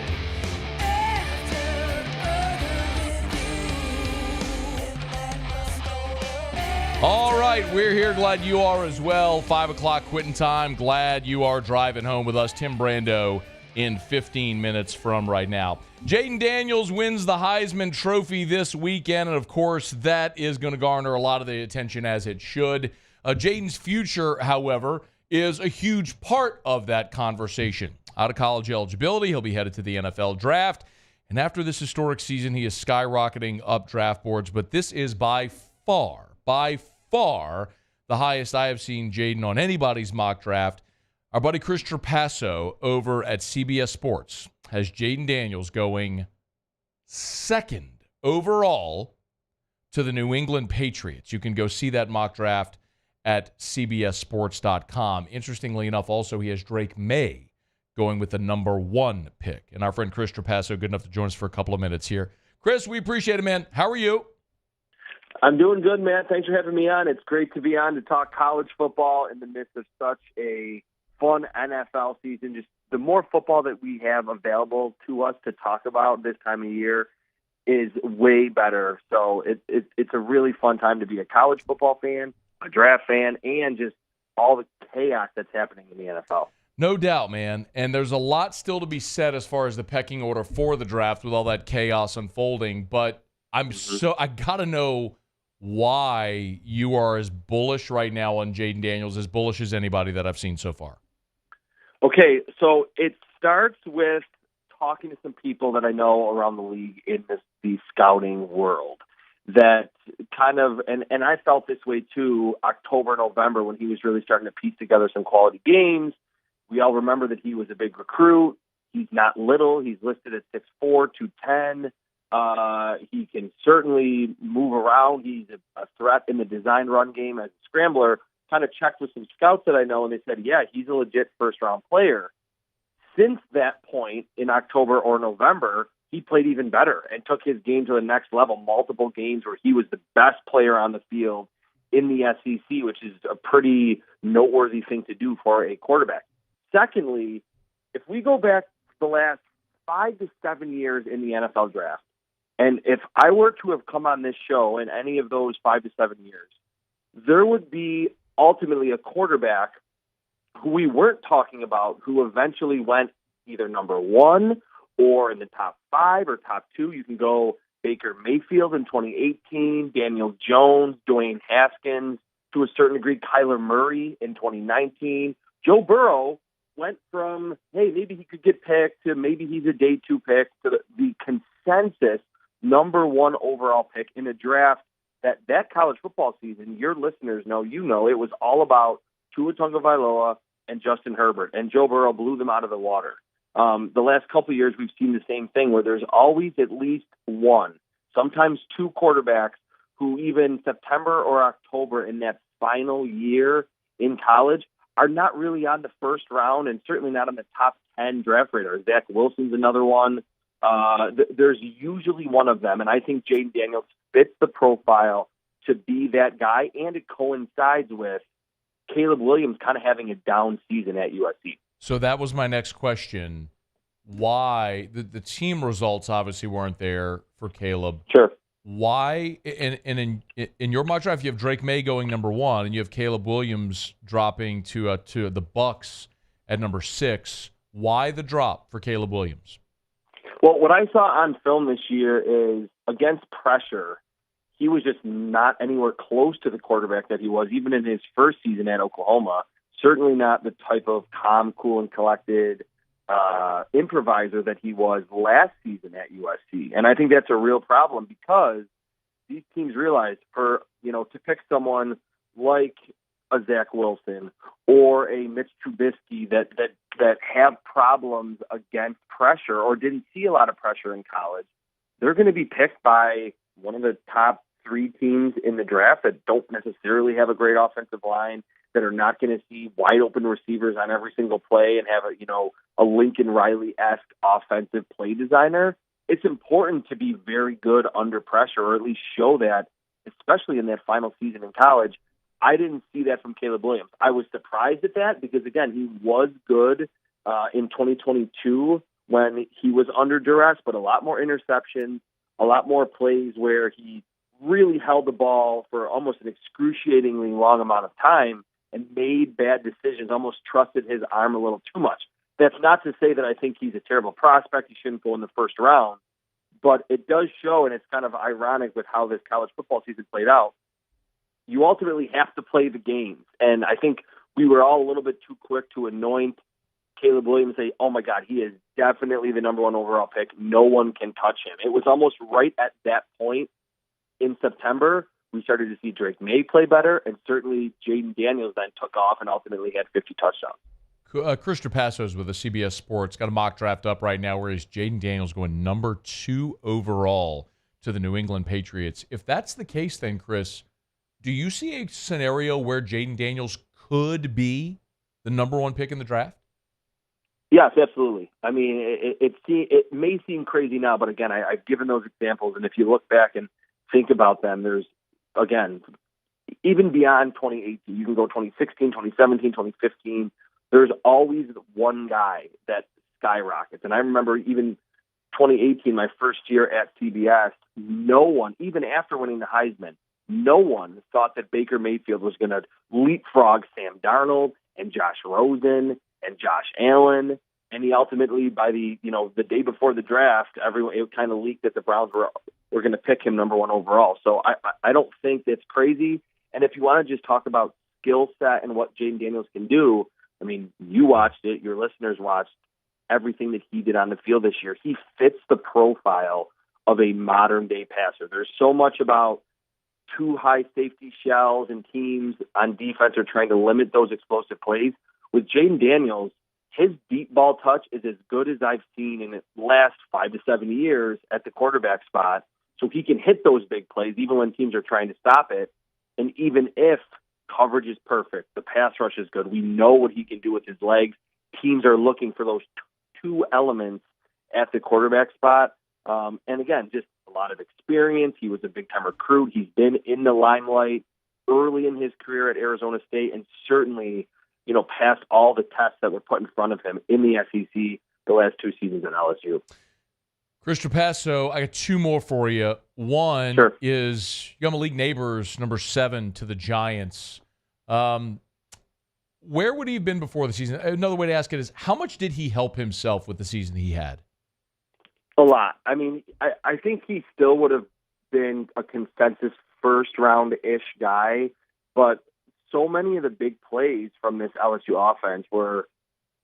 All right, we're here. Glad you are as well. 5 o'clock quitting time. Glad you are driving home with us. Tim Brando in 15 minutes from right now. Jayden Daniels wins the Heisman Trophy this weekend, and of course, that is going to garner a lot of the attention as it should. Jayden's future, however, is a huge part of that conversation. Out of college eligibility, he'll be headed to the NFL draft, and after this historic season, he is skyrocketing up draft boards, but this is by far, the highest I have seen Jayden on anybody's mock draft. Our buddy Chris Trapasso over at CBS Sports has Jayden Daniels going second overall to the New England Patriots. You can go see that mock draft at cbssports.com. Interestingly enough, also, he has Drake May going with the number 1 pick. And our friend Chris Trapasso, good enough to join us for a couple of minutes here. Chris, we appreciate it, man. How are you? I'm doing good, man. Thanks for having me on. It's great to be on to talk college football in the midst of such a fun NFL season. Just the more football that we have available to us to talk about this time of year is way better. So it's a really fun time to be a college football fan, a draft fan, and just all the chaos that's happening in the NFL. No doubt, man. And there's a lot still to be said as far as the pecking order for the draft with all that chaos unfolding. But I got to know why you are as bullish right now on Jayden Daniels, as bullish as anybody that I've seen so far. Okay, so it starts with talking to some people that I know around the league in the scouting world that kind of, and I felt this way too, October, November, when he was really starting to piece together some quality games. We all remember that he was a big recruit. He's not little. He's listed at 6'4", 210. He can certainly move around. He's a threat in the design run game as a scrambler. Kind of checked with some scouts that I know, and they said, yeah, he's a legit first-round player. Since that point in October or November, he played even better and took his game to the next level, multiple games where he was the best player on the field in the SEC, which is a pretty noteworthy thing to do for a quarterback. Secondly, if we go back the last 5 to 7 years in the NFL draft, and if I were to have come on this show in any of those 5 to 7 years, there would be ultimately a quarterback who we weren't talking about who eventually went either number 1 or in the top 5 or top 2. You can go Baker Mayfield in 2018, Daniel Jones, Dwayne Haskins, to a certain degree, Kyler Murray in 2019. Joe Burrow went from, hey, maybe he could get picked to maybe he's a day 2 pick to the consensus number 1 overall pick in a draft that college football season, your listeners know, it was all about Tua Tagovailoa and Justin Herbert, and Joe Burrow blew them out of the water. The last couple of years, we've seen the same thing where there's always at least one, sometimes 2 quarterbacks who even September or October in that final year in college are not really on the first round and certainly not on the top 10 draft radar. Zach Wilson's another one. There's usually one of them, and I think Jayden Daniels fits the profile to be that guy, and it coincides with Caleb Williams kind of having a down season at USC. So that was my next question. Why the team results obviously weren't there for Caleb. Sure. Why? And in your mock draft, you have Drake May going number 1, and you have Caleb Williams dropping to the Bucs at number 6. Why the drop for Caleb Williams? Well, what I saw on film this year is against pressure, he was just not anywhere close to the quarterback that he was, even in his first season at Oklahoma. Certainly not the type of calm, cool, and collected improviser that he was last season at USC. And I think that's a real problem because these teams realize to pick someone like a Zach Wilson or a Mitch Trubisky that have problems against pressure or didn't see a lot of pressure in college, they're going to be picked by one of the top 3 teams in the draft that don't necessarily have a great offensive line, that are not going to see wide open receivers on every single play and have a Lincoln Riley-esque offensive play designer. It's important to be very good under pressure, or at least show that, especially in that final season in college. I didn't see that from Caleb Williams. I was surprised at that because, again, he was good in 2022 when he was under duress, but a lot more interceptions, a lot more plays where he really held the ball for almost an excruciatingly long amount of time and made bad decisions, almost trusted his arm a little too much. That's not to say that I think he's a terrible prospect. He shouldn't go in the first round, but it does show, and it's kind of ironic with how this college football season played out. You ultimately have to play the games. And I think we were all a little bit too quick to anoint Caleb Williams and say, oh my God, he is definitely the number 1 overall pick. No one can touch him. It was almost right at that point in September, we started to see Drake May play better, and certainly Jayden Daniels then took off and ultimately had 50 touchdowns. Chris Trapasso is with the CBS Sports. Got a mock draft up right now where is Jayden Daniels going number 2 overall to the New England Patriots. If that's the case, then, Chris, do you see a scenario where Jayden Daniels could be the number 1 pick in the draft? Yes, absolutely. I mean, it may seem crazy now, but again, I've given those examples, and if you look back and think about them, there's, again, even beyond 2018, you can go 2016, 2017, 2015, there's always one guy that skyrockets. And I remember even 2018, my first year at CBS, no one, even after winning the Heisman, no one thought that Baker Mayfield was going to leapfrog Sam Darnold and Josh Rosen and Josh Allen. And he ultimately, by the day before the draft, it kind of leaked that the Browns were going to pick him number 1 overall. So I don't think that's crazy. And if you want to just talk about skill set and what Jayden Daniels can do, I mean, you watched it, your listeners watched everything that he did on the field this year. He fits the profile of a modern-day passer. There's so much about too high safety shells, and teams on defense are trying to limit those explosive plays. With Jayden Daniels, his deep ball touch is as good as I've seen in the last 5 to 7 years at the quarterback spot. So he can hit those big plays even when teams are trying to stop it. And even if coverage is perfect, the pass rush is good, we know what he can do with his legs. Teams are looking for those two elements at the quarterback spot. And again, just a lot of experience. He was a big-time recruit. He's been in the limelight early in his career at Arizona State, and certainly, passed all the tests that were put in front of him in the SEC the last 2 seasons at LSU. Chris Trapasso, I got 2 more for you. One is you got Malik Neighbors, number 7 to the Giants. Where would he have been before the season? Another way to ask it is, how much did he help himself with the season he had? A lot. I mean, I think he still would have been a consensus first-round-ish guy, but so many of the big plays from this LSU offense were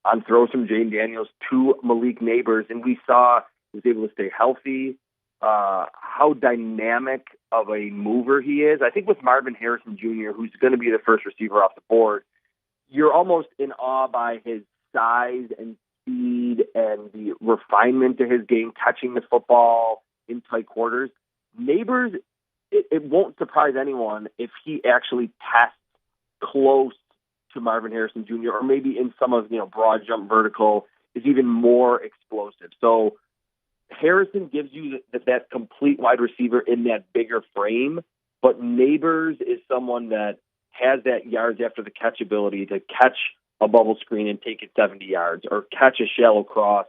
on throws from Jayden Daniels to Malik Neighbors, and we saw he was able to stay healthy, how dynamic of a mover he is. I think with Marvin Harrison Jr., who's going to be the first receiver off the board, you're almost in awe by his size and speed and the refinement to his game, catching the football in tight quarters. Neighbors, it won't surprise anyone if he actually tests close to Marvin Harrison Jr., or maybe in some of, broad jump vertical is even more explosive. So Harrison gives you that complete wide receiver in that bigger frame, but Neighbors is someone that has that yards after the catch ability to catch a bubble screen and take it 70 yards, or catch a shallow cross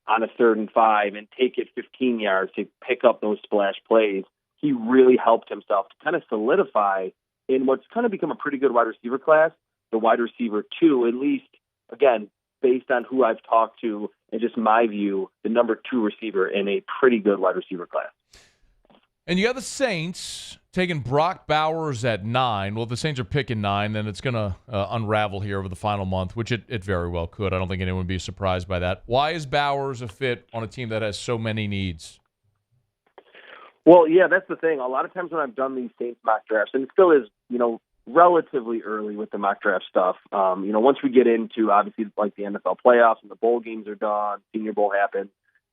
on a 3rd and 5 and take it 15 yards to pick up those splash plays. He really helped himself to kind of solidify in what's kind of become a pretty good wide receiver class, the wide receiver 2, at least, again, based on who I've talked to and just my view, the number 2 receiver in a pretty good wide receiver class. And you got the Saints taking Brock Bowers at 9. Well, if the Saints are picking 9, then it's going to unravel here over the final month, which it very well could. I don't think anyone would be surprised by that. Why is Bowers a fit on a team that has so many needs? Well, yeah, that's the thing. A lot of times when I've done these Saints mock drafts, and it still is, relatively early with the mock draft stuff, once we get into, obviously, like the NFL playoffs and the bowl games are done, Senior Bowl happens,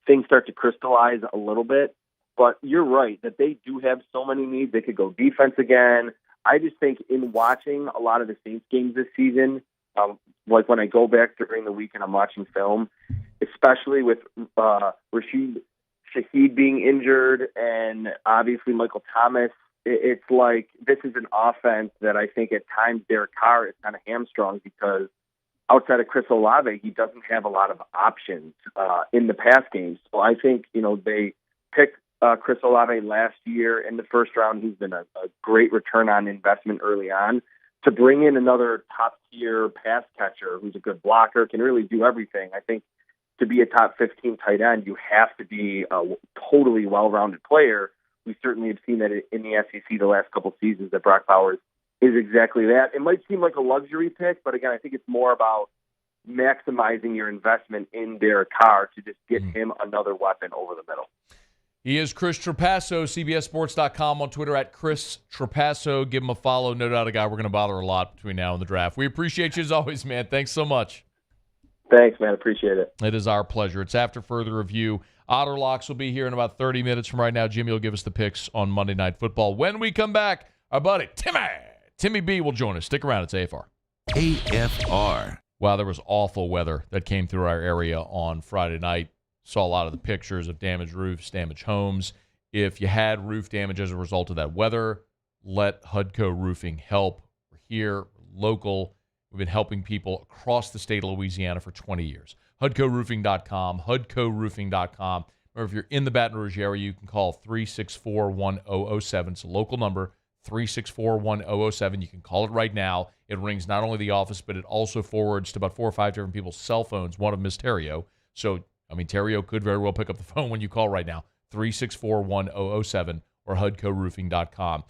things start to crystallize a little bit. But you're right that they do have so many needs. They could go defense again. I just think in watching a lot of the Saints games this season, like when I go back during the week and I'm watching film, especially with Rashid Shaheed being injured and obviously Michael Thomas, it's like this is an offense that I think at times Derek Carr is kind of hamstrung because outside of Chris Olave, he doesn't have a lot of options in the pass game. So I think, they picked Chris Olave last year in the first round. He's been a great return on investment early on. To bring in another top-tier pass catcher who's a good blocker, can really do everything. I think to be a top 15 tight end, you have to be a totally well-rounded player. We certainly have seen that in the SEC the last couple seasons that Brock Bowers is exactly that. It might seem like a luxury pick, but again, I think it's more about maximizing your investment in Derek Carr to just get him another weapon over the middle. He is Chris Trapasso, CBSSports.com, on Twitter at Chris Trapasso. Give him a follow. No doubt a guy we're going to bother a lot between now and the draft. We appreciate you as always, man. Thanks so much. Thanks, man. Appreciate it. It is our pleasure. It's after further review. Otter Locks will be here in about 30 minutes from right now. Jimmy will give us the picks on Monday Night Football. When we come back, our buddy Timmy B will join us. Stick around. It's AFR. AFR. Wow, there was awful weather that came through our area on Friday night. Saw a lot of the pictures of damaged roofs, damaged homes. If you had roof damage as a result of that weather, let HUDCO Roofing help. We're here, local. We've been helping people across the state of Louisiana for 20 years. HUDCOroofing.com, HUDCOroofing.com. Or if you're in the Baton Rouge area, you can call 364-1007. It's a local number, 364-1007. You can call it right now. It rings not only the office, but it also forwards to about 4 or 5 different people's cell phones, one of them is Terrio. So, Terrio could very well pick up the phone when you call right now, 364-1007 or HUDCOroofing.com.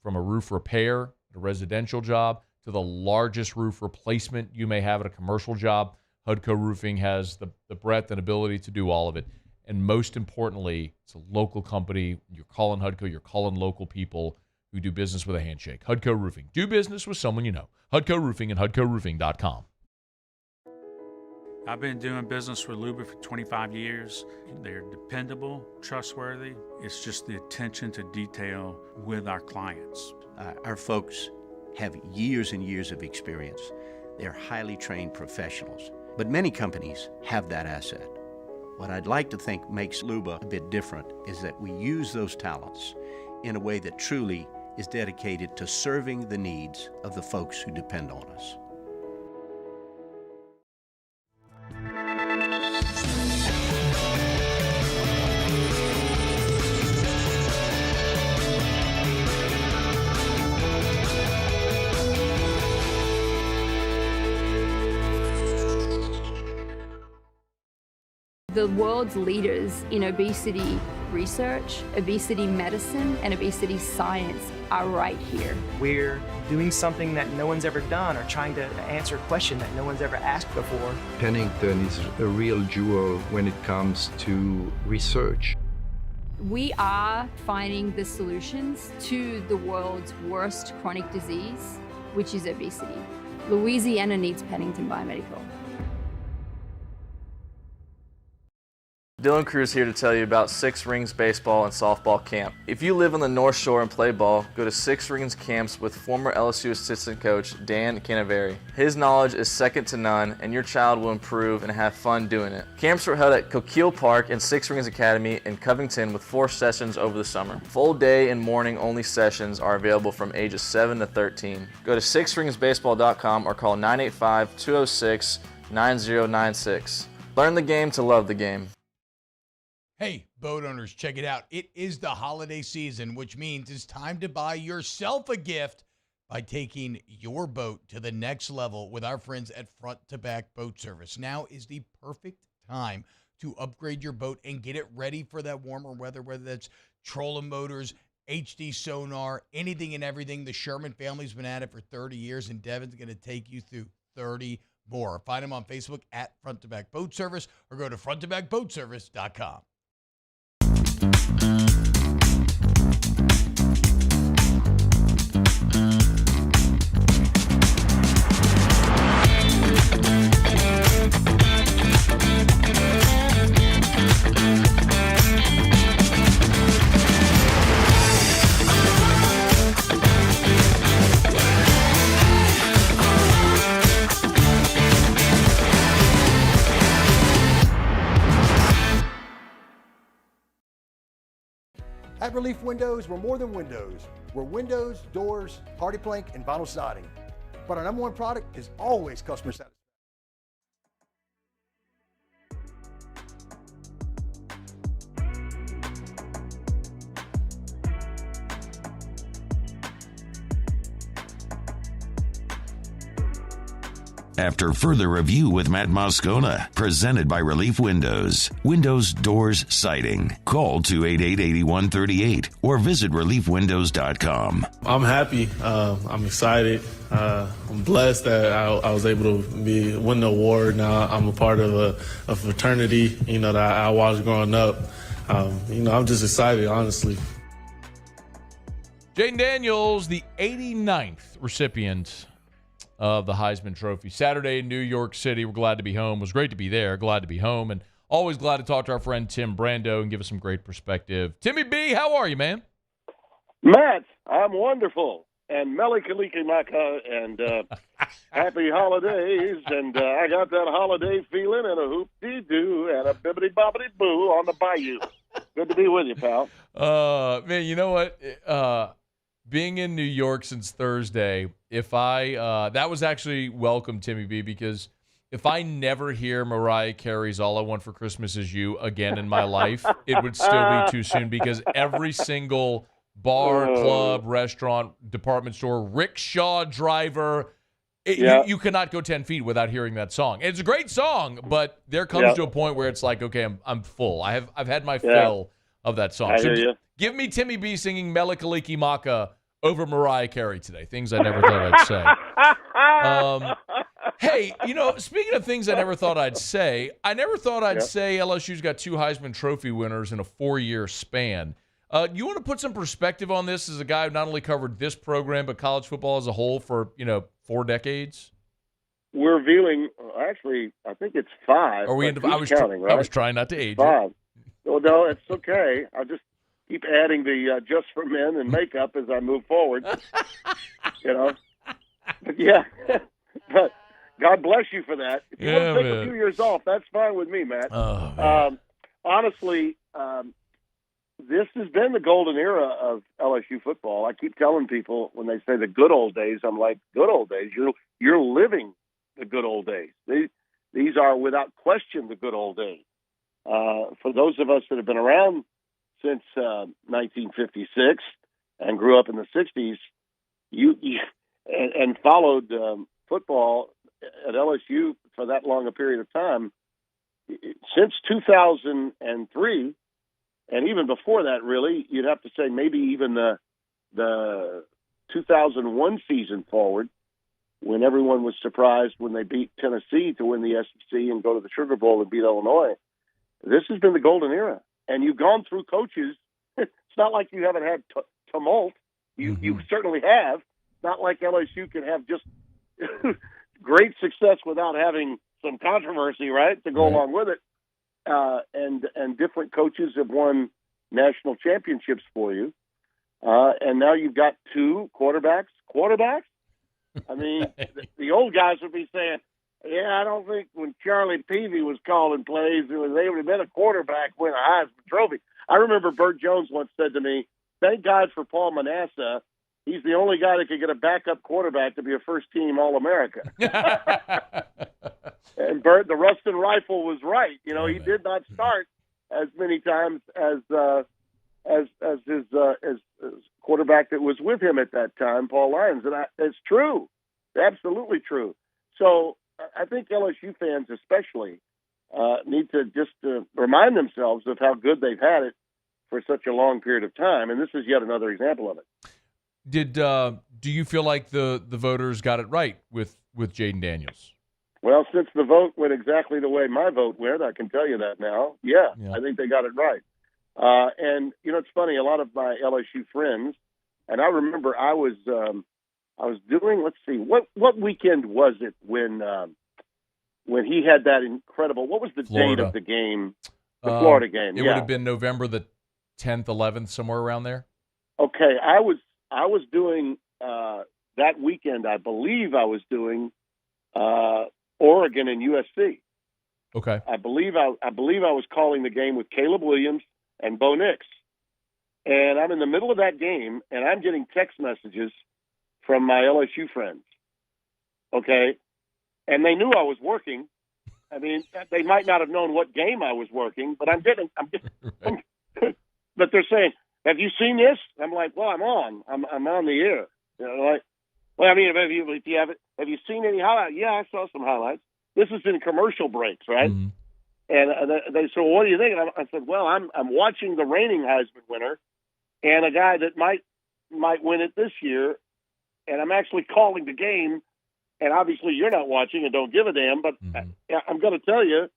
From a roof repair, a residential job, to the largest roof replacement you may have at a commercial job, HUDCO Roofing has the breadth and ability to do all of it. And most importantly, it's a local company. You're calling HUDCO, you're calling local people who do business with a handshake. HUDCO Roofing. Do business with someone you know. HUDCO Roofing and HUDCOroofing.com. I've been doing business with Luba for 25 years. They're dependable, trustworthy. It's just the attention to detail with our clients. Our folks have years and years of experience. They're highly trained professionals. But many companies have that asset. What I'd like to think makes Luba a bit different is that we use those talents in a way that truly is dedicated to serving the needs of the folks who depend on us. The world's leaders in obesity research, obesity medicine, and obesity science are right here. We're doing something that no one's ever done, or trying to answer a question that no one's ever asked before. Pennington is a real jewel when it comes to research. We are finding the solutions to the world's worst chronic disease, which is obesity. Louisiana needs Pennington Biomedical. Dylan Cruz here to tell you about Six Rings Baseball and Softball Camp. If you live on the North Shore and play ball, go to Six Rings Camps with former LSU assistant coach Dan Canaveri. His knowledge is second to none, and your child will improve and have fun doing it. Camps were held at Coquille Park and Six Rings Academy in Covington with 4 sessions over the summer. Full day and morning only sessions are available from ages 7 to 13. Go to sixringsbaseball.com or call 985-206-9096. Learn the game to love the game. Hey, boat owners, check it out. It is the holiday season, which means it's time to buy yourself a gift by taking your boat to the next level with our friends at Front to Back Boat Service. Now is the perfect time to upgrade your boat and get it ready for that warmer weather, whether that's trolling motors, HD sonar, anything and everything. The Sherman family's been at it for 30 years, and Devin's going to take you through 30 more. Find them on Facebook at Front to Back Boat Service or go to fronttobackboatservice.com. At Relief Windows, we're more than windows. We're windows, doors, hardy plank, and vinyl siding. But our number one product is always customer satisfaction. After further review with Matt Moscona, presented by Relief Windows. Windows, doors, siding. Call 288-8138 or visit reliefwindows.com. I'm happy. I'm excited. I'm blessed that I was able to win the award. Now I'm a part of a fraternity, that I watched growing up. I'm just excited, honestly. Jayden Daniels, the 89th recipient of the Heisman Trophy. Saturday in New York City. We're glad to be home. It was great to be there. Glad to be home. And always glad to talk to our friend Tim Brando and give us some great perspective. Timmy B, how are you, man? Matt, I'm wonderful. And Mele Kalikimaka and happy holidays. And I got that holiday feeling and a hoop-dee-doo and a bibbidi-bobbidi-boo on the bayou. Good to be with you, pal. Man, you know what? Being in New York since Thursday, that was actually welcome, Timmy B, because if I never hear Mariah Carey's All I Want for Christmas Is You again in my life, it would still be too soon, because every single bar, club, restaurant, department store, rickshaw driver, you cannot go 10 feet without hearing that song. It's a great song, but there comes to a point where it's like, okay, I'm full. I've had my fill of that song. I hear you. Give me Timmy B singing Mele Kalikimaka over Mariah Carey today. Things I never thought I'd say. Hey, speaking of things I never thought I'd say, I never thought I'd say LSU's got 2 Heisman Trophy winners in a 4-year span. You want to put some perspective on this as a guy who not only covered this program but college football as a whole for, 4 decades? we're viewing. Actually, I think it's 5. Are we? But I who's was counting, right? I was trying not to age it. 5. Well, no, it's okay. I just keep adding the just for men and makeup as I move forward. But yeah, but God bless you for that. If you want to take a few years off, that's fine with me, Matt. Honestly, this has been the golden era of LSU football. I keep telling people when they say the good old days, I'm like, good old days. You're living the good old days. These are without question the good old days. For those of us that have been around since 1956 and grew up in the 60s, and followed football at LSU for that long a period of time, since 2003, and even before that, really, you'd have to say maybe even the 2001 season forward, when everyone was surprised when they beat Tennessee to win the SEC and go to the Sugar Bowl and beat Illinois. This has been the golden era, and you've gone through coaches. It's not like you haven't had tumult. You certainly have. It's not like LSU can have just great success without having some controversy, right, to go along with it. And different coaches have won national championships for you. And now you've got 2 quarterbacks. Quarterbacks? I mean, the old guys would be saying, yeah, I don't think when Charlie Peavy was calling plays, they would have been a quarterback win a Heisman Trophy. I remember Burt Jones once said to me, thank God for Paul Manasseh. He's the only guy that could get a backup quarterback to be a first-team All-America. And Burt, the Ruston Rifle, was right. He did not start as many times as his quarterback that was with him at that time, Paul Lyons. And it's true. Absolutely true. So I think LSU fans especially need to just remind themselves of how good they've had it for such a long period of time. And this is yet another example of it. Do you feel like the voters got it right with Jayden Daniels? Well, since the vote went exactly the way my vote went, I can tell you that now. Yeah. I think they got it right. And it's funny. A lot of my LSU friends, and I remember I was doing. Let's see, what weekend was it when he had that incredible? What was the Florida. date of the game? The Florida game. It would have been November the 10th, 11th, somewhere around there. Okay, I was doing that weekend. I believe I was doing Oregon and USC. Okay. I believe I was calling the game with Caleb Williams and Bo Nix. And I'm in the middle of that game, and I'm getting text messages from my LSU friends. Okay? And they knew I was working. I mean, they might not have known what game I was working, but I'm getting but they're saying, have you seen this? I'm like, well, I'm on the air. Well, I mean, have you seen any highlights? Yeah, I saw some highlights. This is in commercial breaks, right? Mm-hmm. And they said, well, what do you think? And I said, well, I'm watching the reigning Heisman winner and a guy that might win it this year, and I'm actually calling the game. And obviously, you're not watching and don't give a damn. But I'm going to tell you,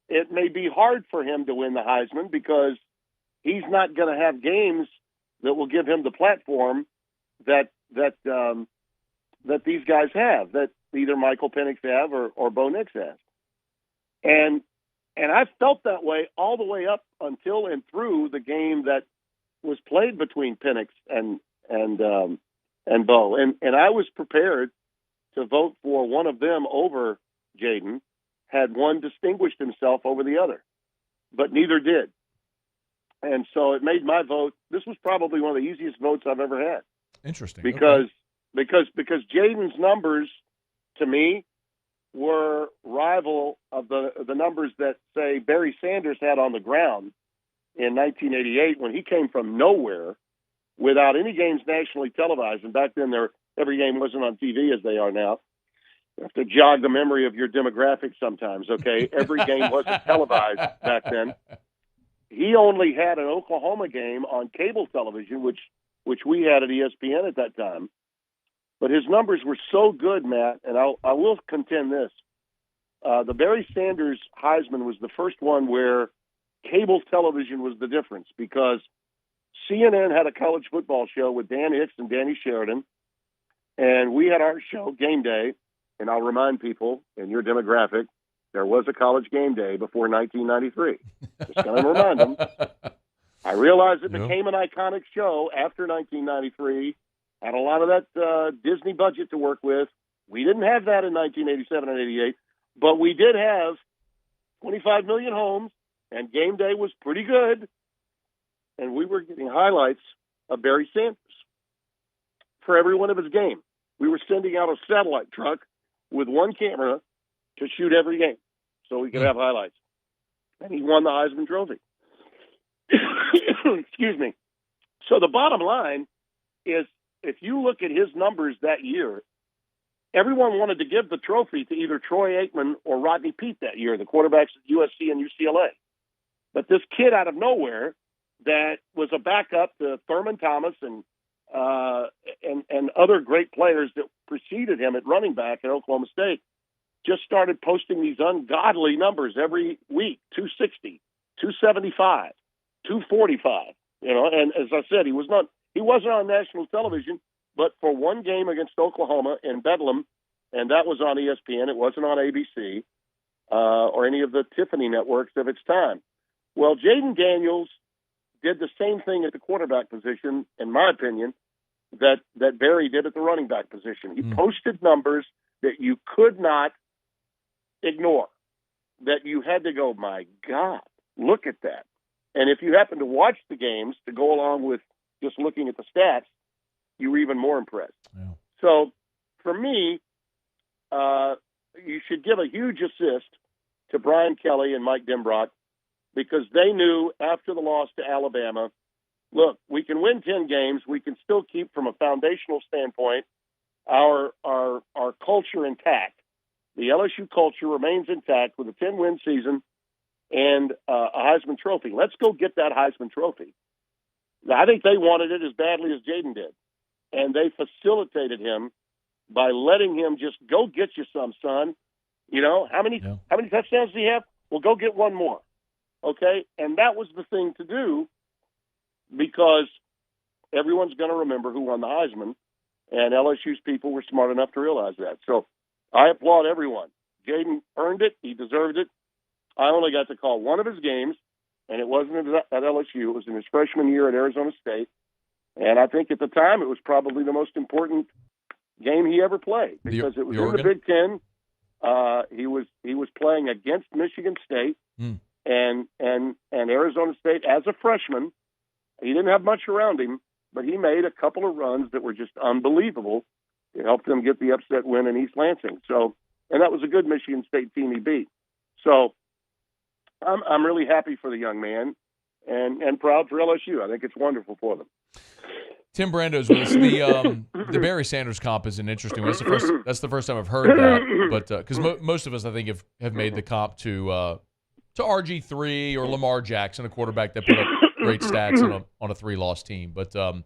it may be hard for him to win the Heisman because he's not going to have games that will give him the platform that these guys have, that either Michael Penix have or Bo Nix has. And I felt that way all the way up until and through the game that was played between Penix and Bo. And I was prepared to vote for one of them over Jayden had one distinguished himself over the other, but neither did. And so it made my vote. This was probably one of the easiest votes I've ever had. Interesting. Because Jayden's numbers to me were rival of the numbers that, say, Barry Sanders had on the ground in 1988 when he came from nowhere without any games nationally televised. And back then, every game wasn't on TV as they are now. You have to jog the memory of your demographics sometimes, okay? Every game wasn't televised back then. He only had an Oklahoma game on cable television, which we had at ESPN at that time. But his numbers were so good, Matt, and I will contend this. The Barry Sanders Heisman was the first one where cable television was the difference because CNN had a college football show with Dan Hicks and Danny Sheridan, and we had our show, Game Day, and I'll remind people in your demographic, there was a college game day before 1993. Just going to remind them. I realize it became an iconic show after 1993. Had a lot of that Disney budget to work with. We didn't have that in 1987 and 88, but we did have 25 million homes, and game day was pretty good. And we were getting highlights of Barry Sanders for every one of his game. We were sending out a satellite truck with one camera to shoot every game so we could have highlights. And he won the Heisman Trophy. Excuse me. So the bottom line is, if you look at his numbers that year, everyone wanted to give the trophy to either Troy Aikman or Rodney Peete that year, the quarterbacks at USC and UCLA. But this kid out of nowhere that was a backup to Thurman Thomas and other great players that preceded him at running back at Oklahoma State just started posting these ungodly numbers every week, 260, 275, 245. And as I said, he wasn't on national television, but for one game against Oklahoma in Bedlam, and that was on ESPN. It wasn't on ABC or any of the Tiffany networks of its time. Well, Jayden Daniels did the same thing at the quarterback position, in my opinion, that Barry did at the running back position. He posted numbers that you could not ignore, that you had to go, my God, look at that. And if you happen to watch the games to go along with just looking at the stats, you were even more impressed. Yeah. So for me, you should give a huge assist to Brian Kelly and Mike Dimbrot, because they knew after the loss to Alabama, look, we can win 10 games. We can still keep, from a foundational standpoint, our culture intact. The LSU culture remains intact with a 10-win season and a Heisman Trophy. Let's go get that Heisman Trophy. Now, I think they wanted it as badly as Jayden did, and they facilitated him by letting him just go get you some, son. How many touchdowns do you have? Well, go get one more. Okay? And that was the thing to do, because everyone's going to remember who won the Heisman, and LSU's people were smart enough to realize that. So I applaud everyone. Jayden earned it. He deserved it. I only got to call one of his games, and it wasn't at LSU. It was in his freshman year at Arizona State. And I think at the time it was probably the most important game he ever played, because it was in the Big Ten. He was playing against Michigan State and Arizona State as a freshman. He didn't have much around him, but he made a couple of runs that were just unbelievable to help them get the upset win in East Lansing. So, and that was a good Michigan State team he beat. So I'm really happy for the young man and proud for LSU. I think it's wonderful for them. Tim Brando's with us. The Barry Sanders comp is an interesting one. That's the first time I've heard that, but because most of us, I think, have made the comp to RG3 or Lamar Jackson, a quarterback that put up great stats on a 3-loss team. But the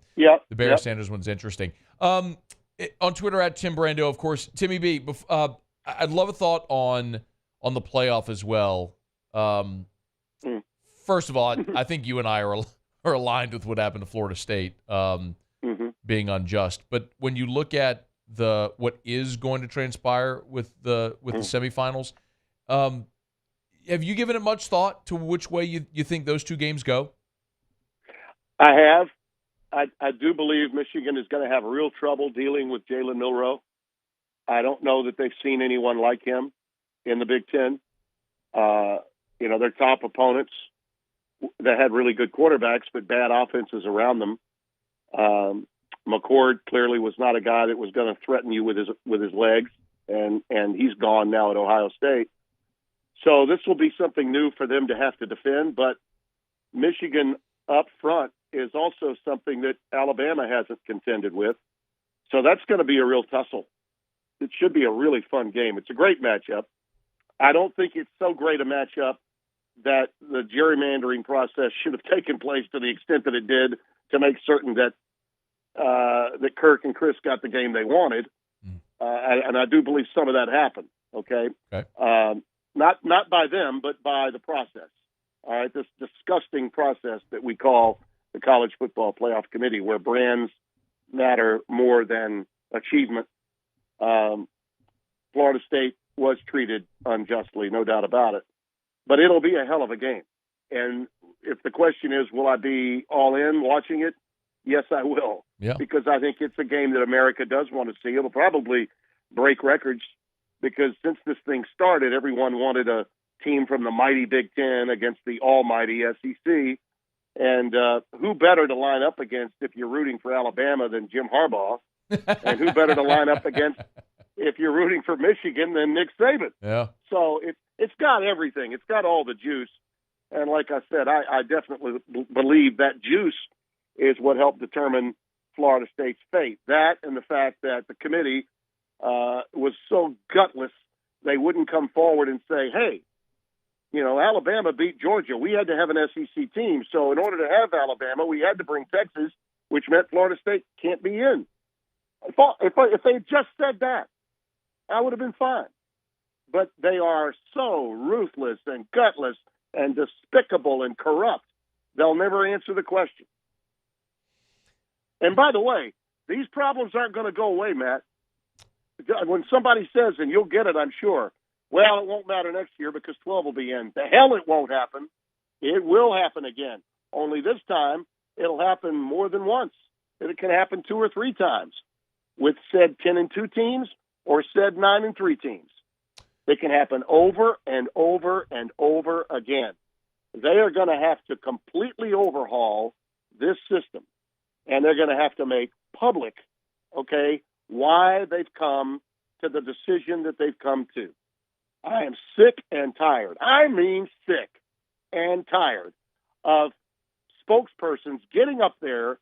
Barry Sanders one's interesting. On Twitter at Tim Brando, of course. Timmy B, I'd love a thought on the playoff as well. First of all, I think you and I are aligned with what happened to Florida State being unjust. But when you look at what is going to transpire with the semifinals, have you given it much thought to which way you think those two games go? I have. I do believe Michigan is going to have real trouble dealing with Jalen Milroe. I don't know that they've seen anyone like him in the Big Ten. Their top opponents that had really good quarterbacks but bad offenses around them. McCord clearly was not a guy that was going to threaten you with his legs, and he's gone now at Ohio State. So this will be something new for them to have to defend, but Michigan up front is also something that Alabama hasn't contended with. So that's going to be a real tussle. It should be a really fun game. It's a great matchup. I don't think it's so great a matchup that the gerrymandering process should have taken place to the extent that it did, to make certain that that Kirk and Chris got the game they wanted. And I do believe some of that happened. Okay. Not by them, but by the process. All right. This disgusting process that we call the College Football Playoff Committee, where brands matter more than achievement. Florida State was treated unjustly, no doubt about it. But it'll be a hell of a game. And if the question is, will I be all in watching it? Yes, I will. Yeah. Because I think it's a game that America does want to see. It'll probably break records because since this thing started, everyone wanted a team from the mighty Big Ten against the almighty SEC. And who better to line up against if you're rooting for Alabama than Jim Harbaugh? And who better to line up against if you're rooting for Michigan than Nick Saban? Yeah. So it's got everything. It's got all the juice. And like I said, I definitely believe that juice is what helped determine Florida State's fate. That and the fact that the committee was so gutless, they wouldn't come forward and say, hey, you know, Alabama beat Georgia. We had to have an SEC team. So in order to have Alabama, we had to bring Texas, which meant Florida State can't be in. If they had just said that, I would have been fine. But they are so ruthless and gutless and despicable and corrupt, they'll never answer the question. And by the way, these problems aren't going to go away, Matt. When somebody says, and you'll get it, I'm sure, well, it won't matter next year because 12 will be in. The hell it won't happen. It will happen again. Only this time, it'll happen more than once. It can happen 2 or 3 times with said 10-2 teams or said 9-3 teams. It can happen over and over and over again. They are going to have to completely overhaul this system, and they're going to have to make public, okay, why they've come to the decision that they've come to. I am sick and tired. I mean sick and tired of spokespersons getting up there,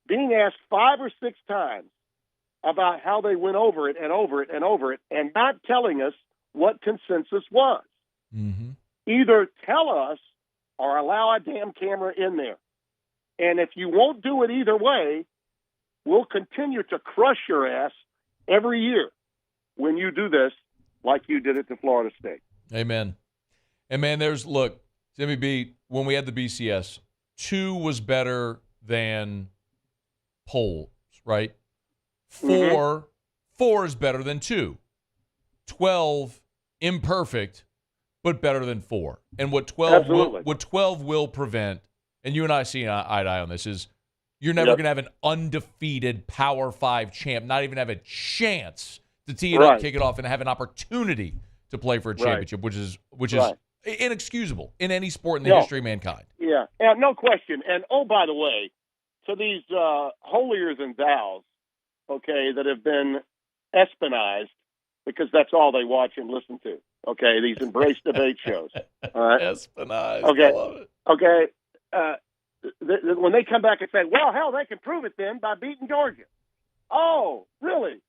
being asked 5 or 6 times about how they went over it and over it and over it, and not telling us what consensus was. Mm-hmm. Either tell us or allow a damn camera in there. And if you won't do it either way, we'll continue to crush your ass every year when you do this like you did it to Florida State. Amen. And, man, look, Timmy B, when we had the BCS, 2 was better than polls, right? 4 is better than 2. 12, imperfect, but better than 4. And what 12 will prevent, and you and I see eye to eye on this, is you're never going to have an undefeated Power 5 champ, not even have a chance to tee it up, kick it off, and have an opportunity to play for a championship, which is inexcusable in any sport in the history of mankind. Yeah, no question. And, oh, by the way, to these holier-than-thous, okay, that have been espionaged, because that's all they watch and listen to, okay, these embrace debate shows. All right? Espionage, okay. I love it. Okay, when they come back and say, well, hell, they can prove it then by beating Georgia. Oh, really?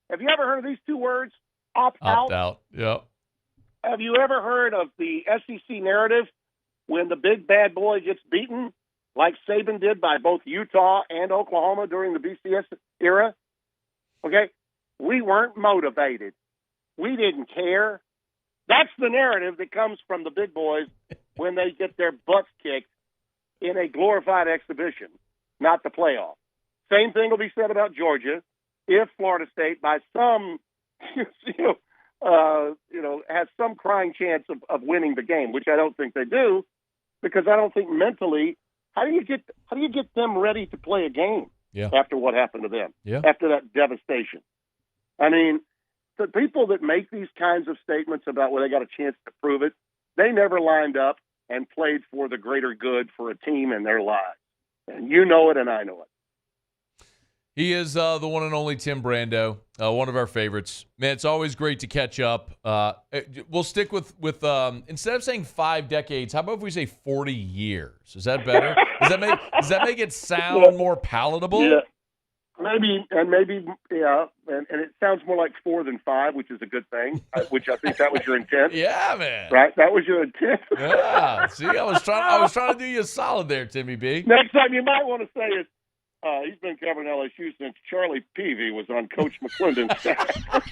Have you ever heard of these 2 words, opt-out? Opt-out, yep. Have you ever heard of the SEC narrative when the big bad boy gets beaten, like Saban did by both Utah and Oklahoma during the BCS era? Okay? We weren't motivated. We didn't care. That's the narrative that comes from the big boys when they get their butts kicked in a glorified exhibition, not the playoff. Same thing will be said about Georgia if Florida State, by some, has some crying chance of winning the game, which I don't think they do, because I don't think mentally, how do you get them ready to play a game after what happened to them, after that devastation? I mean, the people that make these kinds of statements about where they got a chance to prove it, they never lined up and played for the greater good for a team in their lives. And you know it, and I know it. He is the one and only Tim Brando, one of our favorites. Man, it's always great to catch up. We'll stick with instead of saying 5 decades, how about if we say 40 years? Is that better? Does that make it sound more palatable? Yeah. Maybe, and it sounds more like 4 than 5, which is a good thing, which I think that was your intent. Yeah, man. Right? That was your intent. Yeah. See, I was trying to do you a solid there, Timmy B. Next time you might want to say is, he's been covering LSU since Charlie Peavy was on Coach McClendon's staff.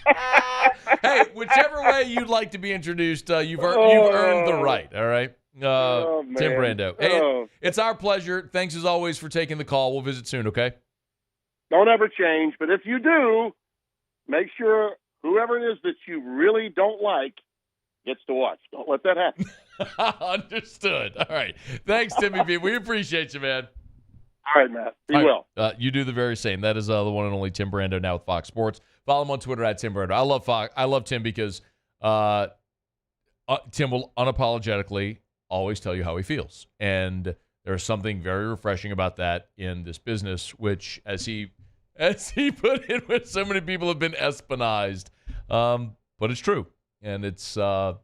Hey, whichever way you'd like to be introduced, you've earned the right, all right? Tim Brando. Hey, it's our pleasure. Thanks as always for taking the call. We'll visit soon, okay? Don't ever change, but if you do, make sure whoever it is that you really don't like gets to watch. Don't let that happen. Understood. All right. Thanks, Timmy B. We appreciate you, man. All right, Matt. Be well. You do the very same. That is the one and only Tim Brando now with Fox Sports. Follow him on Twitter at Tim Brando. I love Fox. I love Tim because Tim will unapologetically always tell you how he feels. And there's something very refreshing about that in this business, which, as he put in with so many people have been espionaged. But it's true. And it's what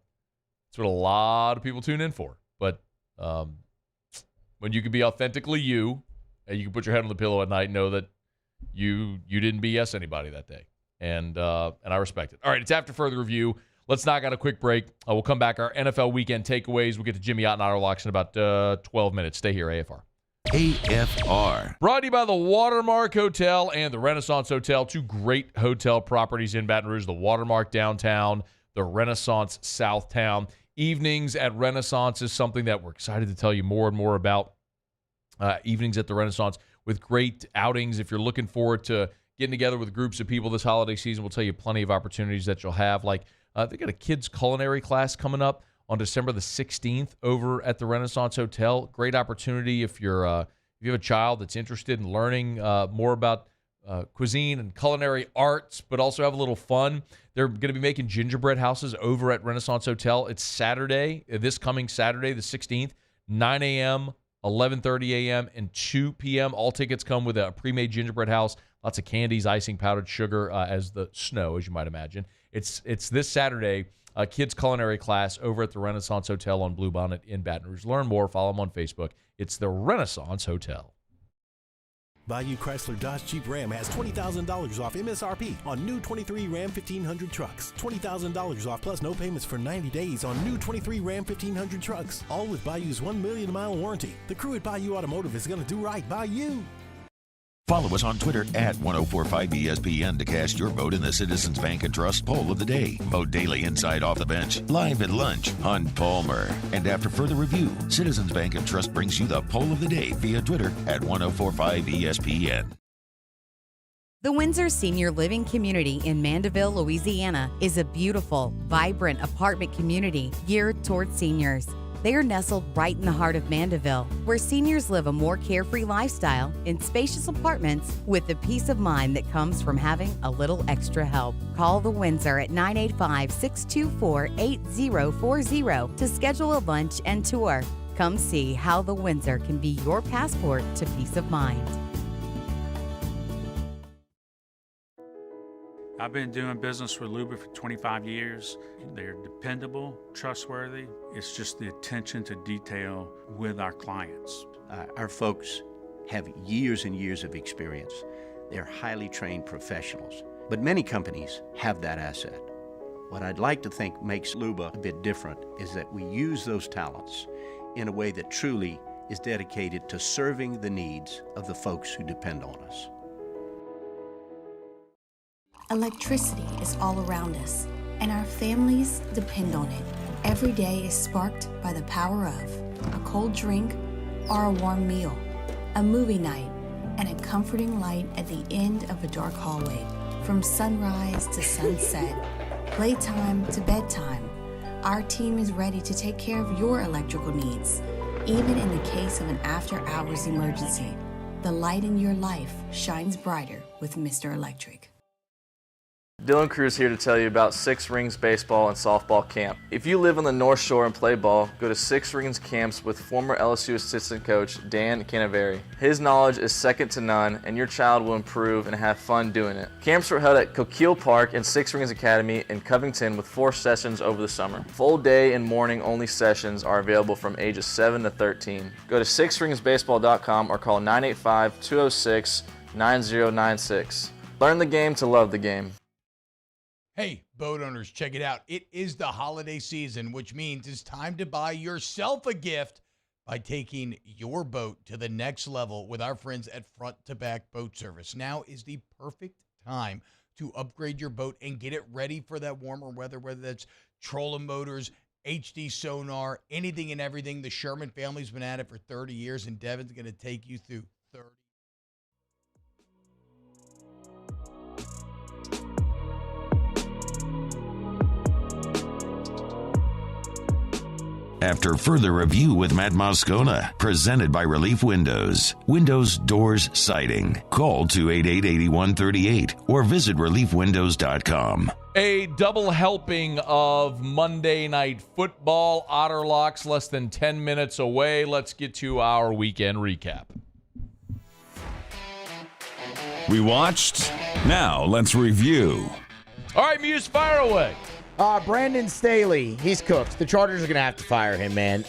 a lot of people tune in for. But when you can be authentically you, and you can put your head on the pillow at night and know that you didn't BS anybody that day. And I respect it. All right, it's after further review. Let's knock out a quick break. We'll come back. Our NFL weekend takeaways. We'll get to Jimmy Ott and Auto Locks in about 12 minutes. Stay here, AFR. AFR. Brought to you by the Watermark Hotel and the Renaissance Hotel, two great hotel properties in Baton Rouge, the Watermark downtown, the Renaissance Southtown. Evenings at Renaissance is something that we're excited to tell you more and more about. Evenings at the Renaissance with great outings. If you're looking forward to getting together with groups of people this holiday season, we'll tell you plenty of opportunities that you'll have. Like they got a kids' culinary class coming up on December the 16th over at the Renaissance Hotel. Great opportunity if you have a child that's interested in learning more about cuisine and culinary arts, but also have a little fun. They're going to be making gingerbread houses over at Renaissance Hotel. It's Saturday, this coming Saturday, the 16th, 9 a.m., 11:30 a.m., and 2 p.m. All tickets come with a pre-made gingerbread house, lots of candies, icing, powdered sugar, as the snow, as you might imagine. It's this Saturday, a kids' culinary class over at the Renaissance Hotel on Bluebonnet in Baton Rouge. Learn more, follow them on Facebook. It's the Renaissance Hotel. Bayou Chrysler Dodge Jeep Ram has $20,000 off MSRP on new 23 Ram 1500 trucks. $20,000 off plus no payments for 90 days on new 23 Ram 1500 trucks. All with Bayou's 1 million mile warranty. The crew at Bayou Automotive is going to do right by you. Follow us on Twitter at 1045ESPN to cast your vote in the Citizens Bank and Trust Poll of the Day. Vote daily inside Off the Bench, live at lunch on Palmer. And after further review, Citizens Bank and Trust brings you the Poll of the Day via Twitter at 1045ESPN. The Windsor Senior Living Community in Mandeville, Louisiana is a beautiful, vibrant apartment community geared towards seniors. They are nestled right in the heart of Mandeville, where seniors live a more carefree lifestyle in spacious apartments with the peace of mind that comes from having a little extra help. Call the Windsor at 985-624-8040 to schedule a lunch and tour. Come see how the Windsor can be your passport to peace of mind. I've been doing business with Luba for 25 years. They're dependable, trustworthy. It's just the attention to detail with our clients. Our folks have years and years of experience. They're highly trained professionals. But many companies have that asset. What I'd like to think makes Luba a bit different is that we use those talents in a way that truly is dedicated to serving the needs of the folks who depend on us. Electricity is all around us, and our families depend on it. Every day is sparked by the power of a cold drink or a warm meal, a movie night, and a comforting light at the end of a dark hallway. From sunrise to sunset, playtime to bedtime, our team is ready to take care of your electrical needs. Even in the case of an after-hours emergency, the light in your life shines brighter with Mr. Electric. Dylan Cruz here to tell you about Six Rings Baseball and Softball Camp. If you live on the North Shore and play ball, go to Six Rings Camps with former LSU assistant coach Dan Canaveri. His knowledge is second to none, and your child will improve and have fun doing it. Camps were held at Coquille Park and Six Rings Academy in Covington with 4 sessions over the summer. Full day and morning only sessions are available from ages 7 to 13. Go to sixringsbaseball.com or call 985-206-9096. Learn the game to love the game. Hey, boat owners, check it out. It is the holiday season, which means it's time to buy yourself a gift by taking your boat to the next level with our friends at Front to Back Boat Service. Now is the perfect time to upgrade your boat and get it ready for that warmer weather, whether that's trolling motors, HD sonar, anything and everything. The Sherman family's been at it for 30 years, and Devin's going to take you through 30. After further review with Matt Moscona, presented by Relief Windows. Windows, doors, siding. Call 288-8138 or visit reliefwindows.com. A double helping of Monday Night Football. Otterlocks less than 10 minutes away. Let's get to our weekend recap. We watched. Now let's review. All right, Muse, fire away. Brandon Staley, he's cooked. The Chargers are going to have to fire him, man.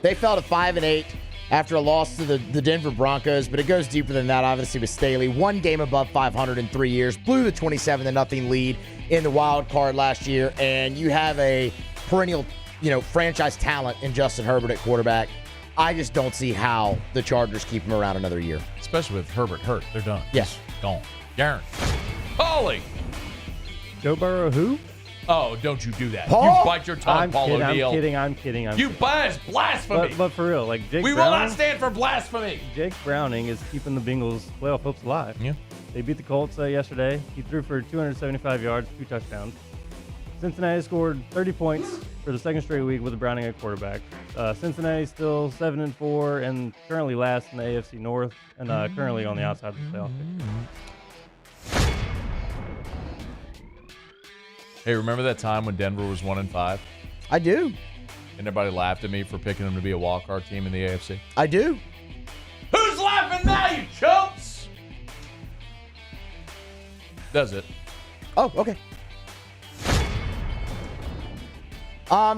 They fell to 5-8 after a loss to the Denver Broncos, but it goes deeper than that, obviously, with Staley. One game above 500 in 3 years, blew the 27-0 lead in the wild card last year, and you have a perennial, franchise talent in Justin Herbert at quarterback. I just don't see how the Chargers keep him around another year. Especially with Herbert hurt. They're done. Yes. Gone. Darren. Paulie. Joe Burrow who? Oh, don't you do that. Paul? You bite your tongue, Paul O'Neill. I'm kidding. You blasphemy. But for real, like Jake We Browning, will not stand for blasphemy. Jake Browning is keeping the Bengals' playoff hopes alive. Yeah. They beat the Colts yesterday. He threw for 275 yards, 2 touchdowns. Cincinnati scored 30 points for the second straight week with a Browning at quarterback. Cincinnati still 7-4 and currently last in the AFC North and currently on the outside of the playoff picture. Hey, remember that time when Denver was 1-5? I do. And everybody laughed at me for picking them to be a wildcard team in the AFC? I do. Who's laughing now, you chumps? Does it? Oh, okay.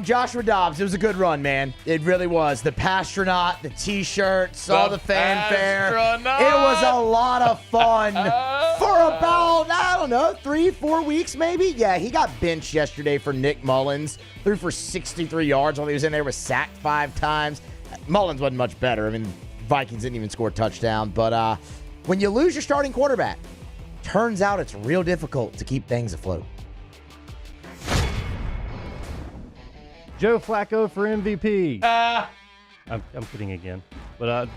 Joshua Dobbs, it was a good run, man. It really was. The Pastronaut, the T-shirts, all the fanfare. Pastronaut. It was a lot of fun for about, 3-4 weeks maybe. Yeah, he got benched yesterday for Nick Mullins. Threw for 63 yards while he was in there, was sacked 5 times. Mullins wasn't much better. I mean, Vikings didn't even score a touchdown. But when you lose your starting quarterback, turns out it's real difficult to keep things afloat. Joe Flacco for MVP. I'm kidding again. But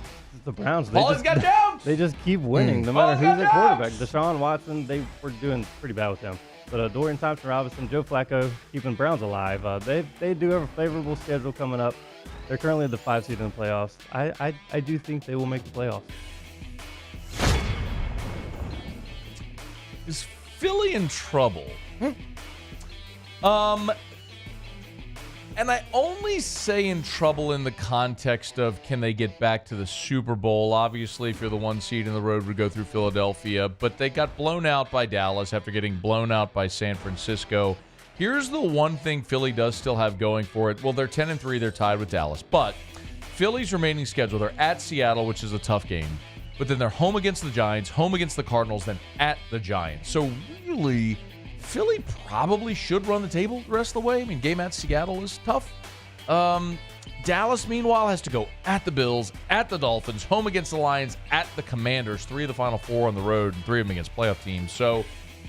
the Browns, they just keep winning no matter who's at quarterback. Deshaun Watson, they were doing pretty bad with them. But Dorian Thompson-Robinson, Joe Flacco, keeping Browns alive. They do have a favorable schedule coming up. They're currently the 5 seed in the playoffs. I do think they will make the playoffs. Is Philly in trouble? And I only say in trouble in the context of can they get back to the Super Bowl? Obviously, if you're the 1 seed in the road, would go through Philadelphia. But they got blown out by Dallas after getting blown out by San Francisco. Here's the one thing Philly does still have going for it. Well, they're 10-3. They're tied with Dallas. But Philly's remaining schedule, they're at Seattle, which is a tough game. But then they're home against the Giants, home against the Cardinals, then at the Giants. So really, Philly probably should run the table the rest of the way. I mean, game at Seattle is tough. Dallas, meanwhile, has to go at the Bills, at the Dolphins, home against the Lions, at the Commanders. 3 of the final 4 on the road, and 3 of them against playoff teams. So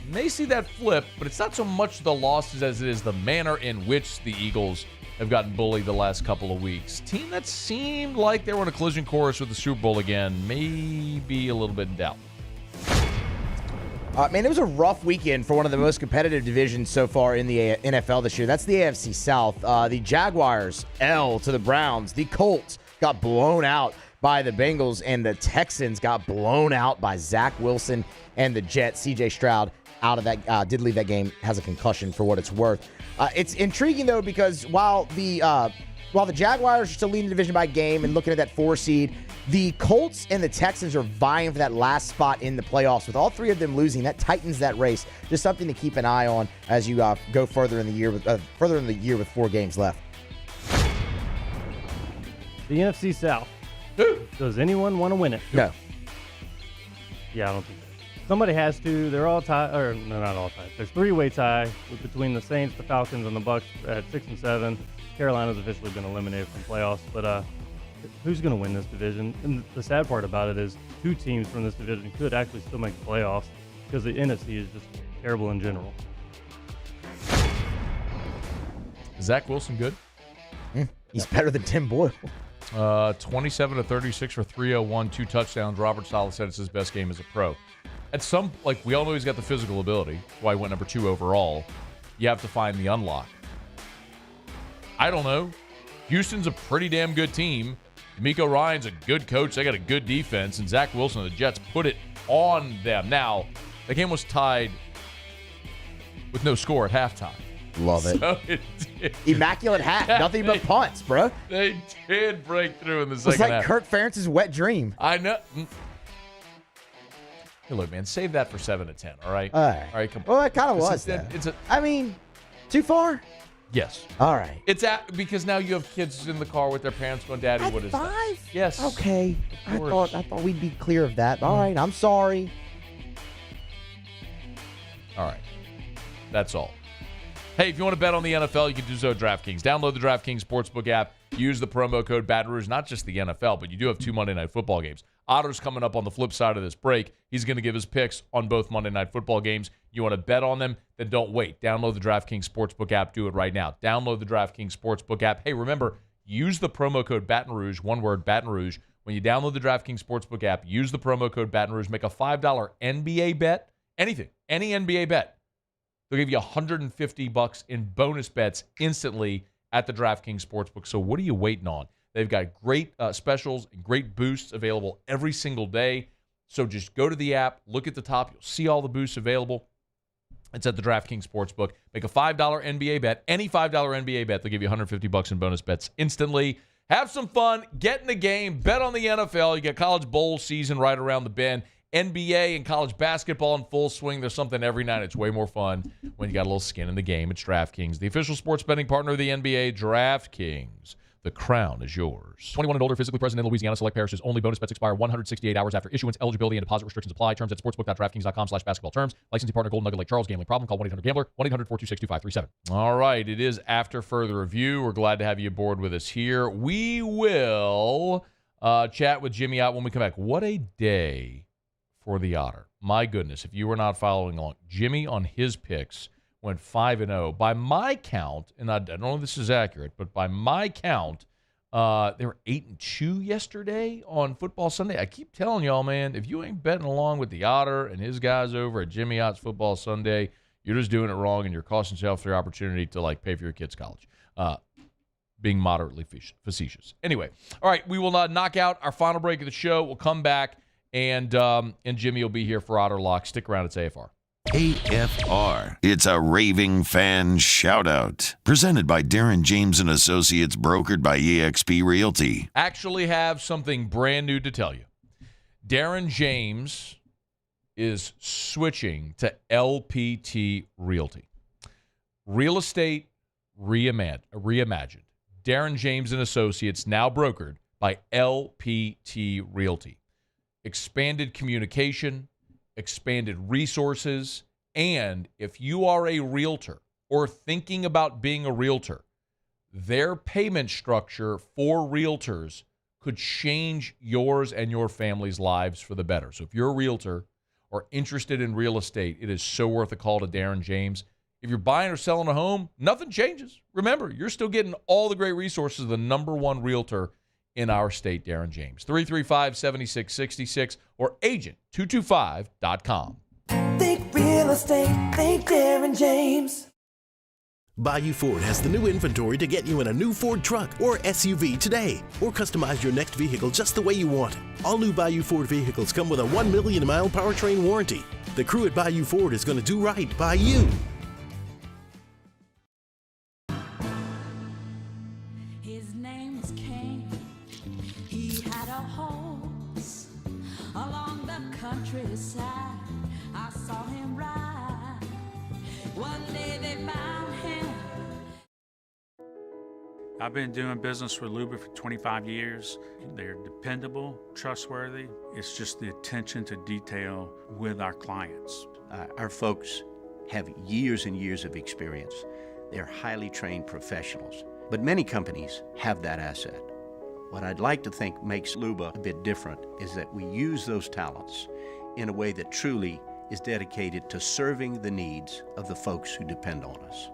you may see that flip, but it's not so much the losses as it is the manner in which the Eagles have gotten bullied the last couple of weeks. Team that seemed like they were in a collision course with the Super Bowl again may be a little bit in doubt. Man, it was a rough weekend for one of the most competitive divisions so far in the NFL this year. That's the AFC South. The Jaguars, L to the Browns. The Colts got blown out by the Bengals, and the Texans got blown out by Zach Wilson and the Jets. C.J. Stroud out of that, did leave that game, has a concussion for what it's worth. It's intriguing, though, because while the Jaguars are still leading the division by game and looking at that 4 seed, the Colts and the Texans are vying for that last spot in the playoffs. With all 3 of them losing, that tightens that race. Just something to keep an eye on as you go further in the year with 4 games left. The NFC South. Does anyone want to win it? No. Yeah, I don't think so. Somebody has to. They're all tied, or no, not all tied. There's 3-way tie between the Saints, the Falcons, and the Bucs at 6 and 7. Carolina's officially been eliminated from playoffs, but who's going to win this division? And the sad part about it is 2 teams from this division could actually still make the playoffs because the NFC is just terrible in general. Zach Wilson good? He's better than Tim Boyle. 27-36 for 301, 2 touchdowns. Robert Saleh said it's his best game as a pro. We all know he's got the physical ability. That's why he went number 2 overall. You have to find the unlock. I don't know. Houston's a pretty damn good team. D'Amico Ryan's a good coach. They got a good defense. And Zach Wilson of the Jets put it on them. Now, the game was tied with no score at halftime. Love it. So it did. Immaculate hat. Nothing but punts, bro. They did break through in the It's second like half. Kurt Ferentz's wet dream. I know. Hey, look, man, save that for 7 to 10, all right? All right, come on. Well, it kind of was. I mean, too far? Yes. All right. It's because now you have kids in the car with their parents going, Daddy, what is 5? that? Yes. Okay. I thought we'd be clear of that. All right. I'm sorry. All right. That's all. Hey, if you want to bet on the NFL, you can do so at DraftKings. Download the DraftKings Sportsbook app. Use the promo code Baton Rouge, not just the NFL, but you do have 2 Monday Night Football games. Otter's coming up on the flip side of this break. He's going to give his picks on both Monday Night Football games. You want to bet on them? Then don't wait. Download the DraftKings Sportsbook app. Do it right now. Download the DraftKings Sportsbook app. Hey, remember, use the promo code Baton Rouge, one word, Baton Rouge. When you download the DraftKings Sportsbook app, use the promo code Baton Rouge. Make a $5 NBA bet. Anything. Any NBA bet. They'll give you $150 in bonus bets instantly at the DraftKings Sportsbook. So what are you waiting on? They've got great specials and great boosts available every single day. So just go to the app, look at the top. You'll see all the boosts available. It's at the DraftKings Sportsbook. Make a $5 NBA bet. Any $5 NBA bet, they'll give you $150 in bonus bets instantly. Have some fun. Get in the game. Bet on the NFL. You got college bowl season right around the bend. NBA and college basketball in full swing. There's something every night. It's way more fun when you got a little skin in the game. It's DraftKings, the official sports betting partner of the NBA. DraftKings. The crown is yours. 21 and older, physically present in Louisiana. Select parishes only. Bonus bets expire 168 hours after issuance. Eligibility and deposit restrictions apply. Terms at sportsbook.draftkings.com/basketball terms. Licensing partner Golden Nugget Lake Charles. Gambling problem? Call 1-800-GAMBLER. 1-800-426-2537. All right. It is after further review. We're glad to have you aboard with us here. We will chat with Jimmy out when we come back. What a day for the Otter. My goodness. If you were not following along, Jimmy on his picks went 5-0. By my count, and I don't know if this is accurate, but by my count, they were 8-2 yesterday on Football Sunday. I keep telling y'all, man, if you ain't betting along with the Otter and his guys over at Jimmy Ott's Football Sunday, you're just doing it wrong, and you're costing yourself the opportunity to pay for your kids' college. Being moderately facetious. Anyway, all right, we will knock out our final break of the show. We'll come back, and Jimmy will be here for Otter Lock. Stick around. It's AFR. AFR. It's a raving fan shout-out. Presented by Darren James & Associates, brokered by eXp Realty. Actually have something brand new to tell you. Darren James is switching to LPT Realty. Real estate reimagined. Darren James & Associates, now brokered by LPT Realty. Expanded communication, expanded resources, and if you are a realtor or thinking about being a realtor, their payment structure for realtors could change yours and your family's lives for the better. So if you're a realtor or interested in real estate, it is so worth a call to Darren James. If you're buying or selling a home, nothing changes. Remember, you're still getting all the great resources of the number one realtor in our state, Darren James. 335-7666 or agent225.com. Think real estate, think Darren James. Bayou Ford has the new inventory to get you in a new Ford truck or SUV today, or customize your next vehicle just the way you want it. All new Bayou Ford vehicles come with a 1 million mile powertrain warranty. The crew at Bayou Ford is going to do right by you. His name was King. He had a horse along the countryside. I saw him ride. One day they found him. I've been doing business with Luba for 25 years. They're dependable, trustworthy. It's just the attention to detail with our clients. Our folks have years and years of experience. They're highly trained professionals. But many companies have that asset. What I'd like to think makes Luba a bit different is that we use those talents in a way that truly is dedicated to serving the needs of the folks who depend on us.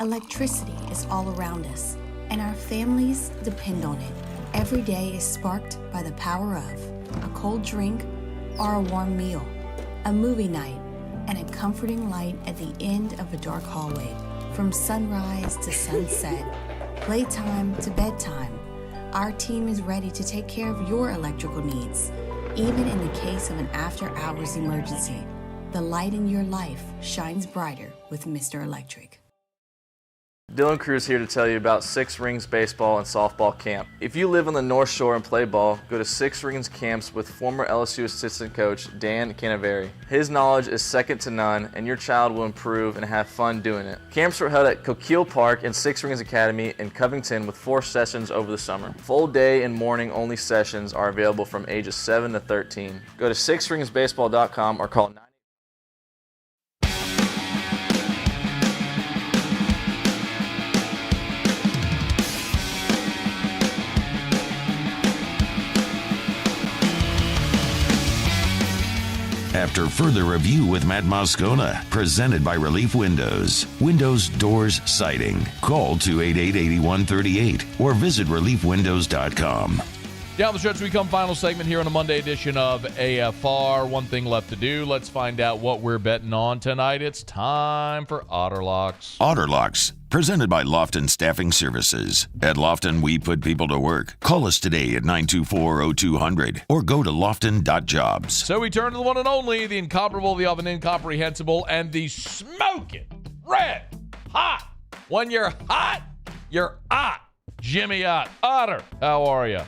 Electricity is all around us, and our families depend on it. Every day is sparked by the power of a cold drink or a warm meal, a movie night, and a comforting light at the end of a dark hallway. From sunrise to sunset, playtime to bedtime, our team is ready to take care of your electrical needs. Even in the case of an after-hours emergency, the light in your life shines brighter with Mr. Electric. Dylan Cruz here to tell you about Six Rings Baseball and Softball Camp. If you live on the North Shore and play ball, go to Six Rings Camps with former LSU assistant coach Dan Canaveri. His knowledge is second to none, and your child will improve and have fun doing it. Camps were held at Coquille Park and Six Rings Academy in Covington with 4 sessions over the summer. Full day and morning only sessions are available from ages 7 to 13. Go to sixringsbaseball.com or call 9. After further review with Matt Moscona, presented by Relief Windows. Windows, doors, siding. Call 288-8138 or visit reliefwindows.com. Down the stretch, we come final segment here on a Monday edition of AFR. One thing left to do. Let's find out what we're betting on tonight. It's time for Otterlocks. Otterlocks, presented by Lofton Staffing Services. At Lofton, we put people to work. Call us today at 924-0200 or go to lofton.jobs. So we turn to the one and only, the incomparable, the often incomprehensible, and the smoking red hot. When you're hot, you're hot. Jimmy Ott. Otter, how are you?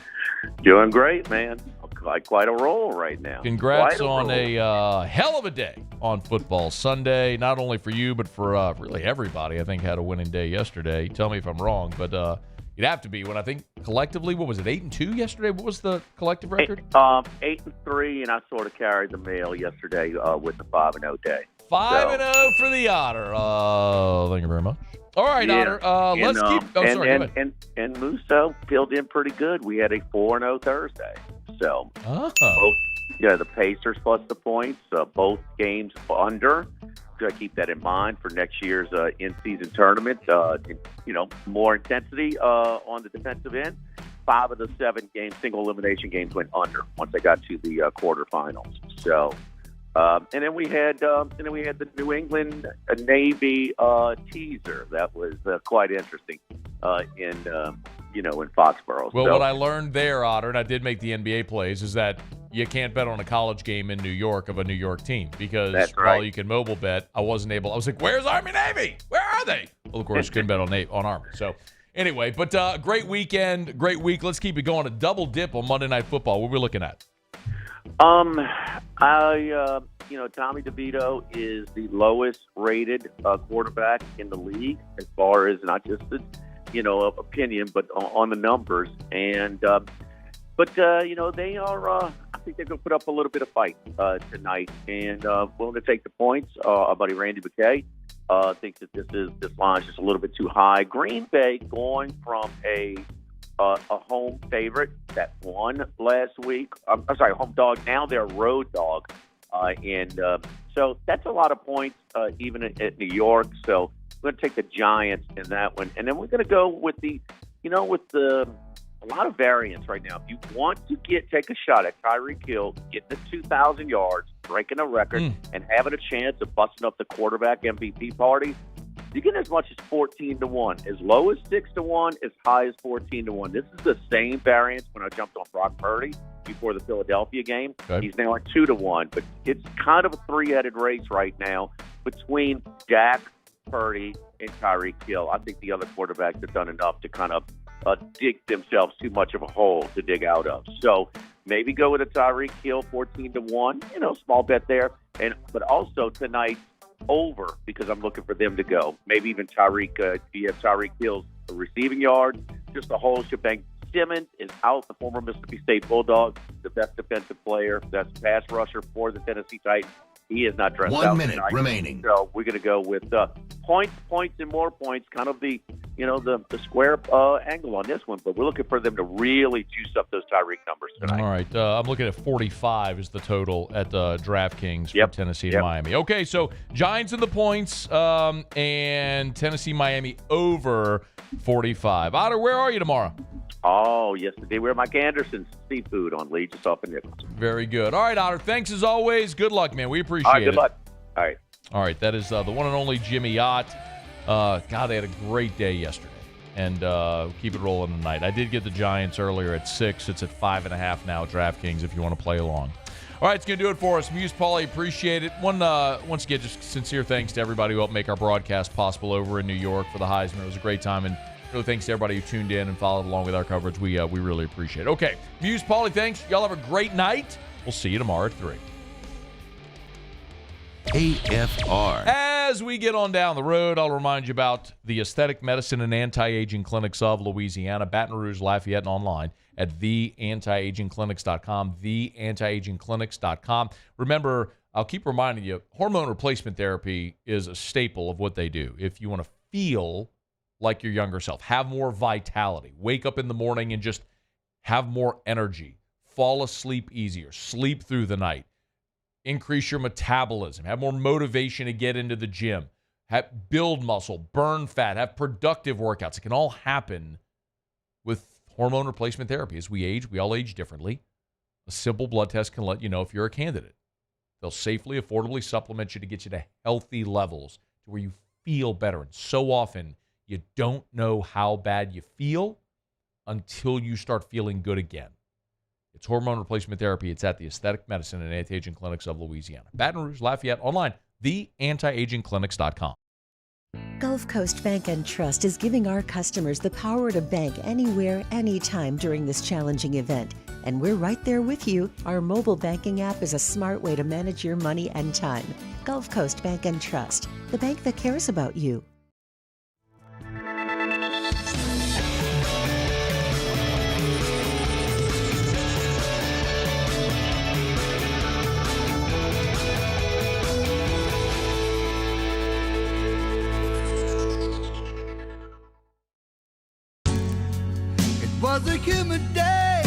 Doing great, man. Quite a roll right now. Congrats on a hell of a day on Football Sunday, not only for you, but for really everybody. I think had a winning day yesterday. Tell me if I'm wrong, but you'd have to be when I think collectively, what was it, 8-2 yesterday? What was the collective record? 8-3, and I sort of carried the mail yesterday with the 5-0 day. 5-0 for the Otter. Thank you very much. All right, Otter. Let's keep. Oh, sorry. Go ahead. And Musso filled in pretty good. We had a 4-0 Thursday. So, the Pacers plus the points, both games under. Got to keep that in mind for next year's in-season tournament. More intensity on the defensive end. 5 of the 7 games, single elimination games, went under once they got to the quarterfinals. So. And then we had the New England Navy teaser. That was quite interesting in Foxborough. Well, what I learned there, Otter, and I did make the NBA plays, is that you can't bet on a college game in New York of a New York team because while you can mobile bet, I wasn't able. I was like, "Where's Army Navy? Where are they?" Well, of course, couldn't bet on Army. So. Anyway, but great weekend, great week. Let's keep it going. A double dip on Monday Night Football. What are we looking at? Tommy DeVito is the lowest rated quarterback in the league as far as not just the, opinion, but on the numbers. And, they are, I think they're going to put up a little bit of fight tonight and willing to take the points. Our buddy Randy McKay thinks that this line is just a little bit too high. Green Bay going from a home favorite that won last week. I'm sorry, home dog. Now they're a road dog. So that's a lot of points, even at New York. So we're going to take the Giants in that one. And then we're going to go with a lot of variance right now. If you want to take a shot at Tyreek Hill, getting the 2,000 yards, breaking a record, and having a chance of busting up the quarterback MVP party, you get as much as 14-1, as low as 6-1, as high as 14-1. This is the same variance when I jumped on Brock Purdy before the Philadelphia game. Okay. He's now at 2-1, but it's kind of a three-headed race right now between Dak, Purdy, and Tyreek Hill. I think the other quarterbacks have done enough to kind of dig themselves too much of a hole to dig out of. So maybe go with a Tyreek Hill 14-1, small bet there, but also tonight. Over because I'm looking for them to go. Maybe even Tyreek. If you have Tyreek Hill's receiving yards, just the whole shebang. Simmons is out, the former Mississippi State Bulldog, the best defensive player, best pass rusher for the Tennessee Titans. He is not dressed 1 out minute tonight. remaining. So we're going to go with points, and more points, kind of the square angle on this one. But we're looking for them to really juice up those Tyreek numbers tonight. All right. I'm looking at 45 is the total at DraftKings for Tennessee and Miami. Okay, so Giants in the points and Tennessee, Miami over 45. Otter, where are you tomorrow? Oh, yesterday we were Mike Anderson's seafood on Lee, just off of Nichols. Very good. All right, Otter, thanks as always. Good luck, man. We appreciate All right, it. good luck. All right. All right, that is the one and only Jimmy Ott. God, they had a great day yesterday. And keep it rolling tonight. I did get the Giants earlier at 6. It's at 5.5 now at DraftKings if you want to play along. All right, it's going to do it for us. Muse, Paulie, appreciate it. Once again, just sincere thanks to everybody who helped make our broadcast possible over in New York for the Heisman. It was a great time, and really thanks to everybody who tuned in and followed along with our coverage. We really appreciate it. Okay, Muse, Paulie, thanks. Y'all have a great night. We'll see you tomorrow at 3. AFR. As we get on down the road, I'll remind you about the Aesthetic Medicine and Anti-Aging Clinics of Louisiana, Baton Rouge, Lafayette, and online at theantiagingclinics.com, theantiagingclinics.com. Remember, I'll keep reminding you, hormone replacement therapy is a staple of what they do. If you want to feel like your younger self, have more vitality, wake up in the morning and just have more energy, fall asleep easier, sleep through the night, increase your metabolism, have more motivation to get into the gym, build muscle, burn fat, have productive workouts. It can all happen with hormone replacement therapy. As we age, we all age differently. A simple blood test can let you know if you're a candidate. They'll safely, affordably supplement you to get you to healthy levels to where you feel better. And so often, you don't know how bad you feel until you start feeling good again. It's hormone replacement therapy. It's at the Aesthetic Medicine and Anti-Aging Clinics of Louisiana. Baton Rouge, Lafayette, online, theantiagingclinics.com. Gulf Coast Bank and Trust is giving our customers the power to bank anywhere, anytime during this challenging event. And we're right there with you. Our mobile banking app is a smart way to manage your money and time. Gulf Coast Bank and Trust, the bank that cares about you. Was a humid day,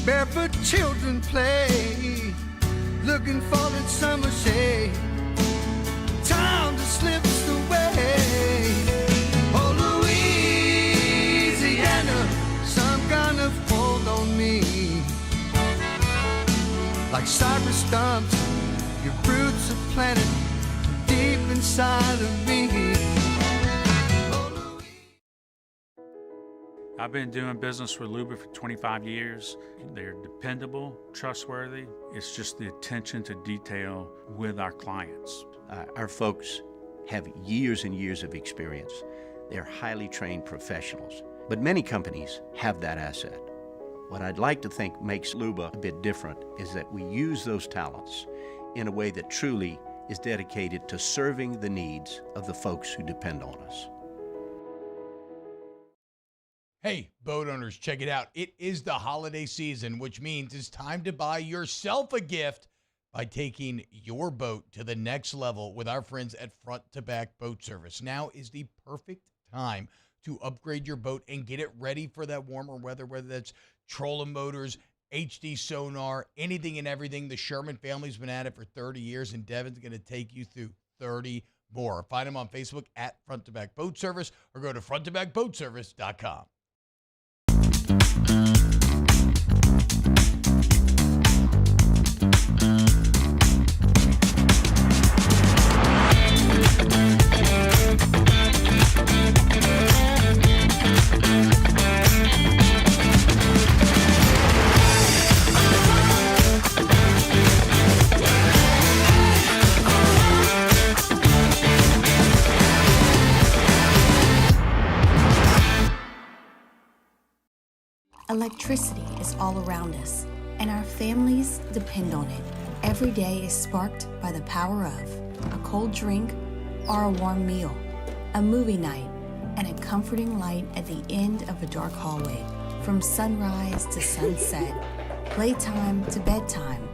barefoot children play, looking for that summer shade, time to slip away. Oh, Louisiana, some kind of hold on me, like cypress stumps, your roots are planted deep inside of me. I've been doing business with Luba for 25 years. They're dependable, trustworthy. It's just the attention to detail with our clients. Our folks have years and years of experience. They're highly trained professionals, but many companies have that asset. What I'd like to think makes Luba a bit different is that we use those talents in a way that truly is dedicated to serving the needs of the folks who depend on us. Hey, boat owners, check it out. It is the holiday season, which means it's time to buy yourself a gift by taking your boat to the next level with our friends at Front to Back Boat Service. Now is the perfect time to upgrade your boat and get it ready for that warmer weather, whether that's trolling motors, HD sonar, anything and everything. The Sherman family's been at it for 30 years, and Devin's going to take you through 30 more. Find them on Facebook at Front to Back Boat Service or go to fronttobackboatservice.com. Electricity is all around us, and our families depend on it. Every day is sparked by the power of a cold drink or a warm meal, a movie night, and a comforting light at the end of a dark hallway. From sunrise to sunset, playtime to bedtime,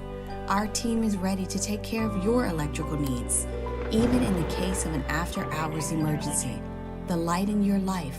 Our team is ready to take care of your electrical needs, even in the case of an after-hours emergency. The light in your life